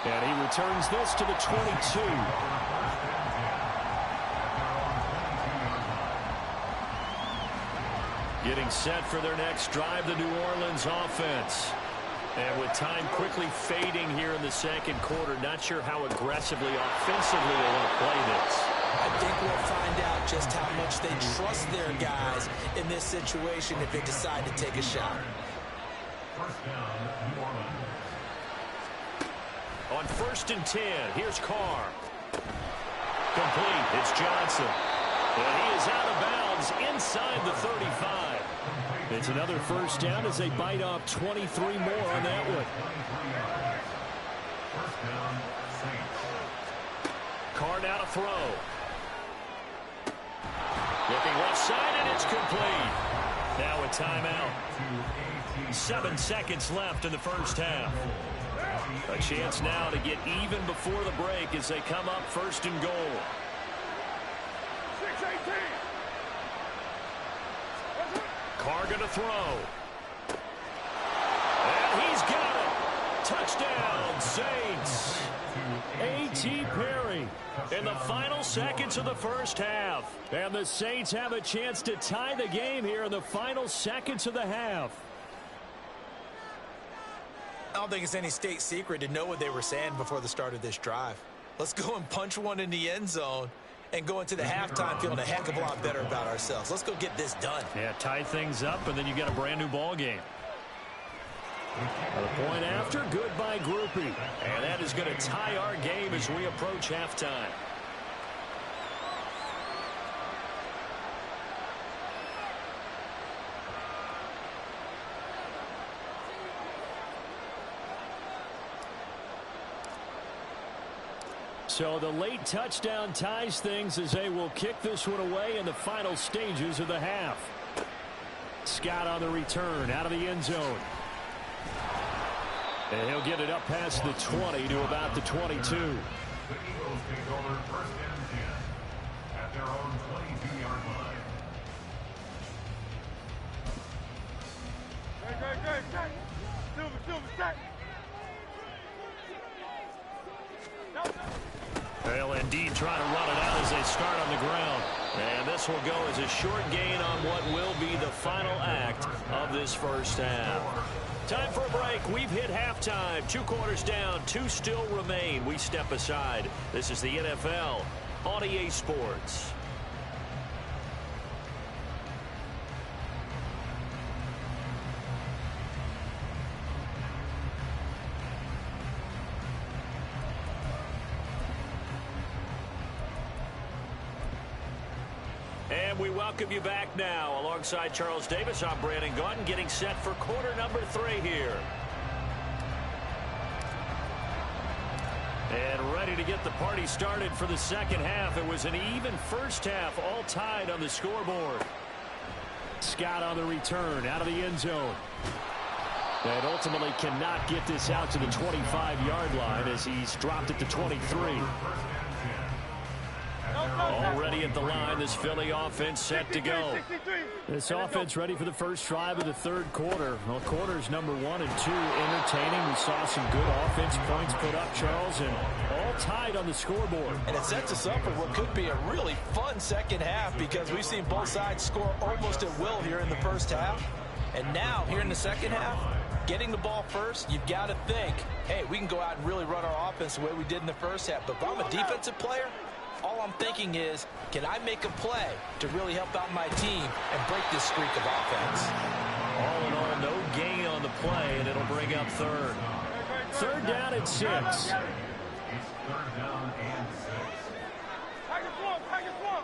And he returns this to the 22. Getting set for their next drive, the New Orleans offense. And with time quickly fading here in the second quarter, not sure how aggressively, offensively they want to play this. I think we'll find out just how much they trust their guys in this situation if they decide to take a shot. First down, New Orleans. On first and 10, here's Carr. Complete, it's Johnson. And he is out of bounds inside the 35. It's another first down as they bite off 23 more on that one. First down, Saints. Carr now to throw. Looking left side, and it's complete. Now a timeout. 7 seconds left in the first half. A chance now to get even before the break as they come up first and goal. 6-18. Carr going to throw. And he's got it. Touchdown, Saints. A.T. Perry in the final seconds of the first half. And the Saints have a chance to tie the game here in the final seconds of the half. I don't think it's any state secret to know what they were saying before the start of this drive. Let's go and punch one in the end zone and go into the halftime feeling a heck of a lot better about ourselves. Let's go get this done. Yeah, tie things up, and then you get a brand new ball game. The point after, goodbye groupie. And that is going to tie our game as we approach halftime. So the late touchdown ties things as they will kick this one away in the final stages of the half. Scott on the return out of the end zone. And he'll get it up past the 20 to about the 22. The Eagles take over first and 10 at their own 22-yard line. Great. Silver, stack. They'll indeed try to run it out as they start on the ground. And this will go as a short gain on what will be the final act of this first half. Time for a break. We've hit halftime. 2 quarters down. 2 still remain. We step aside. This is the NFL on EA Sports. And we welcome you back now. Alongside Charles Davis, I'm Brandon Gaudin, getting set for quarter number 3 here. And ready to get the party started for the second half. It was an even first half, all tied on the scoreboard. Scott on the return, out of the end zone. And ultimately cannot get this out to the 25-yard line as he's dropped it to 23. Already at the line, this Philly offense set to go. This offense ready for the first drive of the third quarter. Well, quarters number 1 and 2 entertaining. We saw some good offense points put up, Charles, and all tied on the scoreboard. And it sets us up for what could be a really fun second half because we've seen both sides score almost at will here in the first half. And now, here in the second half, getting the ball first, you've got to think, hey, we can go out and really run our offense the way we did in the first half. But if I'm a defensive player, all I'm thinking is, can I make a play to really help out my team and break this streak of offense? All in all, no gain on the play, and it'll bring up third. Third down and 6. It's third down and 6. Package one.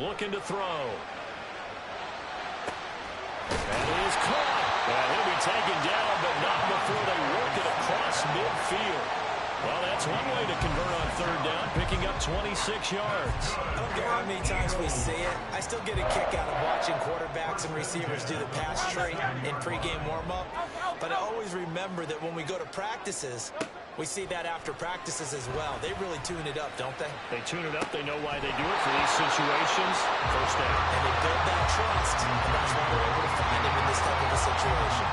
Looking to throw. And it is caught. And he'll be taken down, but not before they work it across midfield. Well, that's one way to convert on third down, picking up 26 yards. I don't care how many times we see it. I still get a kick out of watching quarterbacks and receivers do the pass tree in pregame warm-up. But I always remember that when we go to practices, we see that after practices as well. They really tune it up, don't they? They tune it up. They know why they do it for these situations. First down. And they build that trust, and that's why we're able to find him in this type of a situation.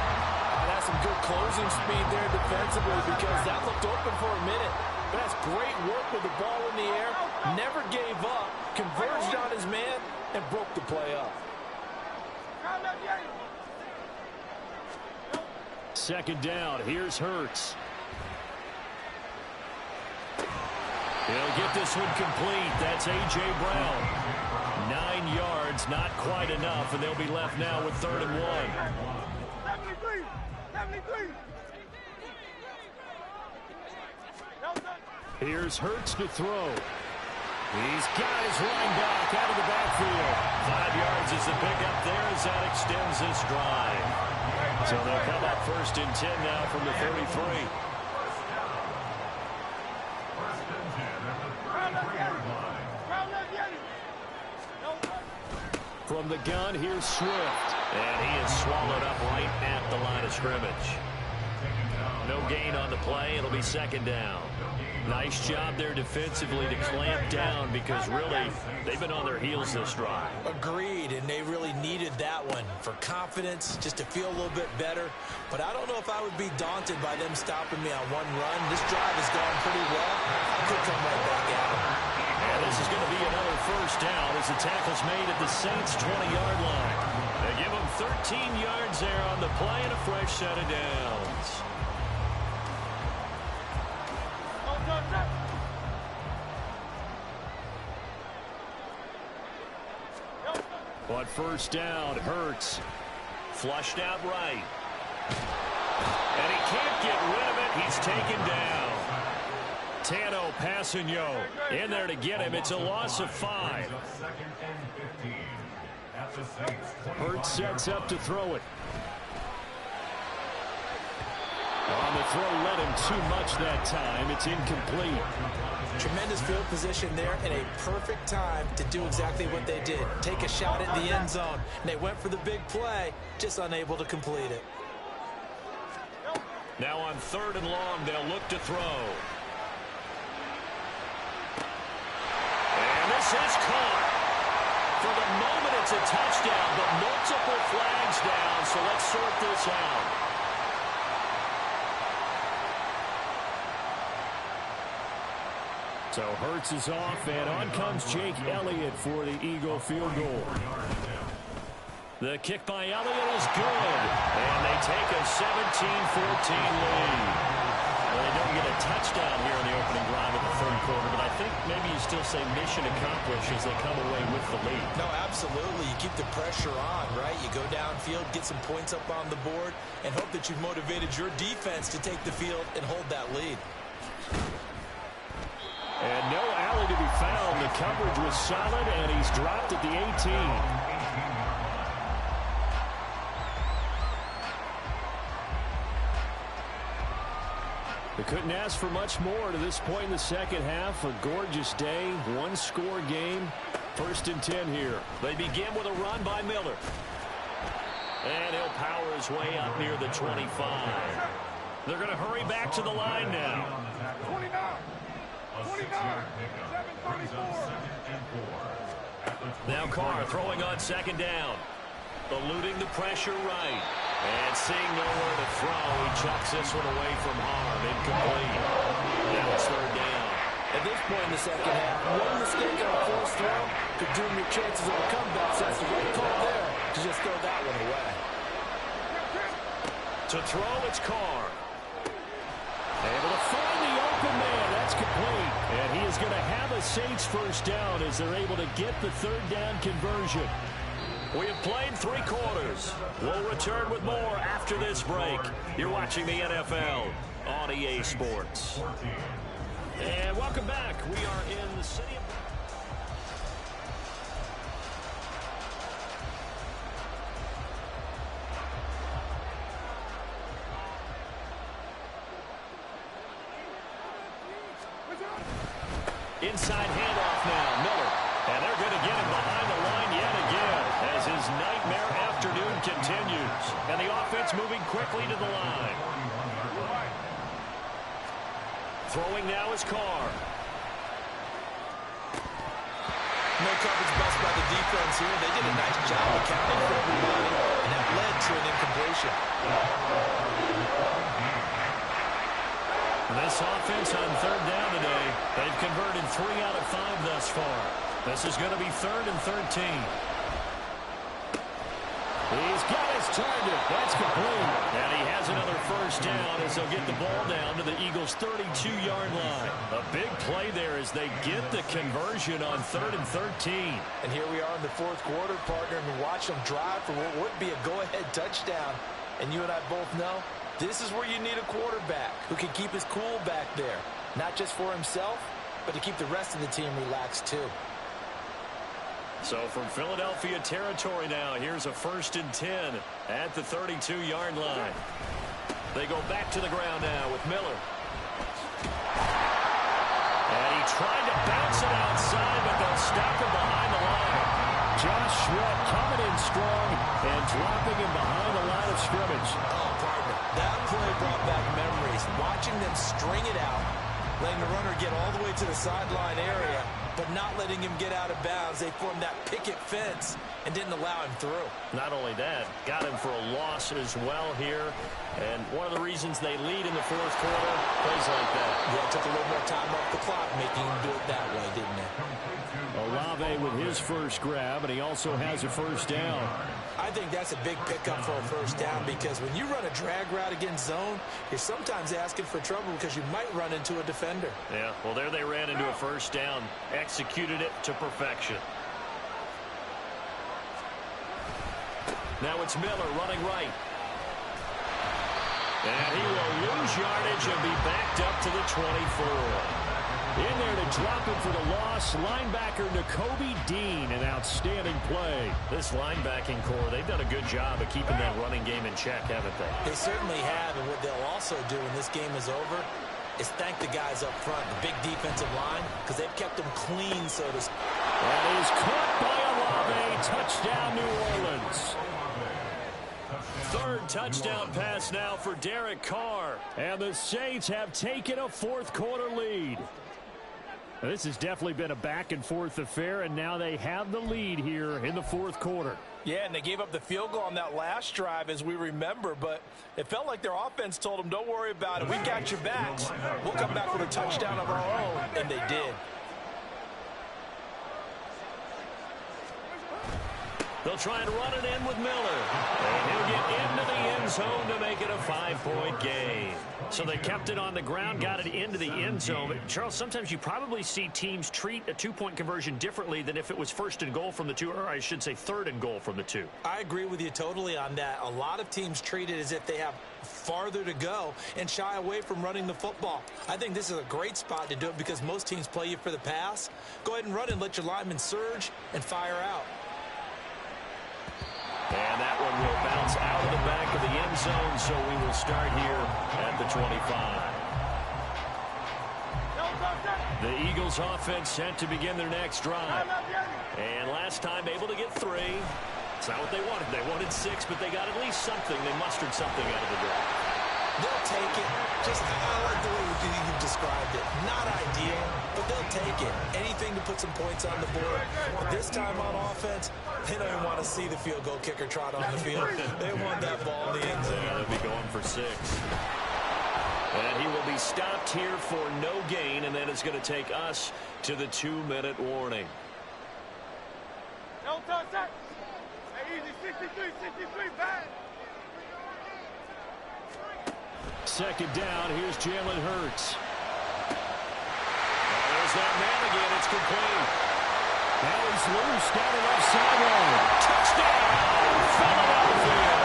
That's some good closing speed there defensively because that looked open for a minute. But that's great work with the ball in the air. Never gave up, converged on his man, and broke the play up. Second down. Here's Hurts. He'll get this one complete. That's A.J. Brown. 9 yards, not quite enough, and they'll be left now with 3rd and 1. 73. Here's Hurts to throw. He's got his running back out of the backfield. 5 yards is the pickup there as that extends this drive. So they'll come up 1st and 10 now from the 33. From the gun, here's Swift. And he is swallowed up right at the line of scrimmage. No gain on the play. It'll be 2nd down. Nice job there defensively to clamp down because really they've been on their heels this drive. Agreed, and they really needed that one for confidence, just to feel a little bit better. But I don't know if I would be daunted by them stopping me on one run. This drive has gone pretty well. I could come right back at them. And this is going to be another 1st down as the tackle's made at the Saints' 20-yard line. They give them 13 yards there on the play and a fresh set of downs. On 1st down, Hurts. Flushed out right. And he can't get rid of it. He's taken down. Tano Passanio in there to get him. It's a loss of 5. Hurts sets up to throw it. On the throw, led him too much that time. It's incomplete. Tremendous field position there and a perfect time to do exactly what they did. Take a shot at the end zone. And they went for the big play, just unable to complete it. Now on 3rd and long, they'll look to throw. And this is caught. For the moment, it's a touchdown, but multiple flags down, so let's sort this out. So Hurts is off, and on comes Jake Elliott for the Eagle field goal. The kick by Elliott is good, and they take a 17-14 lead. Well, they don't get a touchdown here in the opening drive of the 3rd quarter, but I think maybe you still say mission accomplished as they come away with the lead. No, absolutely. You keep the pressure on, right? You go downfield, get some points up on the board, and hope that you've motivated your defense to take the field and hold that lead. And no alley to be found. The coverage was solid, and he's dropped at the 18. They couldn't ask for much more to this point in the 2nd half. A gorgeous day, 1-score game. 1st and 10 here. They begin with a run by Miller. And he'll power his way up near the 25. They're going to hurry back to the line now. 29. 734. Now Carr throwing on 2nd down. Eluding the pressure right. And seeing nowhere to throw, he chucks this one away from harm. Incomplete. Now it's 3rd down. At this point in the 2nd half, one mistake on a forced throw could doom your chances of a comeback. So that's the right call there to just throw that one away. To throw, it's Carr. Able to find the open man. That's complete. And he is going to have a Saints 1st down as they're able to get the 3rd down conversion. We have played 3 quarters. We'll return with more after this break. You're watching the NFL on EA Sports. And welcome back. We are in the city of... Inside handoff now, Miller. And they're going to get him behind the line yet again as his nightmare afternoon continues. And the offense moving quickly to the line. Throwing now is Carr. No coverage bust by the defense here. They did a nice job accounting for everybody, and that led to an incompletion. This offense on 3rd down today, they've converted 3 out of 5 thus far. This is going to be 3rd and 13. He's got his target. That's complete. And he has another 1st down as they'll get the ball down to the Eagles' 32-yard line. A big play there as they get the conversion on 3rd and 13. And here we are in the 4th quarter, partner, and watch them drive for what would be a go-ahead touchdown. And you and I both know this is where you need a quarterback who can keep his cool back there. not just for himself, but to keep the rest of the team relaxed too. So from Philadelphia territory now, here's a 1st and 10 at the 32-yard line. They go back to the ground now with Miller. And he tried to bounce it outside, but they'll stop him behind the line. Josh Sweat coming in strong and dropping him behind the line of scrimmage. Oh, partner, that play brought back memories. Watching them string it out, letting the runner get all the way to the sideline area, but not letting him get out of bounds. They formed that picket fence and didn't allow him through. Not only that, got him for a loss as well here. And one of the reasons they lead in the 4th quarter, plays like that. Yeah, it took a little more time off the clock, making him do it that way, didn't it? Olave with his first grab, and he also has a 1st down. I think that's a big pickup for a 1st down, because when you run a drag route against zone, you're sometimes asking for trouble because you might run into a defender. Yeah, well, there they ran into a 1st down, executed it to perfection. Now it's Miller running right. And he will lose yardage and be backed up to the 24. In there to drop him for the loss, linebacker Nakobe Dean, an outstanding play. This linebacking core, they've done a good job of keeping that running game in check, haven't they? They certainly have, and what they'll also do when this game is over is thank the guys up front, the big defensive line, because they've kept them clean, so to speak. And he's caught by Olave. Touchdown, New Orleans. 3rd touchdown pass now for Derek Carr. And the Saints have taken a 4th quarter lead. Now, this has definitely been a back-and-forth affair, and now they have the lead here in the 4th quarter. Yeah, and they gave up the field goal on that last drive, as we remember, but it felt like their offense told them, don't worry about it. We got your backs. We'll come back with a touchdown of our own, and they did. They'll try and run it in with Miller. And he'll get into the end zone to make it a 5-point game. So they kept it on the ground, got it into the end zone. But Charles, sometimes you probably see teams treat a 2-point conversion differently than if it was 1st and goal from the 2, or I should say 3rd and goal from the 2. I agree with you totally on that. A lot of teams treat it as if they have farther to go and shy away from running the football. I think this is a great spot to do it because most teams play you for the pass. Go ahead and run and let your linemen surge and fire out. And that one will bounce out of the back of the end zone, so we will start here at the 25. The Eagles offense set to begin their next drive. And last time able to get 3. It's not what they wanted. They wanted 6, but they got at least something. They mustered something out of the drive. They'll take it. Just, I like the way you described it. Not ideal, but they'll take it. Anything to put some points on the board. But this time on offense, they don't even want to see the field goal kicker trot on the field. They want that ball in the end zone. Yeah, they'll be going for 6. And he will be stopped here for no gain, and then it's going to take us to the 2-minute warning. No touch. Hey, easy, 63, bad. 2nd down, here's Jalen Hurts. There's that man again, it's complete. Now he's loose down the left sideline. Touchdown, Philadelphia.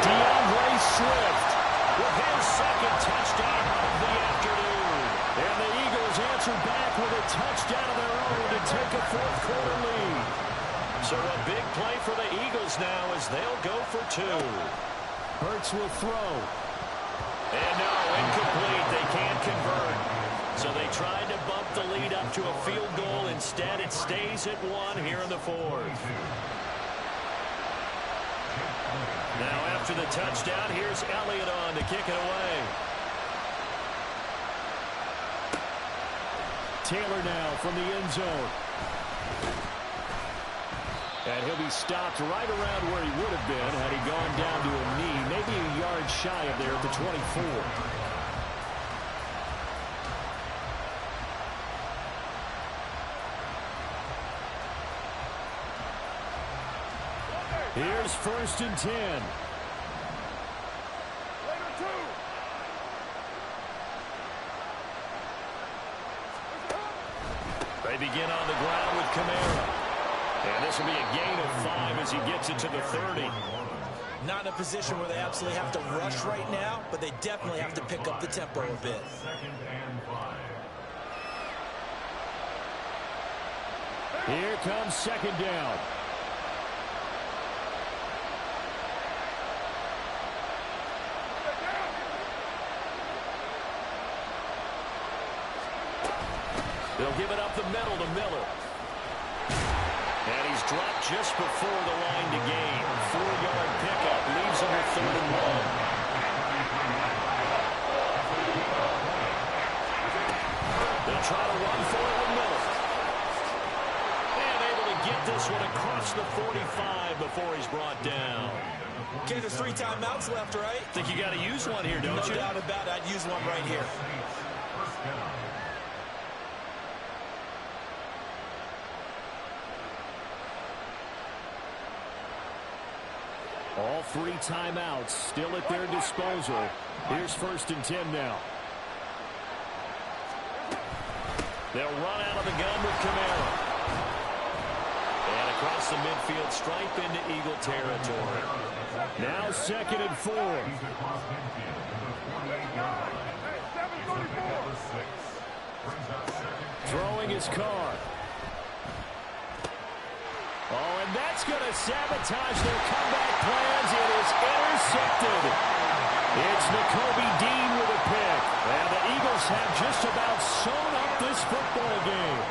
DeAndre Swift With his 2nd touchdown of the afternoon. And the Eagles answer back with a touchdown of their own to take a 4th quarter lead. So a big play for the Eagles now as they'll go for 2. Hurts will throw. And no, incomplete. They can't convert. So they tried to bump the lead up to a field goal. Instead, it stays at 1 here in the 4th. Now after the touchdown, here's Elliott on to kick it away. Taylor now from the end zone. And he'll be stopped right around where he would have been had he gone down to a knee, maybe a yard shy of there at the 24. Here's 1st and 10. They begin on the ground with Kamara. And this will be a gain of 5 as he gets it to the 30. Not in a position where they absolutely have to rush right now, but they definitely have to pick up the tempo a bit. Here comes second down. They'll give it up the middle to Miller. And he's dropped just before the line to gain. 4-yard pickup leaves him with 3rd and 1. They'll try to run for it with Miller. And able to get this one across the 45 before he's brought down. Okay, there's 3 timeouts left, right? Think you got to use one here, don't you? No doubt about it. I'd use one right here. All 3 timeouts still at their disposal. Here's 1st and 10 now. They'll run out of the gun with Kamara. And across the midfield stripe into Eagle territory. Now 2nd and 4. Throwing his car. Oh, and that's going to sabotage their comeback plans. It is intercepted. It's Nakobe Dean with a pick. And the Eagles have just about sewn up this football game.